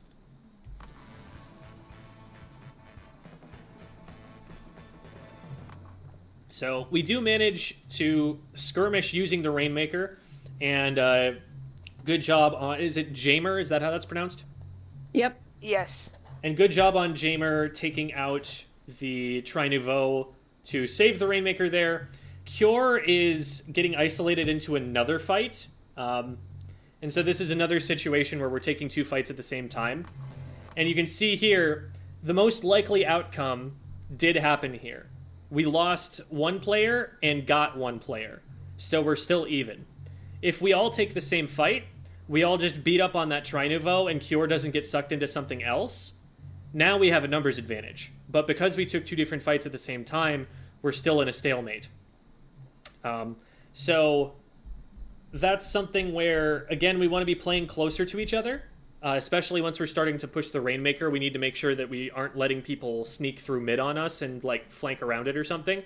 So we do manage to skirmish using the Rainmaker, and good job on... Is it Jamer? Is that how that's pronounced? Yep. Yes. And good job on Jamer taking out the Tri-Nouveau to save the Rainmaker there. Cure is getting isolated into another fight. And so this is another situation where we're taking two fights at the same time. And you can see here, the most likely outcome did happen here. We lost one player and got one player. So we're still even. If we all take the same fight, we all just beat up on that Tri-Nouveau and Cure doesn't get sucked into something else, now we have a numbers advantage. But because we took two different fights at the same time, we're still in a stalemate. So that's something where, again, we want to be playing closer to each other, especially once we're starting to push the Rainmaker. We need to make sure that we aren't letting people sneak through mid on us and like flank around it or something.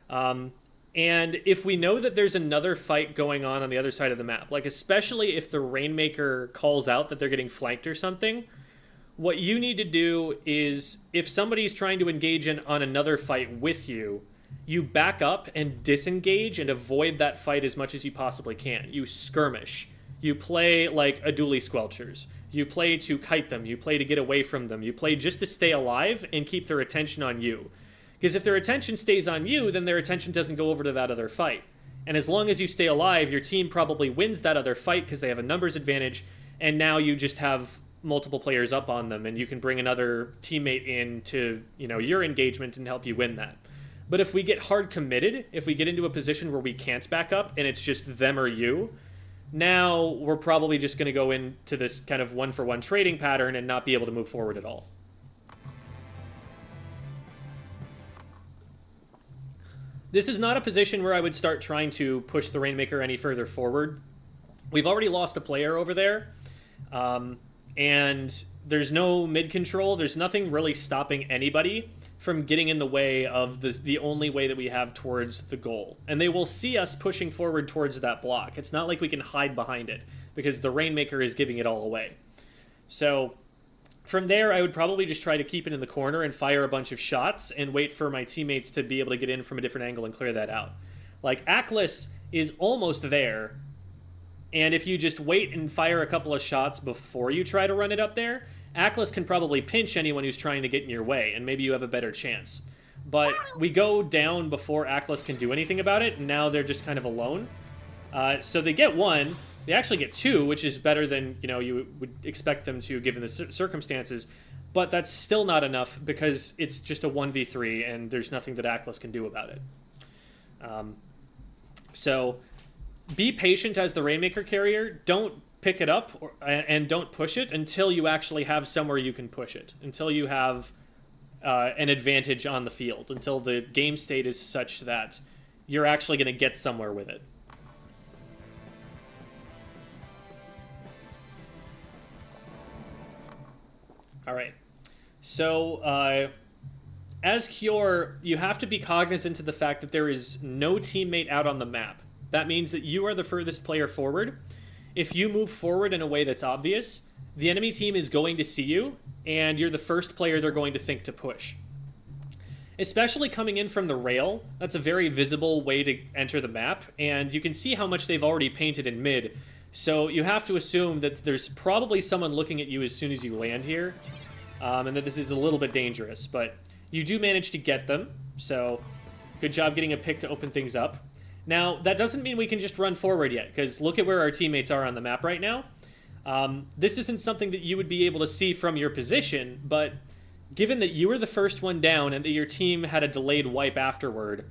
And if we know that there's another fight going on the other side of the map, like especially if the Rainmaker calls out that they're getting flanked or something, what you need to do is, if somebody's trying to engage on another fight with you, you back up and disengage and avoid that fight as much as you possibly can. You skirmish. You play like a dually squelchers. You play to kite them. You play to get away from them. You play just to stay alive and keep their attention on you. Because if their attention stays on you, then their attention doesn't go over to that other fight. And as long as you stay alive, your team probably wins that other fight because they have a numbers advantage, and now you just have multiple players up on them, and you can bring another teammate in to, your engagement and help you win that. But if we get hard committed, if we get into a position where we can't back up and it's just them or you, now we're probably just going to go into this kind of one-for-one trading pattern and not be able to move forward at all. This is not a position where I would start trying to push the Rainmaker any further forward. We've already lost a player over there. And there's no mid control. There's nothing really stopping anybody from getting in the way of the only way that we have towards the goal. And they will see us pushing forward towards that block. It's not like we can hide behind it because the Rainmaker is giving it all away. So from there, I would probably just try to keep it in the corner and fire a bunch of shots and wait for my teammates to be able to get in from a different angle and clear that out. Like, Aklis is almost there. And if you just wait and fire a couple of shots before you try to run it up there, Aklis can probably pinch anyone who's trying to get in your way, and maybe you have a better chance. But we go down before Aklis can do anything about it, and now they're just kind of alone. So they get one. They actually get two, which is better than you would expect them to given the circumstances. But that's still not enough because it's just a 1v3, and there's nothing that Aklis can do about it. So be patient as the Rainmaker carrier. Don't pick it up and don't push it until you actually have somewhere you can push it. Until you have an advantage on the field. Until the game state is such that you're actually going to get somewhere with it. Alright. So, as Cure, you have to be cognizant of the fact that there is no teammate out on the map. That means that you are the furthest player forward. If you move forward in a way that's obvious, the enemy team is going to see you, and you're the first player they're going to think to push. Especially coming in from the rail, that's a very visible way to enter the map, and you can see how much they've already painted in mid. So you have to assume that there's probably someone looking at you as soon as you land here, and that this is a little bit dangerous, but you do manage to get them, so good job getting a pick to open things up. Now, that doesn't mean we can just run forward yet, because look at where our teammates are on the map right now. This isn't something that you would be able to see from your position, but given that you were the first one down and that your team had a delayed wipe afterward,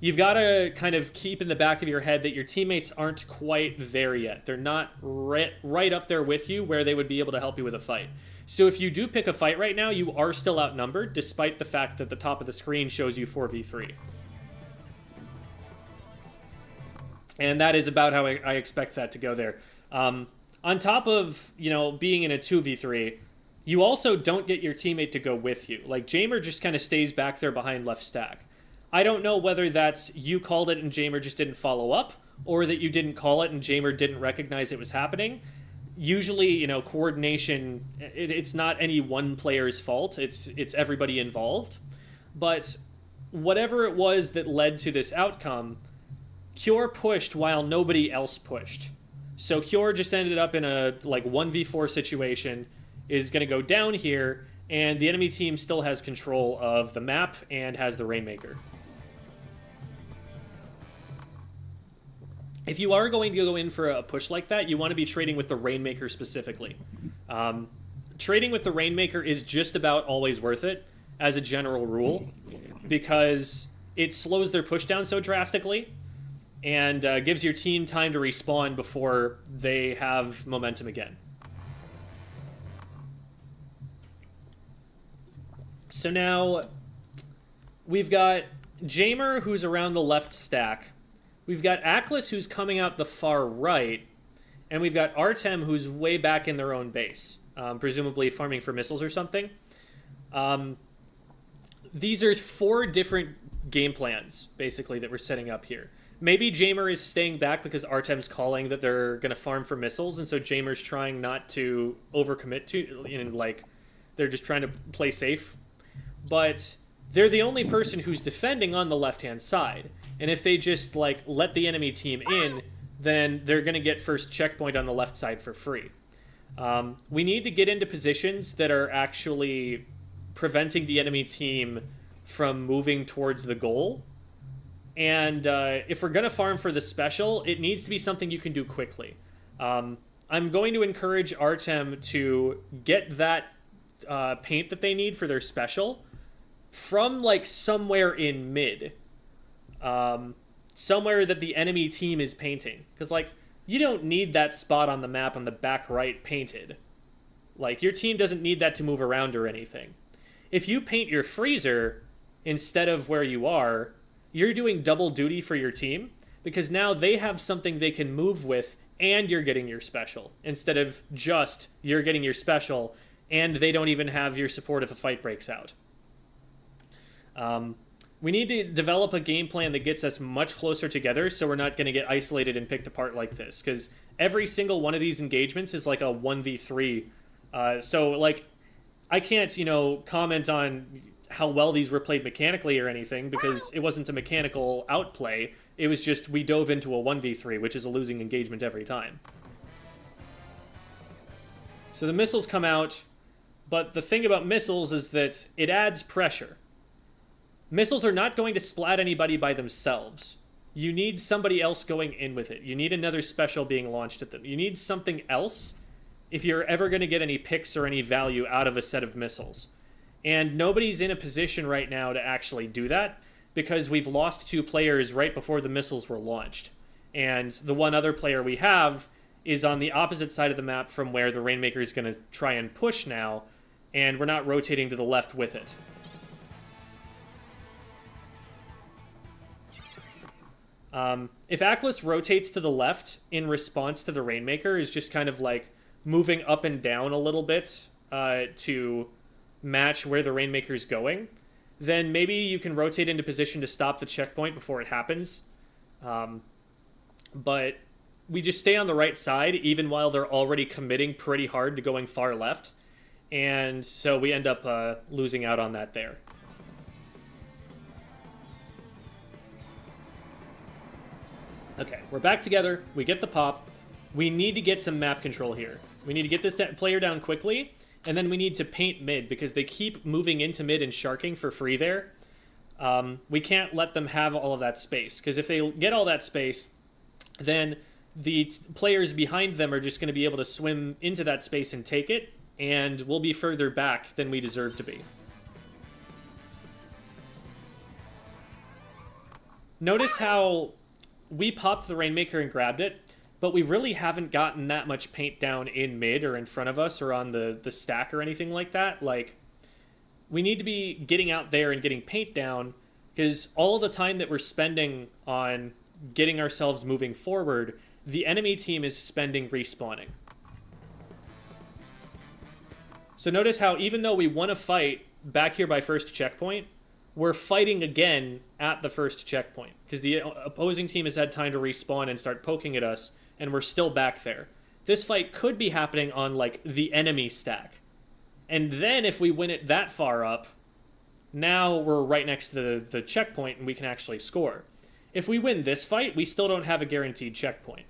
you've got to kind of keep in the back of your head that your teammates aren't quite there yet. They're not right up there with you where they would be able to help you with a fight. So if you do pick a fight right now, you are still outnumbered, despite the fact that the top of the screen shows you 4v3. And that is about how I expect that to go there. On top of, being in a 2v3, you also don't get your teammate to go with you. Like, Jamer just kind of stays back there behind left stack. I don't know whether that's you called it and Jamer just didn't follow up, or that you didn't call it and Jamer didn't recognize it was happening. Usually, coordination, it's not any one player's fault. It's everybody involved. But whatever it was that led to this outcome, Cure pushed while nobody else pushed. So Cure just ended up in a 1v4 situation, is going to go down here, and the enemy team still has control of the map and has the Rainmaker. If you are going to go in for a push like that, you want to be trading with the Rainmaker specifically. Trading with the Rainmaker is just about always worth it, as a general rule, because it slows their push down so drastically, and gives your team time to respawn before they have momentum again. So now, we've got Jamer, who's around the left stack. We've got Aklis, who's coming out the far right. And we've got Artem, who's way back in their own base, presumably farming for missiles or something. These are 4 different game plans, basically, that we're setting up here. Maybe Jamer is staying back because Artem's calling that they're going to farm for missiles, and so Jamer's trying not to overcommit to, they're just trying to play safe. But they're the only person who's defending on the left-hand side. And if they just, let the enemy team in, then they're going to get first checkpoint on the left side for free. We need to get into positions that are actually preventing the enemy team from moving towards the goal. And if we're going to farm for the special, it needs to be something you can do quickly. I'm going to encourage Artem to get that paint that they need for their special from, somewhere in mid. Somewhere that the enemy team is painting. Because, you don't need that spot on the map on the back right painted. Your team doesn't need that to move around or anything. If you paint your freezer instead of where you are, you're doing double duty for your team, because now they have something they can move with and you're getting your special, instead of just you're getting your special and they don't even have your support if a fight breaks out. We need to develop a game plan that gets us much closer together so we're not going to get isolated and picked apart like this, because every single one of these engagements is like a 1v3. I can't, comment on how well these were played mechanically or anything, because it wasn't a mechanical outplay. It was just we dove into a 1v3, which is a losing engagement every time. So the missiles come out, but the thing about missiles is that it adds pressure. Missiles are not going to splat anybody by themselves. You need somebody else going in with it. You need another special being launched at them. You need something else if you're ever going to get any picks or any value out of a set of missiles. And nobody's in a position right now to actually do that, because we've lost 2 players right before the missiles were launched. And the one other player we have is on the opposite side of the map from where the Rainmaker is going to try and push now, and we're not rotating to the left with it. If Aklis rotates to the left in response to the Rainmaker, is just kind of moving up and down a little bit to match where the Rainmaker's going, then maybe you can rotate into position to stop the checkpoint before it happens. But we just stay on the right side even while they're already committing pretty hard to going far left, and so we end up losing out on that there. Okay, we're back together. We get the pop. We need to get some map control here. We need to get this player down quickly, and then we need to paint mid, because they keep moving into mid and sharking for free there. We can't let them have all of that space, because if they get all that space, then the players behind them are just going to be able to swim into that space and take it, and we'll be further back than we deserve to be. notice how we popped the Rainmaker and grabbed it, but we really haven't gotten that much paint down in mid or in front of us or on the stack or anything like that. Like, we need to be getting out there and getting paint down, because all of the time that we're spending on getting ourselves moving forward, the enemy team is spending respawning. So notice how even though we won a fight back here by first checkpoint, we're fighting again at the first checkpoint, because the opposing team has had time to respawn and start poking at us, and we're still back there. This fight could be happening on, like, the enemy stack. And then if we win it that far up, now we're right next to the checkpoint and we can actually score. If we win this fight, we still don't have a guaranteed checkpoint.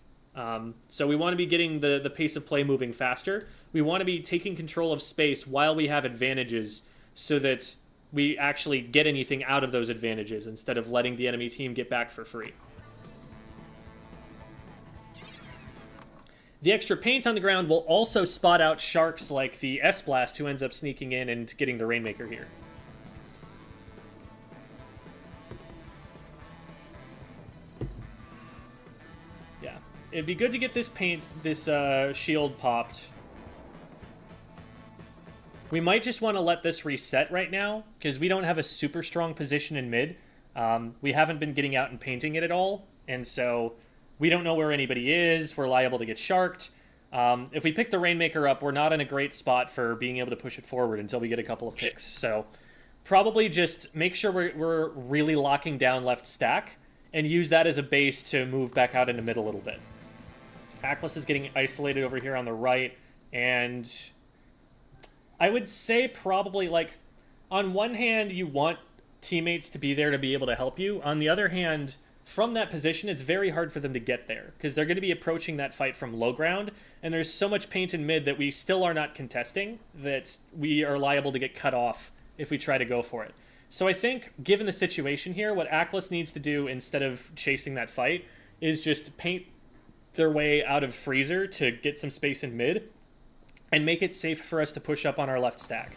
So we want to be getting the pace of play moving faster. We want to be taking control of space while we have advantages, so that we actually get anything out of those advantages instead of letting the enemy team get back for free. The extra paint on the ground will also spot out sharks like the S-Blast, who ends up sneaking in and getting the Rainmaker here. Yeah, it'd be good to get this paint, this shield popped. We might just want to let this reset right now, because we don't have a super strong position in mid. We haven't been getting out and painting it at all, and so we don't know where anybody is. We're liable to get sharked. If we pick the Rainmaker up, we're not in a great spot for being able to push it forward until we get a couple of picks. So probably just make sure we're really locking down left stack, and use that as a base to move back out into mid a little bit. Atlas is getting isolated over here on the right, and I would say probably, like, on one hand, you want teammates to be there to be able to help you. On the other hand, from that position, it's very hard for them to get there, because they're going to be approaching that fight from low ground, and there's so much paint in mid that we still are not contesting that we are liable to get cut off if we try to go for it. So I think, given the situation here, what Atlas needs to do instead of chasing that fight is just paint their way out of freezer to get some space in mid, and make it safe for us to push up on our left stack.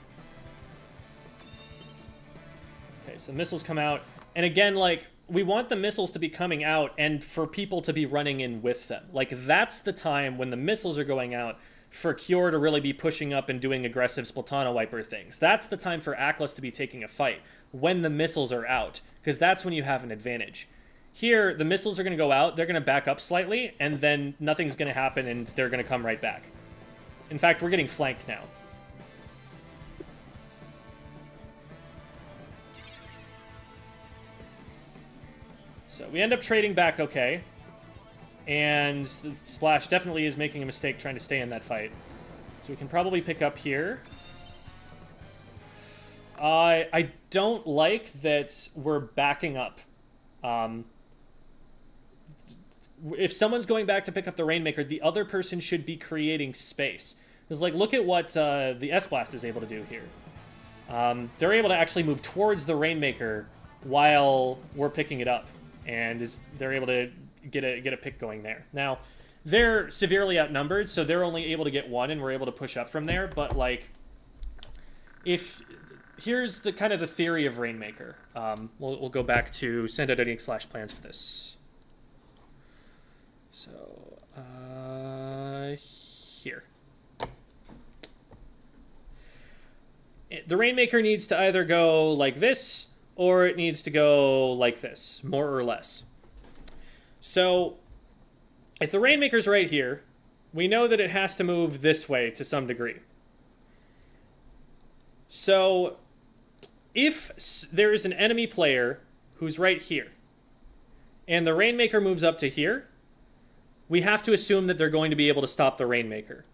Okay, so the missiles come out. And again, like, we want the missiles to be coming out and for people to be running in with them. Like, that's the time when the missiles are going out for Cure to really be pushing up and doing aggressive Splatana Wiper things. That's the time for Atlas to be taking a fight, when the missiles are out, because that's when you have an advantage. Here, the missiles are going to go out, they're going to back up slightly, and then nothing's going to happen and they're going to come right back. In fact, we're getting flanked now. So we end up trading back okay. And the Splash definitely is making a mistake trying to stay in that fight. So we can probably pick up here. I don't like that we're backing up. If someone's going back to pick up the Rainmaker, the other person should be creating space. Because, like, look at what the S-Blast is able to do here. They're able to actually move towards the Rainmaker while we're picking it up. And they're able to get a pick going there. Now, they're severely outnumbered, so they're only able to get one, and we're able to push up from there. But, like, here's the kind of the theory of Rainmaker. We'll go back to send.editing/plans for this. So, here. The Rainmaker needs to either go like this, or it needs to go like this, more or less. So, if the Rainmaker's right here, we know that it has to move this way to some degree. So, if there is an enemy player who's right here, and the Rainmaker moves up to here, we have to assume that they're going to be able to stop the Rainmaker.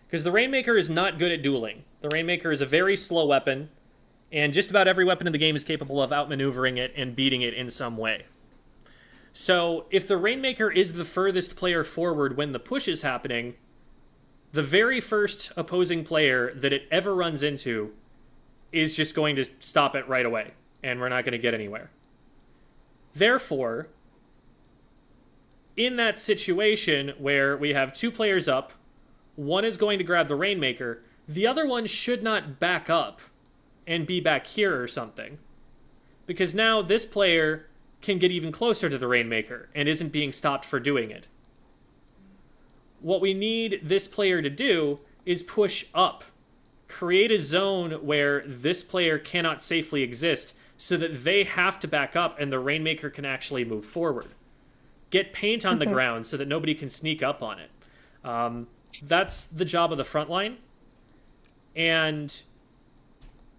Because the Rainmaker is not good at dueling. The Rainmaker is a very slow weapon, and just about every weapon in the game is capable of outmaneuvering it and beating it in some way. So, if the Rainmaker is the furthest player forward when the push is happening, the very first opposing player that it ever runs into is just going to stop it right away, and we're not going to get anywhere. Therefore, in that situation where we have two players up, one is going to grab the Rainmaker, the other one should not back up and be back here or something. Because now this player can get even closer to the Rainmaker and isn't being stopped for doing it. What we need this player to do is push up. Create a zone where this player cannot safely exist so that they have to back up and the Rainmaker can actually move forward. Get paint on the ground so that nobody can sneak up on it. That's the job of the front line. And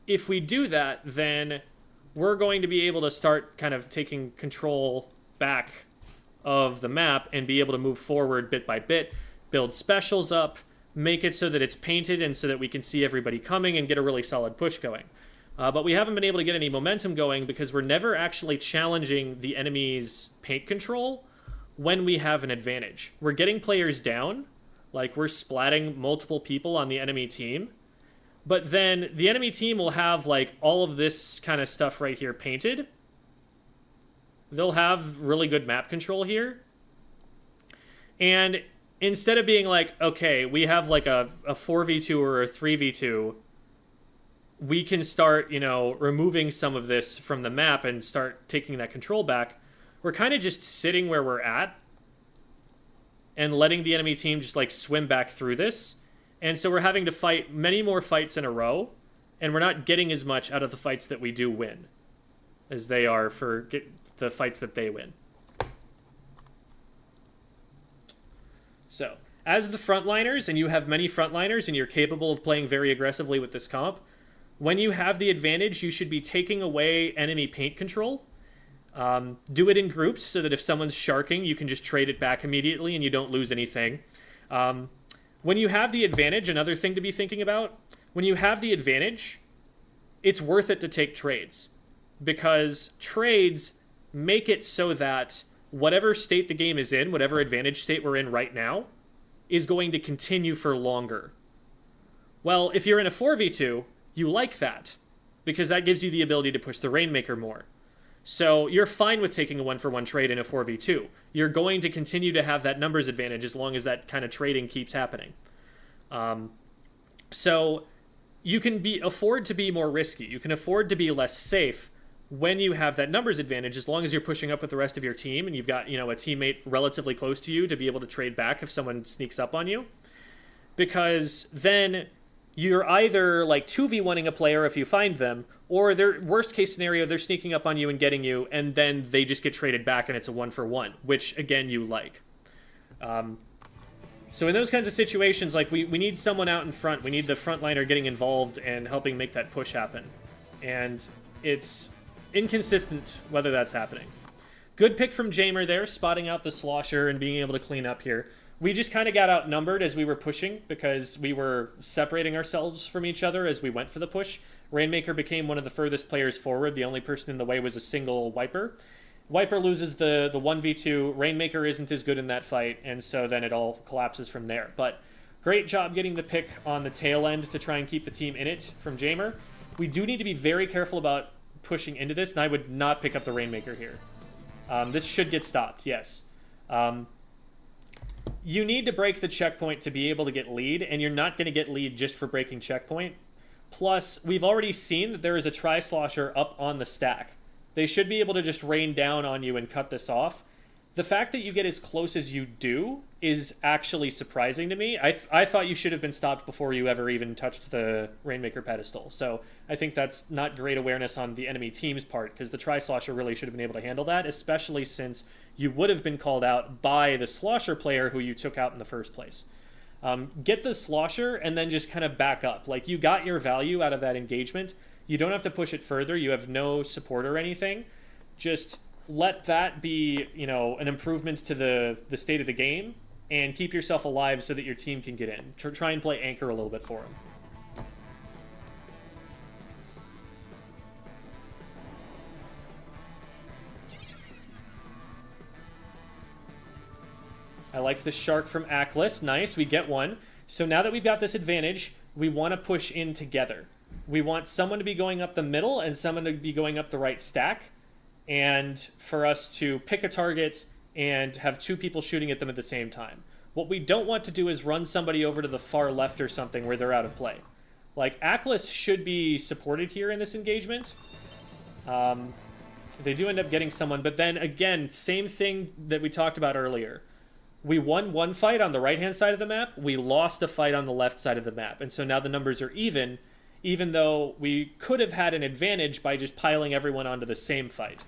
if we do that, then we're going to be able to start kind of taking control back of the map and be able to move forward bit by bit, build specials up, make it so that it's painted and so that we can see everybody coming and get a really solid push going. But we haven't been able to get any momentum going because we're never actually challenging the enemy's paint control when we have an advantage. We're getting players down, like we're splatting multiple people on the enemy team, but then the enemy team will have like all of this kind of stuff right here painted. They'll have really good map control here. And instead of being like, okay, we have like a 4v2 or a 3v2, we can start, removing some of this from the map and start taking that control back. We're kind of just sitting where we're at and letting the enemy team just like swim back through this. And so we're having to fight many more fights in a row, and we're not getting as much out of the fights that we do win as they are for the fights that they win. So, as the frontliners, and you have many frontliners, and you're capable of playing very aggressively with this comp, when you have the advantage, you should be taking away enemy paint control. Do it in groups so that if someone's sharking, you can just trade it back immediately and you don't lose anything. When you have the advantage, another thing to be thinking about, when you have the advantage, it's worth it to take trades. Because trades make it so that whatever state the game is in, whatever advantage state we're in right now, is going to continue for longer. Well, if you're in a 4v2, you like that, because that gives you the ability to push the Rainmaker more. So you're fine with taking a 1-for-1 trade in a 4v2. You're going to continue to have that numbers advantage as long as that kind of trading keeps happening. So you can afford to be more risky. You can afford to be less safe when you have that numbers advantage, as long as you're pushing up with the rest of your team and you've got, a teammate relatively close to you to be able to trade back if someone sneaks up on you. Because then you're either like 2v1ing a player if you find them, or their worst case scenario, they're sneaking up on you and getting you, and then they just get traded back and it's a 1-for-1, which again you like. So in those kinds of situations, like we need someone out in front. We need the frontliner getting involved and helping make that push happen. And it's inconsistent whether that's happening. Good pick from Jamer there, spotting out the slosher and being able to clean up here. We just kind of got outnumbered as we were pushing because we were separating ourselves from each other as we went for the push. Rainmaker became one of the furthest players forward. The only person in the way was a single Wiper. Wiper loses the 1v2. Rainmaker isn't as good in that fight, and so then it all collapses from there. But great job getting the pick on the tail end to try and keep the team in it from Jamer. We do need to be very careful about pushing into this, and I would not pick up the Rainmaker here. This should get stopped, yes. You need to break the checkpoint to be able to get lead, and you're not going to get lead just for breaking checkpoint. Plus, we've already seen that there is a Tri-Slosher up on the stack. They should be able to just rain down on you and cut this off. The fact that you get as close as you do is actually surprising to me. I thought you should have been stopped before you ever even touched the Rainmaker pedestal. So I think that's not great awareness on the enemy team's part, because the Tri-Slosher really should have been able to handle that, especially since you would have been called out by the Slosher player who you took out in the first place. Get the Slosher and then just kind of back up. Like, you got your value out of that engagement. You don't have to push it further. You have no support or anything. Just let that be, an improvement to the state of the game, and keep yourself alive so that your team can get in. Try and play anchor a little bit for them. I like the shark from Aklis. Nice, we get one. So now that we've got this advantage, we want to push in together. We want someone to be going up the middle and someone to be going up the right stack, and for us to pick a target and have two people shooting at them at the same time. What we don't want to do is run somebody over to the far left or something where they're out of play. Like, Aklis should be supported here in this engagement. They do end up getting someone, but then again, same thing that we talked about earlier. We won one fight on the right-hand side of the map, we lost a fight on the left side of the map, and so now the numbers are even though we could have had an advantage by just piling everyone onto the same fight.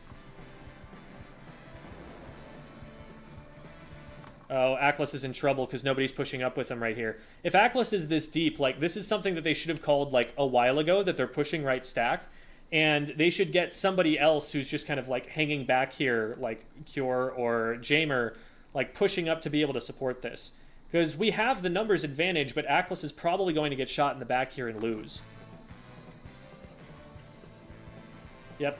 Oh, Aklis is in trouble because nobody's pushing up with him right here. If Aklis is this deep, like, this is something that they should have called, like, a while ago, that they're pushing right stack. And they should get somebody else who's just kind of, like, hanging back here, like Cure or Jamer, like, pushing up to be able to support this. Because we have the numbers advantage, but Aklis is probably going to get shot in the back here and lose. Yep.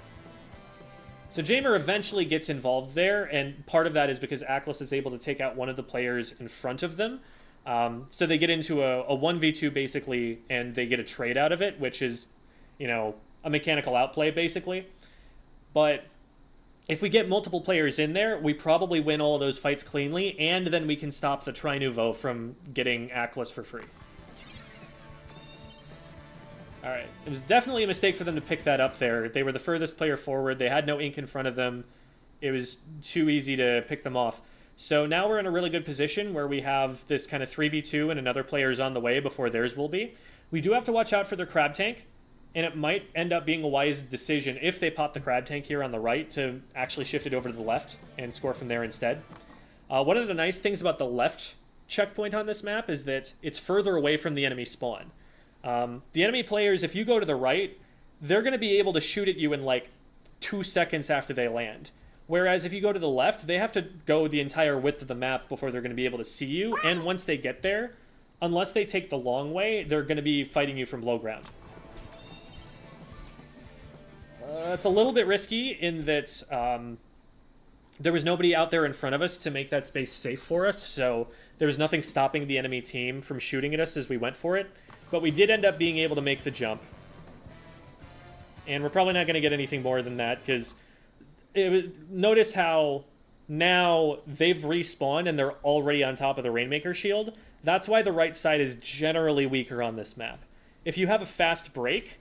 So Jamer eventually gets involved there, and part of that is because Aklis is able to take out one of the players in front of them. So they get into a 1v2, basically, and they get a trade out of it, which is, you know, a mechanical outplay, basically. But if we get multiple players in there, we probably win all of those fights cleanly, and then we can stop the Tri-Nouveau from getting Aklis for free. Alright, it was definitely a mistake for them to pick that up there. They were the furthest player forward, they had no ink in front of them. It was too easy to pick them off. So now we're in a really good position where we have this kind of 3v2 and another player's on the way before theirs will be. We do have to watch out for their crab tank, and it might end up being a wise decision if they pop the crab tank here on the right to actually shift it over to the left and score from there instead. One of the nice things about the left checkpoint on this map is that it's further away from the enemy spawn. The enemy players, if you go to the right, they're going to be able to shoot at you in like 2 seconds after they land. Whereas if you go to the left, they have to go the entire width of the map before they're going to be able to see you. And once they get there, unless they take the long way, they're going to be fighting you from low ground. It's a little bit risky in that there was nobody out there in front of us to make that space safe for us. So there was nothing stopping the enemy team from shooting at us as we went for it. But we did end up being able to make the jump. And we're probably not going to get anything more than that, because notice how now they've respawned and they're already on top of the Rainmaker shield. That's why the right side is generally weaker on this map. If you have a fast break,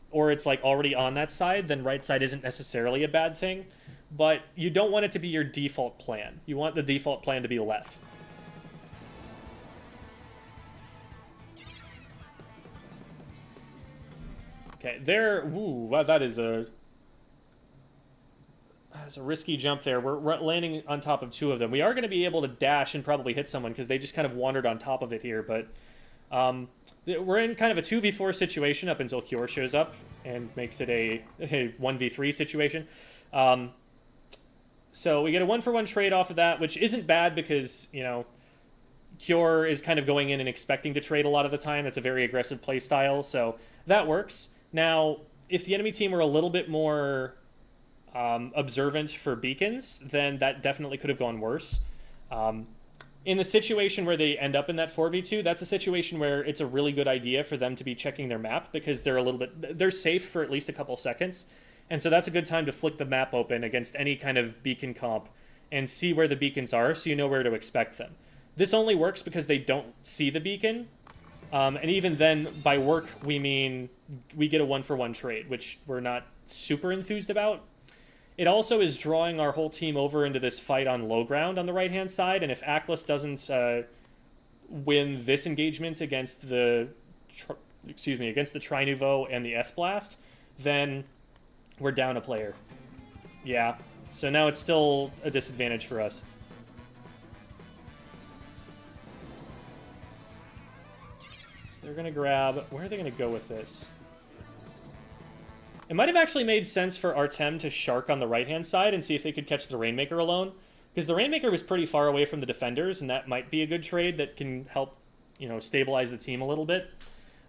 or it's like already on that side, then right side isn't necessarily a bad thing. But you don't want it to be your default plan. You want the default plan to be left. Okay, there. Ooh, wow, that's a risky jump there. We're landing on top of two of them. We are going to be able to dash and probably hit someone because they just kind of wandered on top of it here. But we're in kind of a 2v4 situation up until Cure shows up and makes it a 1v3 situation. So we get a 1-for-1 trade off of that, which isn't bad because, you know, Cure is kind of going in and expecting to trade a lot of the time. It's a very aggressive play style, so that works. Now, if the enemy team were a little bit more observant for beacons, then that definitely could have gone worse. In the situation where they end up in that 4v2, that's a situation where it's a really good idea for them to be checking their map because they're safe for at least a couple seconds. And so that's a good time to flick the map open against any kind of beacon comp and see where the beacons are so you know where to expect them. This only works because they don't see the beacon. And even then, by work, we mean we get a 1-for-1 trade, which we're not super enthused about. It also is drawing our whole team over into this fight on low ground on the right-hand side, and if Aklis doesn't win this engagement against the Tri-Nouveau and the S-Blast, then we're down a player. Yeah, so now it's still a disadvantage for us. They're going to grab... Where are they going to go with this? It might have actually made sense for Artem to shark on the right-hand side and see if they could catch the Rainmaker alone. Because the Rainmaker was pretty far away from the defenders, and that might be a good trade that can help, you know, stabilize the team a little bit.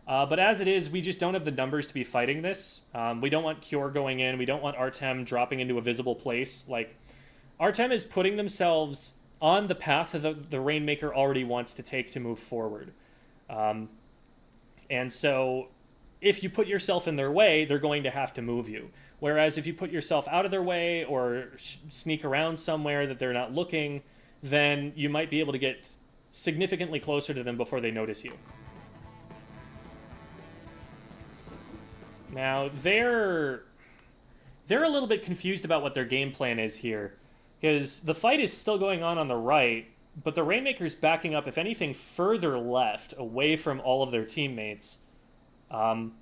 But as it is, we just don't have the numbers to be fighting this. We don't want Cure going in. We don't want Artem dropping into a visible place. Like, Artem is putting themselves on the path that the Rainmaker already wants to take to move forward. And so, if you put yourself in their way, they're going to have to move you. Whereas if you put yourself out of their way or sneak around somewhere that they're not looking, then you might be able to get significantly closer to them before they notice you. Now, their they're a little bit confused about what their game plan is here. Because the fight is still going on the right, but the Rainmaker's backing up, if anything, further left, away from all of their teammates. The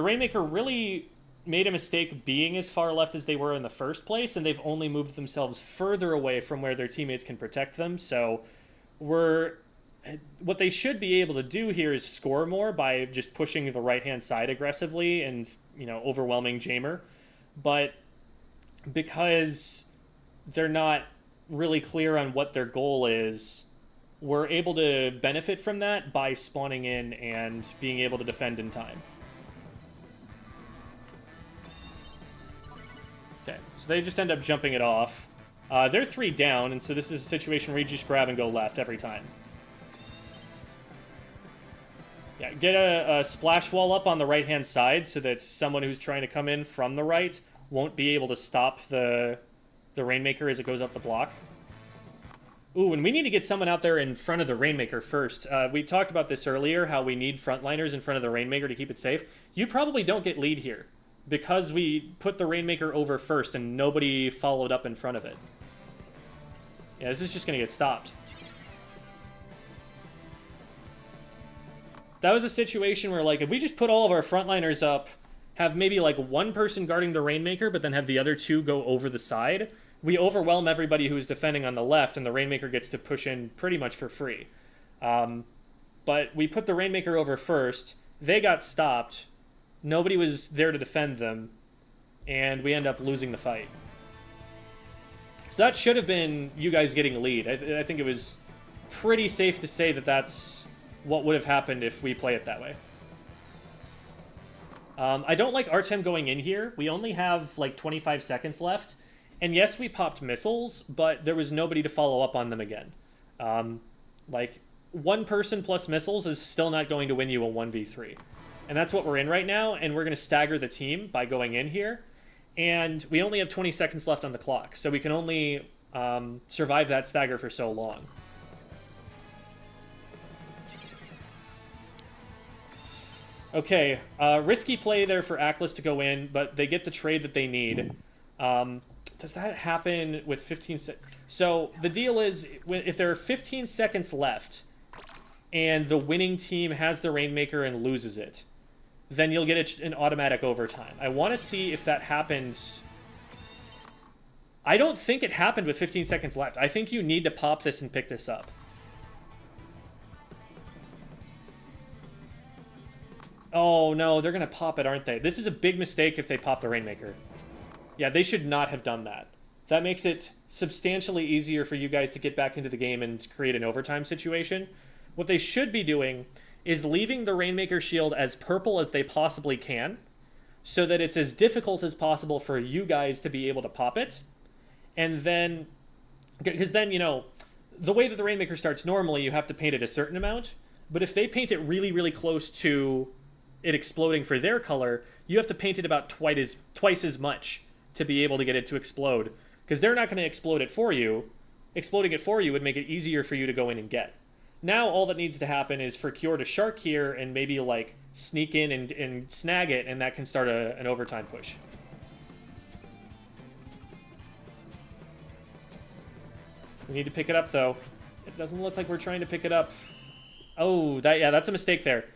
Rainmaker really made a mistake being as far left as they were in the first place, and they've only moved themselves further away from where their teammates can protect them. So what they should be able to do here is score more by just pushing the right-hand side aggressively and, overwhelming Jamer. But because they're not really clear on what their goal is, we're able to benefit from that by spawning in and being able to defend in time. Okay, so they just end up jumping it off. They're 3 down, and so this is a situation where you just grab and go left every time. Yeah, get a splash wall up on the right-hand side so that someone who's trying to come in from the right won't be able to stop the Rainmaker as it goes up the block. Ooh, and we need to get someone out there in front of the Rainmaker first. We talked about this earlier, how we need frontliners in front of the Rainmaker to keep it safe. You probably don't get lead here, because we put the Rainmaker over first and nobody followed up in front of it. Yeah, this is just going to get stopped. That was a situation where, like, if we just put all of our frontliners up, have maybe, like, one person guarding the Rainmaker, but then have the other 2 go over the side, we overwhelm everybody who's defending on the left, and the Rainmaker gets to push in pretty much for free. But we put the Rainmaker over first, they got stopped, nobody was there to defend them, and we end up losing the fight. So that should have been you guys getting a lead. I think it was pretty safe to say that that's what would have happened if we play it that way. I don't like Artem going in here. We only have like 25 seconds left. And yes, we popped missiles, but there was nobody to follow up on them again. Like, one person plus missiles is still not going to win you a 1v3. And that's what we're in right now, and we're going to stagger the team by going in here. And we only have 20 seconds left on the clock, so we can only survive that stagger for so long. Okay, risky play there for Atlas to go in, but they get the trade that they need. Does that happen with 15 seconds? So the deal is, if there are 15 seconds left, and the winning team has the Rainmaker and loses it, then you'll get an automatic overtime. I want to see if that happens. I don't think it happened with 15 seconds left. I think you need to pop this and pick this up. Oh, no, they're going to pop it, aren't they? This is a big mistake if they pop the Rainmaker. Yeah, they should not have done that. That makes it substantially easier for you guys to get back into the game and create an overtime situation. What they should be doing is leaving the Rainmaker shield as purple as they possibly can, so that it's as difficult as possible for you guys to be able to pop it. And then, because then, the way that the Rainmaker starts normally, you have to paint it a certain amount, but if they paint it really, really close to it exploding for their color, you have to paint it about twice as much to be able to get it to explode, because they're not going to explode it for you. Exploding it for you would make it easier for you to go in and get. Now all that needs to happen is for Cure to shark here and maybe like sneak in and snag it, and that can start an overtime push. We need to pick it up though. It doesn't look like we're trying to pick it up. Oh, that's a mistake there.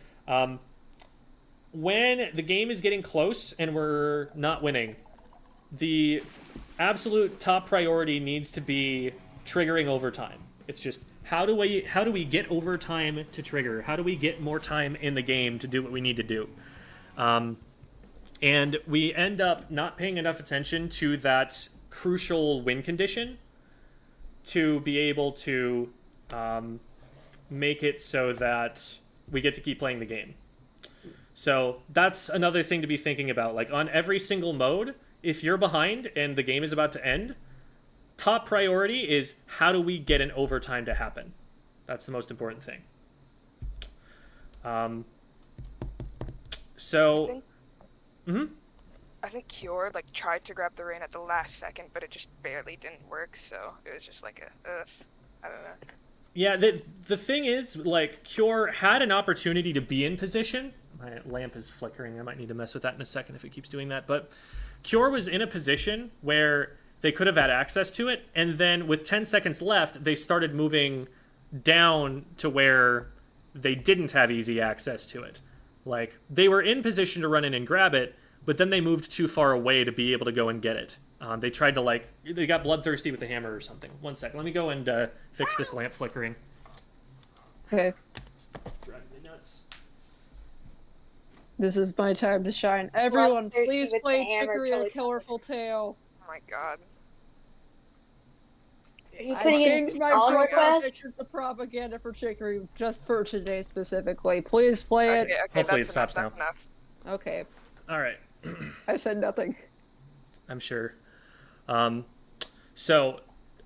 When the game is getting close and we're not winning, the absolute top priority needs to be triggering overtime. It's just, how do we get overtime to trigger? How do we get more time in the game to do what we need to do? And we end up not paying enough attention to that crucial win condition to be able to make it so that we get to keep playing the game. So that's another thing to be thinking about. Like, on every single mode, if you're behind and the game is about to end, top priority is how do we get an overtime to happen? That's the most important thing. I think Cure tried to grab the rain at the last second, but it just barely didn't work. So it was just like I don't know. Yeah, the thing is, like, Cure had an opportunity to be in position, My lamp is flickering. I might need to mess with that in a second if it keeps doing that. But Cure was in a position where they could have had access to it, and then with 10 seconds left, they started moving down to where they didn't have easy access to it. Like, they were in position to run in and grab it, but then they moved too far away to be able to go and get it. They tried to, they got bloodthirsty with the hammer or something. One second. Let me go and fix this lamp flickering. Okay. It's driving me nuts. This is my time to shine. Everyone, Bloodthirsty please with play the hammer, Chicory and a totally Colorful Tale. Oh my god. Are you I putting in changed my song profile request? picture to propaganda for Chicory just for today specifically. Please play Okay, it. Hopefully that's it stops enough, now. that's enough. Okay. All right. I said nothing. I'm sure. So,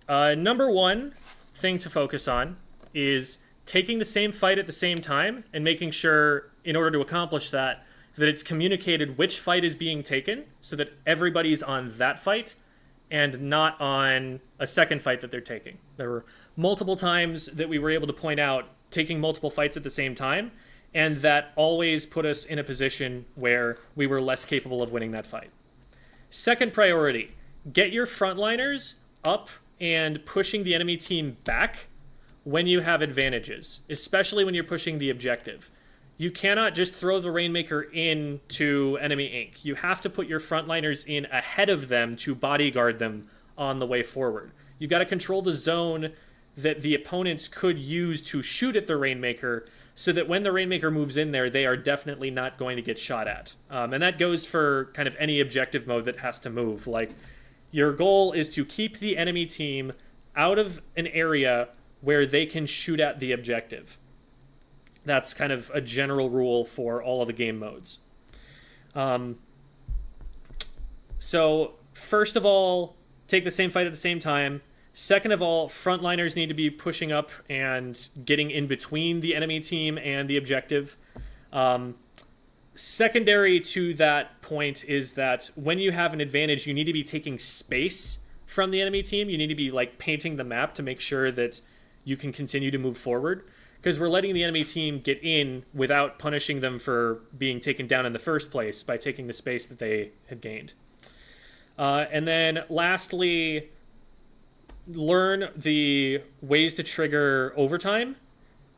number one thing to focus on is taking the same fight at the same time and making sure, in order to accomplish that, that it's communicated which fight is being taken so that everybody's on that fight and not on a second fight that they're taking. There were multiple times that we were able to point out taking multiple fights at the same time, and that always put us in a position where we were less capable of winning that fight. Second priority, get your frontliners up and pushing the enemy team back when you have advantages, especially when you're pushing the objective. You cannot just throw the Rainmaker into enemy ink. You have to put your frontliners in ahead of them to bodyguard them on the way forward. You got to control the zone that the opponents could use to shoot at the Rainmaker so that when the Rainmaker moves in there, they are definitely not going to get shot at. And that goes for kind of any objective mode that has to move. Like, your goal is to keep the enemy team out of an area where they can shoot at the objective. That's kind of a general rule for all of the game modes. So, first of all, take the same fight at the same time. Second of all, frontliners need to be pushing up and getting in between the enemy team and the objective. Secondary to that point is that when you have an advantage, you need to be taking space from the enemy team. You need to be painting the map to make sure that you can continue to move forward, because we're letting the enemy team get in without punishing them for being taken down in the first place by taking the space that they had gained. And then lastly, learn the ways to trigger overtime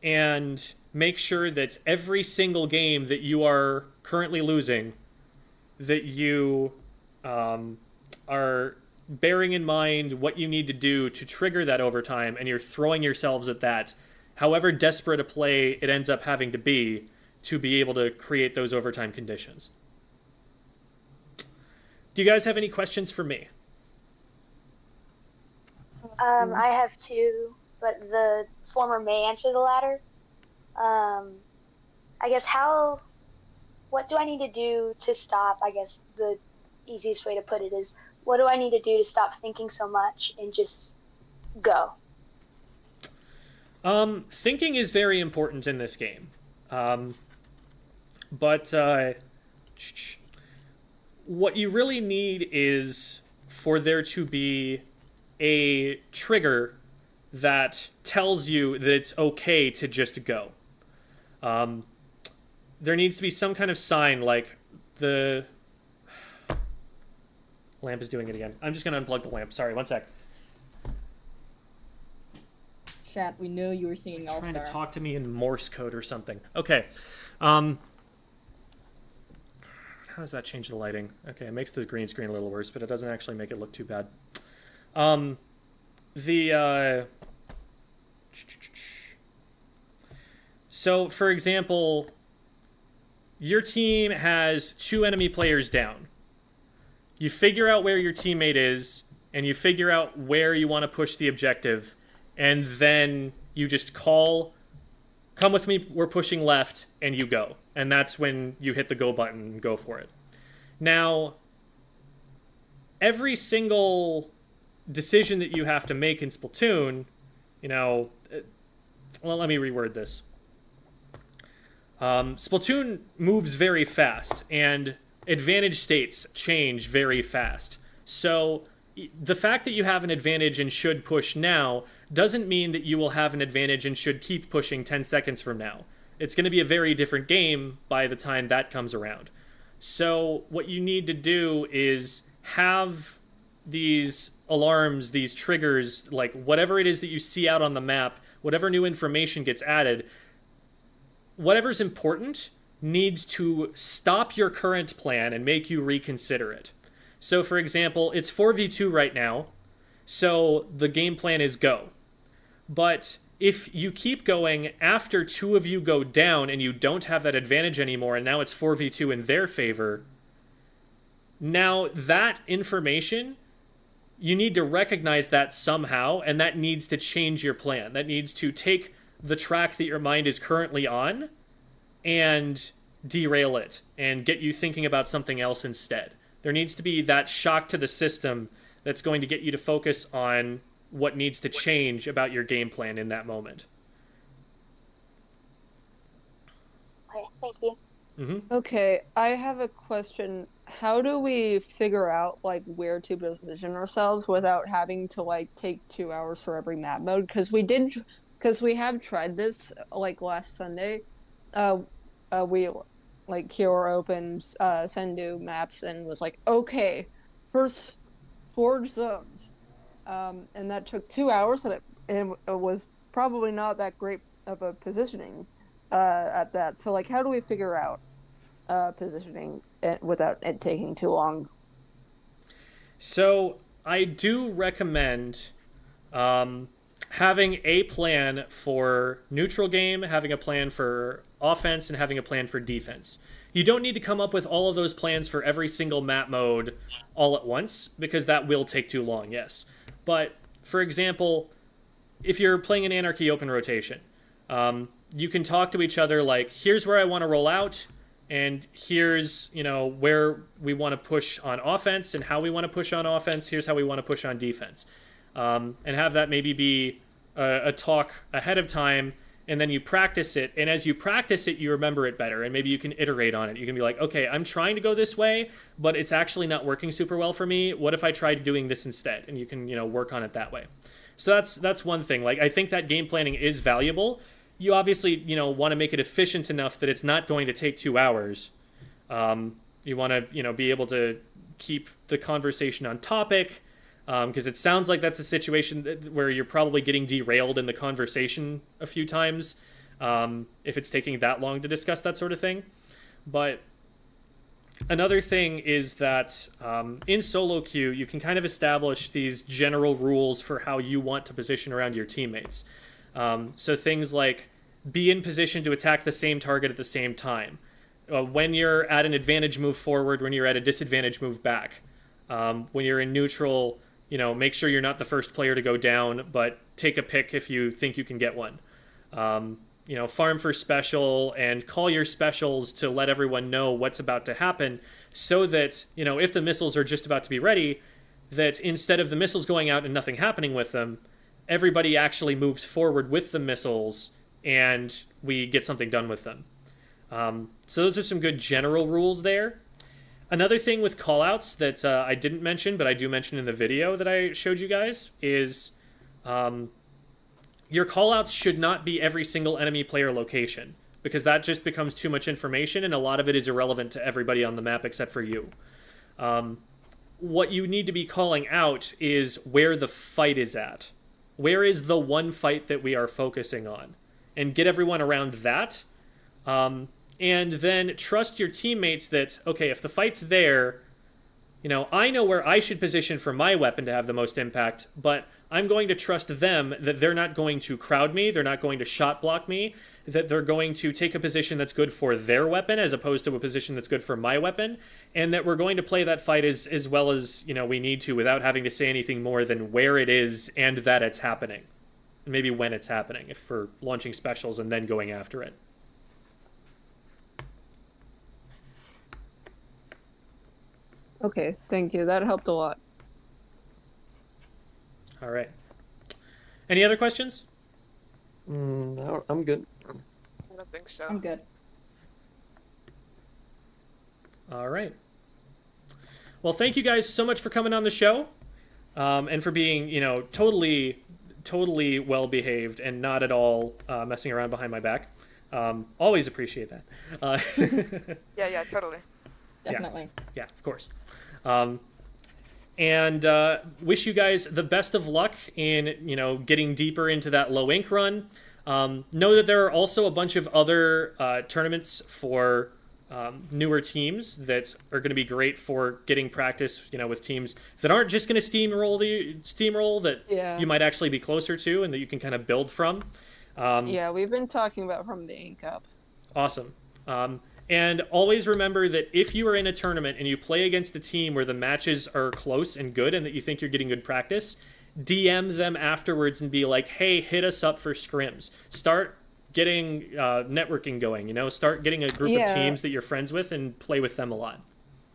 and make sure that every single game that you are currently losing, that you are bearing in mind what you need to do to trigger that overtime, and you're throwing yourselves at that, however desperate a play it ends up having to be able to create those overtime conditions. Do you guys have any questions for me? I have two, but the former may answer the latter. I guess what do I need to do to stop? I guess the easiest way to put it is, what do I need to do to stop thinking so much and just go? Thinking is very important in this game. But what you really need is for there to be a trigger that tells you that it's okay to just go. There needs to be some kind of sign, like the lamp is doing it again. I'm just going to unplug the lamp. Sorry, one sec. Chat, we know you were singing All Trying Star. to talk to me in Morse code or something. Okay. How does that change the lighting? Okay, it makes the green screen a little worse, but it doesn't actually make it look too bad. So, for example, your team has 2 enemy players down. You figure out where your teammate is, and you figure out where you want to push the objective, and then you just call, come with me, we're pushing left, and you go. And that's when you hit the go button and go for it. Now, every single decision that you have to make in Splatoon, well, let me reword this. Splatoon moves very fast, and advantage states change very fast. So the fact that you have an advantage and should push now doesn't mean that you will have an advantage and should keep pushing 10 seconds from now. It's going to be a very different game by the time that comes around. So what you need to do is have these alarms, these triggers, like whatever it is that you see out on the map, whatever new information gets added, whatever's important needs to stop your current plan and make you reconsider it. So for example, it's 4v2 right now, so the game plan is go. But if you keep going after two of you go down and you don't have that advantage anymore, and now it's 4v2 in their favor, now that information, you need to recognize that somehow, and that needs to change your plan. That needs to take the track that your mind is currently on and derail it and get you thinking about something else instead. There needs to be that shock to the system that's going to get you to focus on what needs to change about your game plan in that moment. Okay, thank you. Mm-hmm. Okay, I have a question. How do we figure out like where to position ourselves without having to like take 2 hours for every map mode? Because we have tried this like last Sunday. We like Kiora opened Sendu maps and was like, okay, first forge zones. And that took 2 hours, and it was probably not that great of a positioning at that. So, like, how do we figure out positioning without it taking too long? So, I do recommend having a plan for neutral game, having a plan for offense, and having a plan for defense. You don't need to come up with all of those plans for every single map mode all at once, because that will take too long, yes. But, for example, if you're playing an Anarchy open rotation, you can talk to each other like, here's where I want to roll out, and here's, where we want to push on offense and how we want to push on offense. Here's how we want to push on defense. And have that maybe be a talk ahead of time, and then you practice it. And as you practice it, you remember it better, and maybe you can iterate on it. You can be like, okay, I'm trying to go this way, but it's actually not working super well for me. What if I tried doing this instead? And you can, work on it that way. So that's one thing. Like, I think that game planning is valuable. You obviously, want to make it efficient enough that it's not going to take 2 hours. You want to, be able to keep the conversation on topic, because it sounds like that's a situation where you're probably getting derailed in the conversation a few times, if it's taking that long to discuss that sort of thing. But another thing is that in solo queue, you can kind of establish these general rules for how you want to position around your teammates. So things like be in position to attack the same target at the same time. When you're at an advantage, move forward. When you're at a disadvantage, move back. When you're in neutral, make sure you're not the first player to go down, but take a pick if you think you can get one. Farm for special and call your specials to let everyone know what's about to happen, so that, if the missiles are just about to be ready, that instead of the missiles going out and nothing happening with them, everybody actually moves forward with the missiles and we get something done with them. So those are some good general rules there. Another thing with callouts that I didn't mention, but I do mention in the video that I showed you guys, is your callouts should not be every single enemy player location, because that just becomes too much information, and a lot of it is irrelevant to everybody on the map except for you. What you need to be calling out is where the fight is at. Where is the one fight that we are focusing on? And get everyone around that. And then trust your teammates that, okay, if the fight's there, I know where I should position for my weapon to have the most impact, but I'm going to trust them that they're not going to crowd me, they're not going to shot block me, that they're going to take a position that's good for their weapon as opposed to a position that's good for my weapon, and that we're going to play that fight as well as, we need to, without having to say anything more than where it is and that it's happening. Maybe when it's happening, if we're launching specials and then going after it. Okay, thank you. That helped a lot. All right. Any other questions? No, I'm good. I don't think so. I'm good. All right. Well, thank you guys so much for coming on the show, and for being, totally well behaved and not at all messing around behind my back. Always appreciate that. Yeah, totally. Definitely. Yeah, of course. And wish you guys the best of luck in, getting deeper into that low ink run. Know that there are also a bunch of other tournaments for newer teams that are going to be great for getting practice, with teams that aren't just going to steamroll that you might actually be closer to and that you can kind of build from. Yeah, we've been talking about from the Ink Cup. Awesome. And always remember that if you are in a tournament and you play against a team where the matches are close and good and that you think you're getting good practice, DM them afterwards and be like, hey, hit us up for scrims. Start getting networking going, start getting a group of teams that you're friends with and play with them a lot.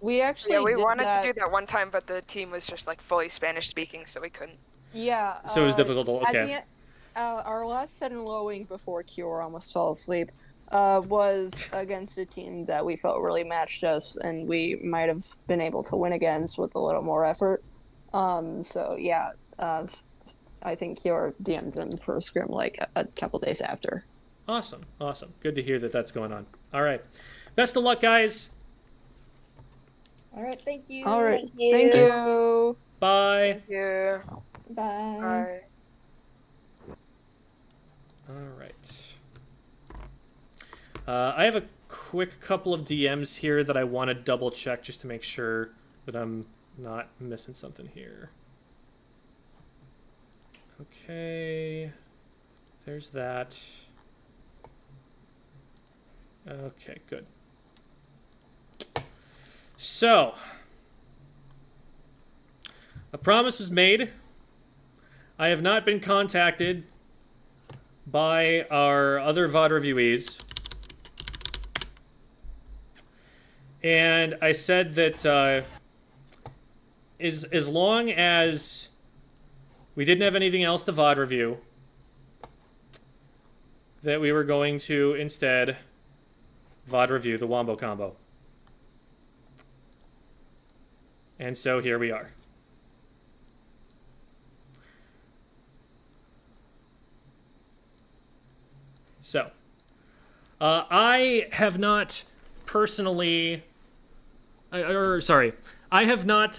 We actually we wanted to do that one time, but the team was just like fully Spanish speaking, so we couldn't. Yeah. So it was difficult. Okay. Our last set in low ink before Cure almost fell asleep was against a team that we felt really matched us, and we might have been able to win against with a little more effort. So yeah, I think Cure DM'd them for a scrim like a couple days after. Awesome. Good to hear that that's going on. All right. Best of luck, guys. All right, thank you. All right. Thank you. Bye. Thank you. Bye. Bye. All right. I have a quick couple of DMs here that I want to double check just to make sure that I'm not missing something here. Okay. There's that. Okay, good. So, a promise was made. I have not been contacted by our other VOD reviewees. And I said that as long as we didn't have anything else to VOD review, that we were going to instead VOD review the Wombo Combo. And so here we are. So, I have not personally, I have not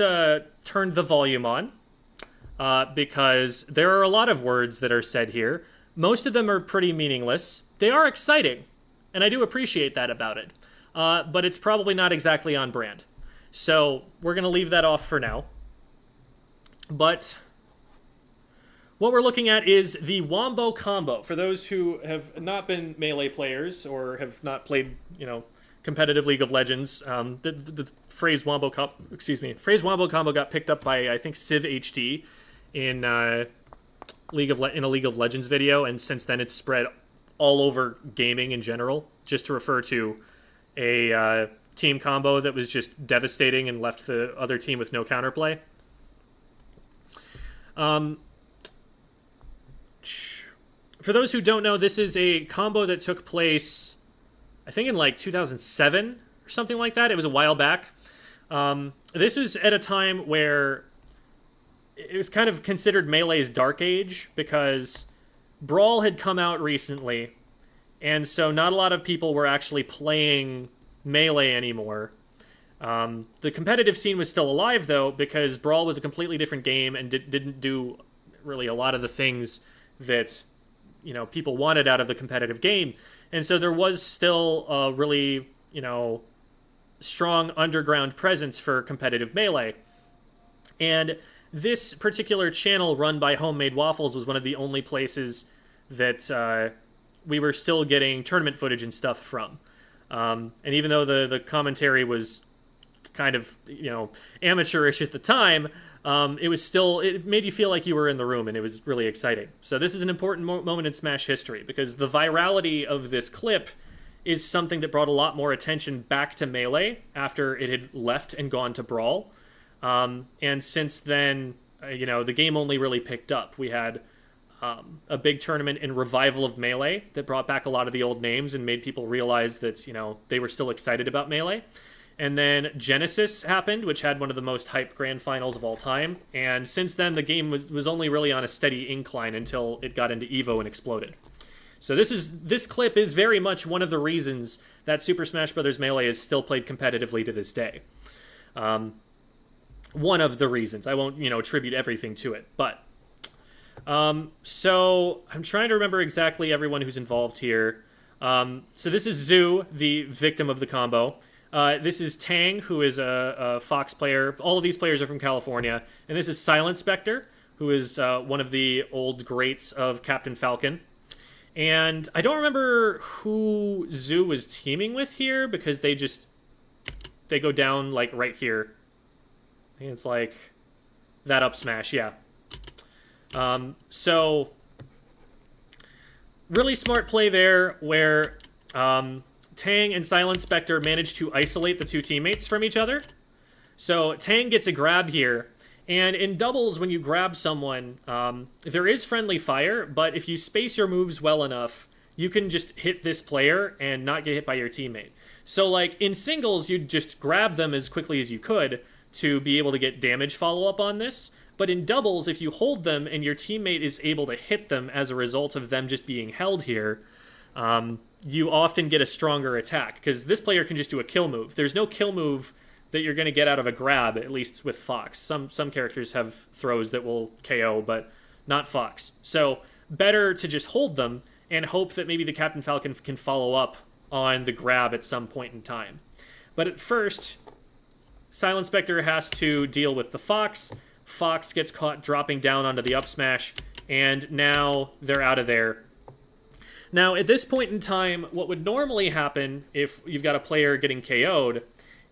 turned the volume on because there are a lot of words that are said here. Most of them are pretty meaningless. They are exciting, and I do appreciate that about it. But it's probably not exactly on brand. So we're going to leave that off for now. But what we're looking at is the Wombo Combo. For those who have not been Melee players or have not played, competitive League of Legends, the phrase Wombo Combo got picked up by, I think, Civ HD in a League of Legends video, and since then it's spread all over gaming in general, just to refer to a team combo that was just devastating and left the other team with no counterplay. For those who don't know, this is a combo that took place, I think, in like 2007 or something like that. It was a while back. This was at a time where it was kind of considered Melee's dark age because Brawl had come out recently, and so not a lot of people were actually playing Melee anymore. The competitive scene was still alive, though, because Brawl was a completely different game and didn't do really a lot of the things that people wanted out of the competitive game. And so there was still a really, strong underground presence for competitive Melee. And this particular channel run by Homemade Waffles was one of the only places that we were still getting tournament footage and stuff from. And even though the commentary was kind of, amateurish at the time, it made you feel like you were in the room, and it was really exciting. So this is an important moment in Smash history, because the virality of this clip is something that brought a lot more attention back to Melee after it had left and gone to Brawl. And since then, the game only really picked up. We had a big tournament in Revival of Melee that brought back a lot of the old names and made people realize that, they were still excited about Melee. And then Genesis happened, which had one of the most hyped grand finals of all time. And since then, the game was only really on a steady incline until it got into EVO and exploded. So this clip is very much one of the reasons that Super Smash Bros. Melee is still played competitively to this day. One of the reasons. I won't, attribute everything to it, but so I'm trying to remember exactly everyone who's involved here. So this is Zoo, the victim of the combo. This is Tang, who is a Fox player. All of these players are from California. And this is Silent Spectre, who is one of the old greats of Captain Falcon. And I don't remember who Zoo was teaming with here, because they go down, like, right here. I think it's, like, that up smash, yeah. So, really smart play there, where Tang and Silent Spectre managed to isolate the two teammates from each other. So Tang gets a grab here, and in doubles, when you grab someone, there is friendly fire, but if you space your moves well enough, you can just hit this player and not get hit by your teammate. So, like, in singles, you'd just grab them as quickly as you could to be able to get damage follow-up on this. But in doubles, if you hold them and your teammate is able to hit them as a result of them just being held here, you often get a stronger attack, because this player can just do a kill move. There's no kill move that you're going to get out of a grab, at least with Fox. Some characters have throws that will KO, but not Fox. So better to just hold them and hope that maybe the Captain Falcon can follow up on the grab at some point in time. But at first, Silent Spectre has to deal with the Fox. Fox gets caught dropping down onto the up smash, and now they're out of there. Now, at this point in time, what would normally happen if you've got a player getting KO'd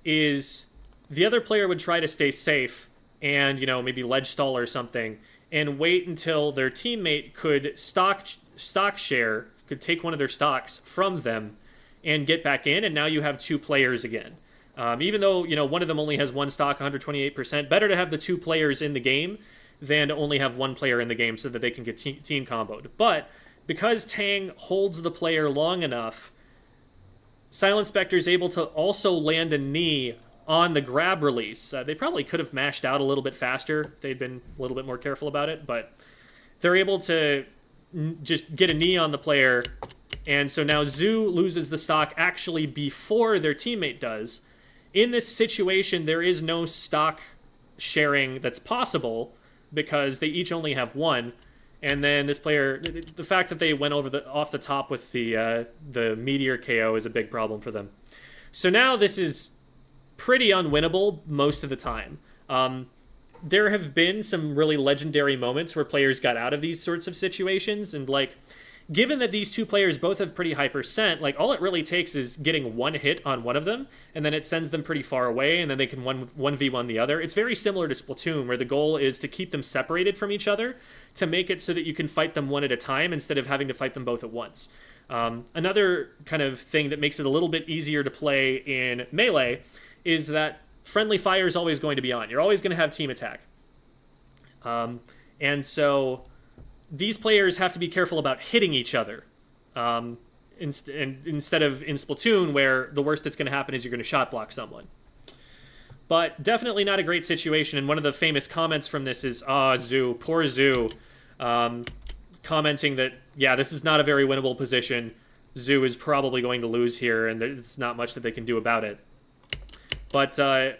is the other player would try to stay safe and, maybe ledge stall or something, and wait until their teammate could stock share, could take one of their stocks from them and get back in, and now you have two players again. Even though, one of them only has one stock, 128%, better to have the two players in the game than to only have one player in the game so that they can get team comboed. But because Tang holds the player long enough, Silent Spectre is able to also land a knee on the grab release. They probably could have mashed out a little bit faster if they'd been a little bit more careful about it, but they're able to just get a knee on the player, and so now Zoo loses the stock actually before their teammate does. In this situation, there is no stock sharing that's possible because they each only have one. And then this player, the fact that they went off the top with the Meteor KO is a big problem for them. So now this is pretty unwinnable most of the time. There have been some really legendary moments where players got out of these sorts of situations, and given that these two players both have pretty high percent, all it really takes is getting one hit on one of them, and then it sends them pretty far away, and then they can 1v1 the other. It's very similar to Splatoon, where the goal is to keep them separated from each other, to make it so that you can fight them one at a time instead of having to fight them both at once. Another kind of thing that makes it a little bit easier to play in Melee is that friendly fire is always going to be on. You're always going to have team attack. And so these players have to be careful about hitting each other. Instead of in Splatoon, where the worst that's going to happen is you're going to shot block someone. But definitely not a great situation, and one of the famous comments from this is, Zoo, poor Zoo, commenting that, yeah, this is not a very winnable position. Zoo is probably going to lose here, and there's not much that they can do about it. But at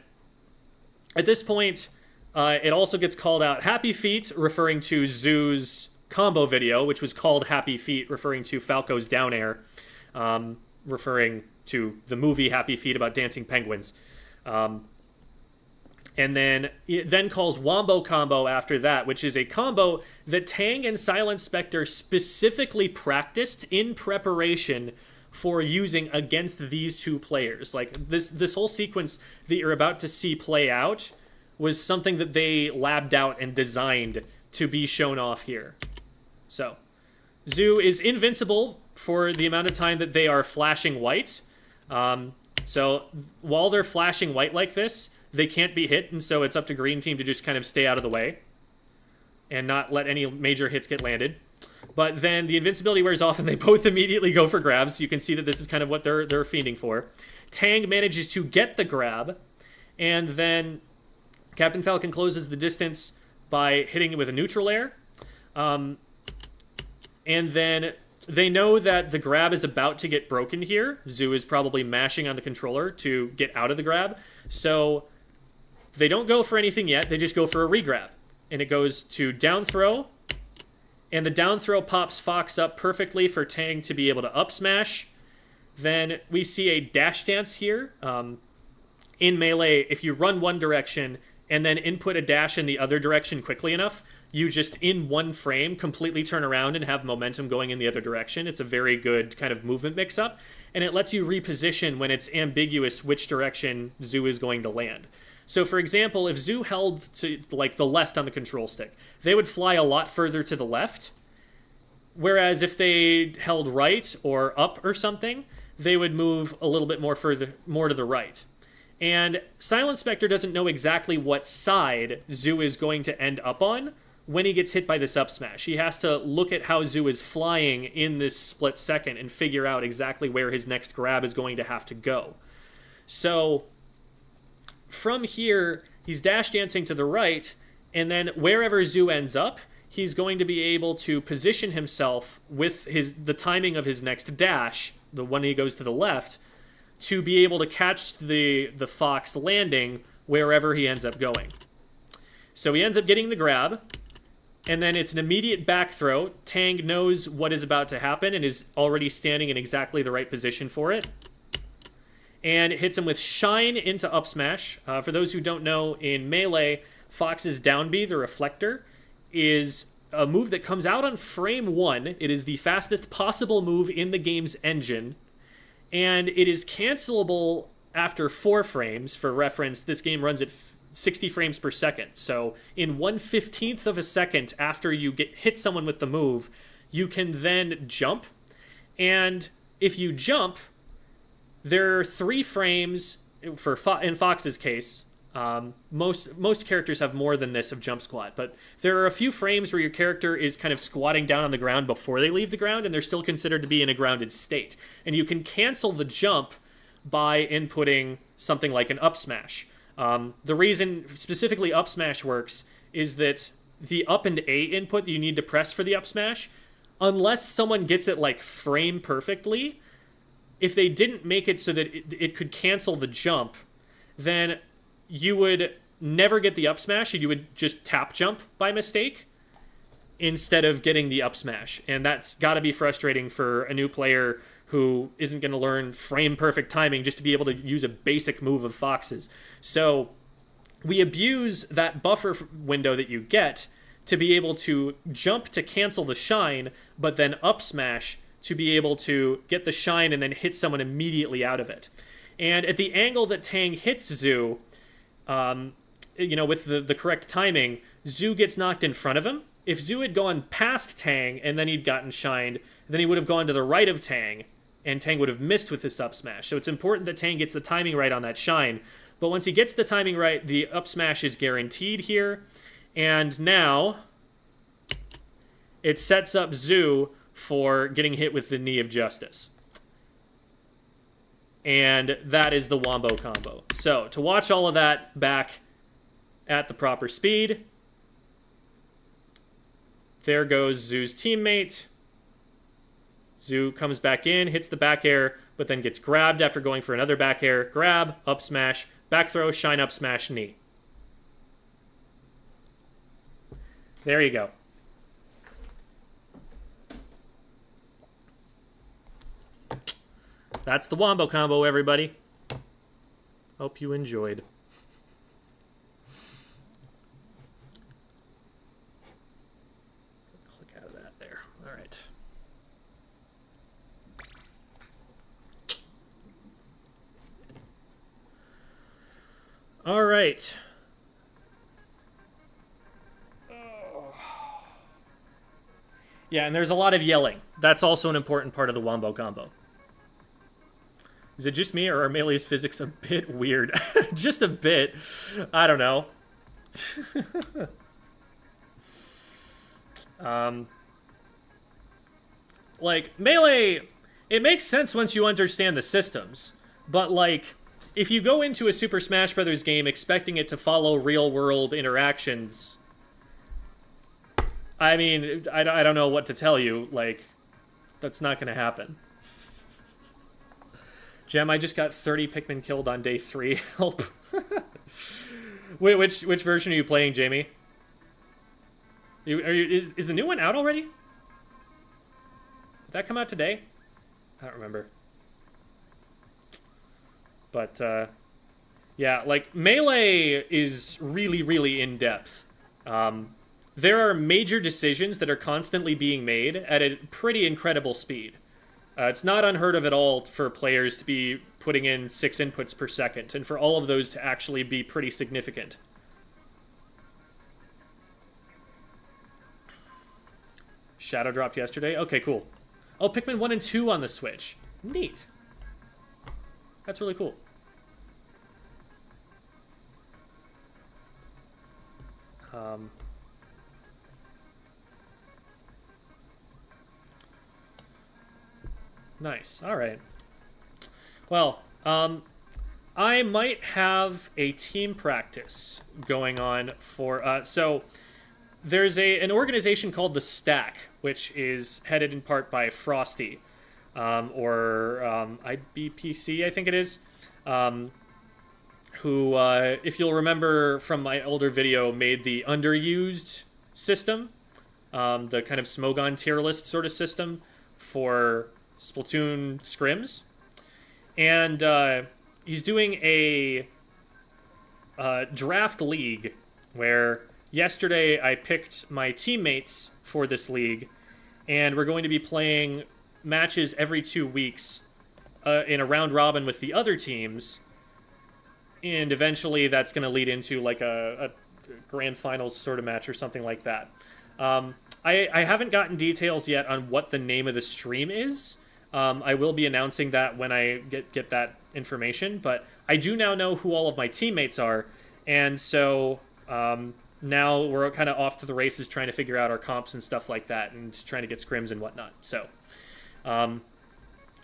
this point, it also gets called out Happy Feet, referring to Zoo's combo video, which was called Happy Feet, referring to Falco's down air, referring to the movie Happy Feet about dancing penguins. And then it then calls Wombo Combo after that, which is a combo that Tang and Silent Spectre specifically practiced in preparation for using against these two players. This whole sequence that you're about to see play out was something that they labbed out and designed to be shown off here. So, Zoo is invincible for the amount of time that they are flashing white. So, while they're flashing white like this, they can't be hit, and so it's up to Green Team to just kind of stay out of the way and not let any major hits get landed. But then the invincibility wears off, and they both immediately go for grabs. So you can see that this is kind of what they're fiending for. Tang manages to get the grab, and then Captain Falcon closes the distance by hitting it with a neutral air. And then They know that the grab is about to get broken here. Zoo is probably mashing on the controller to get out of the grab. So they don't go for anything yet. They just go for a regrab. And it goes to down throw. And the down throw pops Fox up perfectly for Tang to be able to up smash. Then we see a dash dance here. In Melee, if you run one direction and then input a dash in the other direction quickly enough, you just, in one frame, completely turn around and have momentum going in the other direction. It's a very good kind of movement mix-up, and it lets you reposition when it's ambiguous which direction Zoo is going to land. So, for example, if Zoo held to, like, the left on the control stick, they would fly a lot further to the left, whereas if they held right or up or something, they would move a little bit more to the right. And Silent Spectre doesn't know exactly what side Zoo is going to end up on when he gets hit by this up smash. He has to look at how Zoo is flying in this split second and figure out exactly where his next grab is going to have to go. So from here, he's dash dancing to the right, and then wherever Zoo ends up, he's going to be able to position himself with the timing of his next dash, the one he goes to the left, to be able to catch the Fox landing wherever he ends up going. So he ends up getting the grab, and then it's an immediate back throw. Tang knows what is about to happen and is already standing in exactly the right position for it. And it hits him with Shine into up smash. For those who don't know, in Melee, Fox's down B, the reflector, is a move that comes out on frame 1. It is the fastest possible move in the game's engine. And it is cancelable after 4 frames. For reference, this game runs at 60 frames per second. So in 1/15th of a second after you hit someone with the move, you can then jump. And if you jump, there are 3 frames in Fox's case. Most characters have more than this of jump squat, but there are a few frames where your character is kind of squatting down on the ground before they leave the ground, and they're still considered to be in a grounded state. And you can cancel the jump by inputting something like an up smash. The reason specifically up smash works is that the up and A input that you need to press for the up smash, unless someone gets it like frame perfectly, if they didn't make it so that it could cancel the jump, then you would never get the up smash, and you would just tap jump by mistake instead of getting the up smash. And that's got to be frustrating for a new player who isn't going to learn frame perfect timing just to be able to use a basic move of Fox's. So we abuse that buffer window that you get to be able to jump to cancel the shine, but then up smash to be able to get the shine and then hit someone immediately out of it. And at the angle that Tang hits Zoo, with the correct timing, Zoo gets knocked in front of him. If Zoo had gone past Tang and then he'd gotten shined, then he would have gone to the right of Tang, and Tang would have missed with his up smash. So it's important that Tang gets the timing right on that shine. But once he gets the timing right, the up smash is guaranteed here. And now it sets up Zoo for getting hit with the Knee of Justice. And that is the Wombo combo. So to watch all of that back at the proper speed, there goes Zoo's teammate. Zoo comes back in, hits the back air, but then gets grabbed after going for another back air. Grab, up smash, back throw, shine up smash, knee. There you go. That's the Wombo combo, everybody. Hope you enjoyed. Click out of that there. All right. All right. Yeah, and there's a lot of yelling. That's also an important part of the Wombo combo. Is it just me, or are Melee's physics a bit weird? Just a bit. I don't know. Like, Melee, it makes sense once you understand the systems. But, like, if you go into a Super Smash Bros. Game expecting it to follow real-world interactions, I mean, I don't know what to tell you. Like, That's not going to happen. Gem, I just got 30 Pikmin killed on day 3. Help. Wait, which version are you playing, Jamie? Is the new one out already? Did that come out today? I don't remember. But, yeah, like, Melee is really, really in-depth. There are major decisions that are constantly being made at a pretty incredible speed. It's not unheard of at all for players to be putting in 6 inputs per second, and for all of those to actually be pretty significant. Shadow dropped yesterday? Okay, cool. Oh, Pikmin 1 and 2 on the Switch. Neat. That's really cool. Nice. All right. Well, I might have a team practice going on for... so there's an organization called The Stack, which is headed in part by Frosty, or IBPC, I think it is, who, if you'll remember from my older video, made the underused system, the kind of Smogon tier list sort of system for Splatoon scrims. And he's doing a draft league where yesterday I picked my teammates for this league, and we're going to be playing matches every 2 weeks in a round robin with the other teams, and eventually that's going to lead into like a grand finals sort of match or something like that. I haven't gotten details yet on what the name of the stream is. I will be announcing that when I get that information, but I do now know who all of my teammates are, and so now we're kind of off to the races trying to figure out our comps and stuff like that, and trying to get scrims and whatnot. So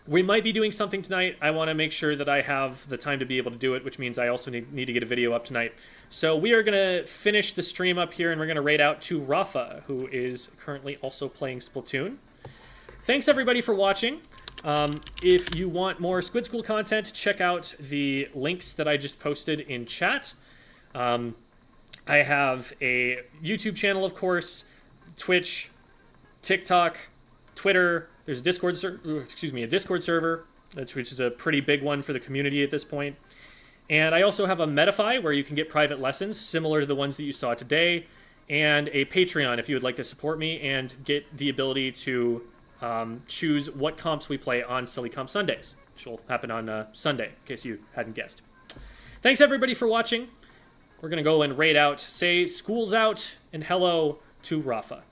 we might be doing something tonight. I want to make sure that I have the time to be able to do it, which means I also need to get a video up tonight. So we are going to finish the stream up here, and we're going to raid out to Rafa, who is currently also playing Splatoon. Thanks, everybody, for watching. If you want more Squid School content, check out the links that I just posted in chat. I have a YouTube channel, of course, Twitch, TikTok, Twitter. There's a Discord server, which is a pretty big one for the community at this point. And I also have a Metafy where you can get private lessons similar to the ones that you saw today, and a Patreon if you would like to support me and get the ability to choose what comps we play on Silly Comp Sundays, which will happen on Sunday, in case you hadn't guessed. Thanks, everybody, for watching. We're going to go and raid out, say school's out, and hello to Rafa.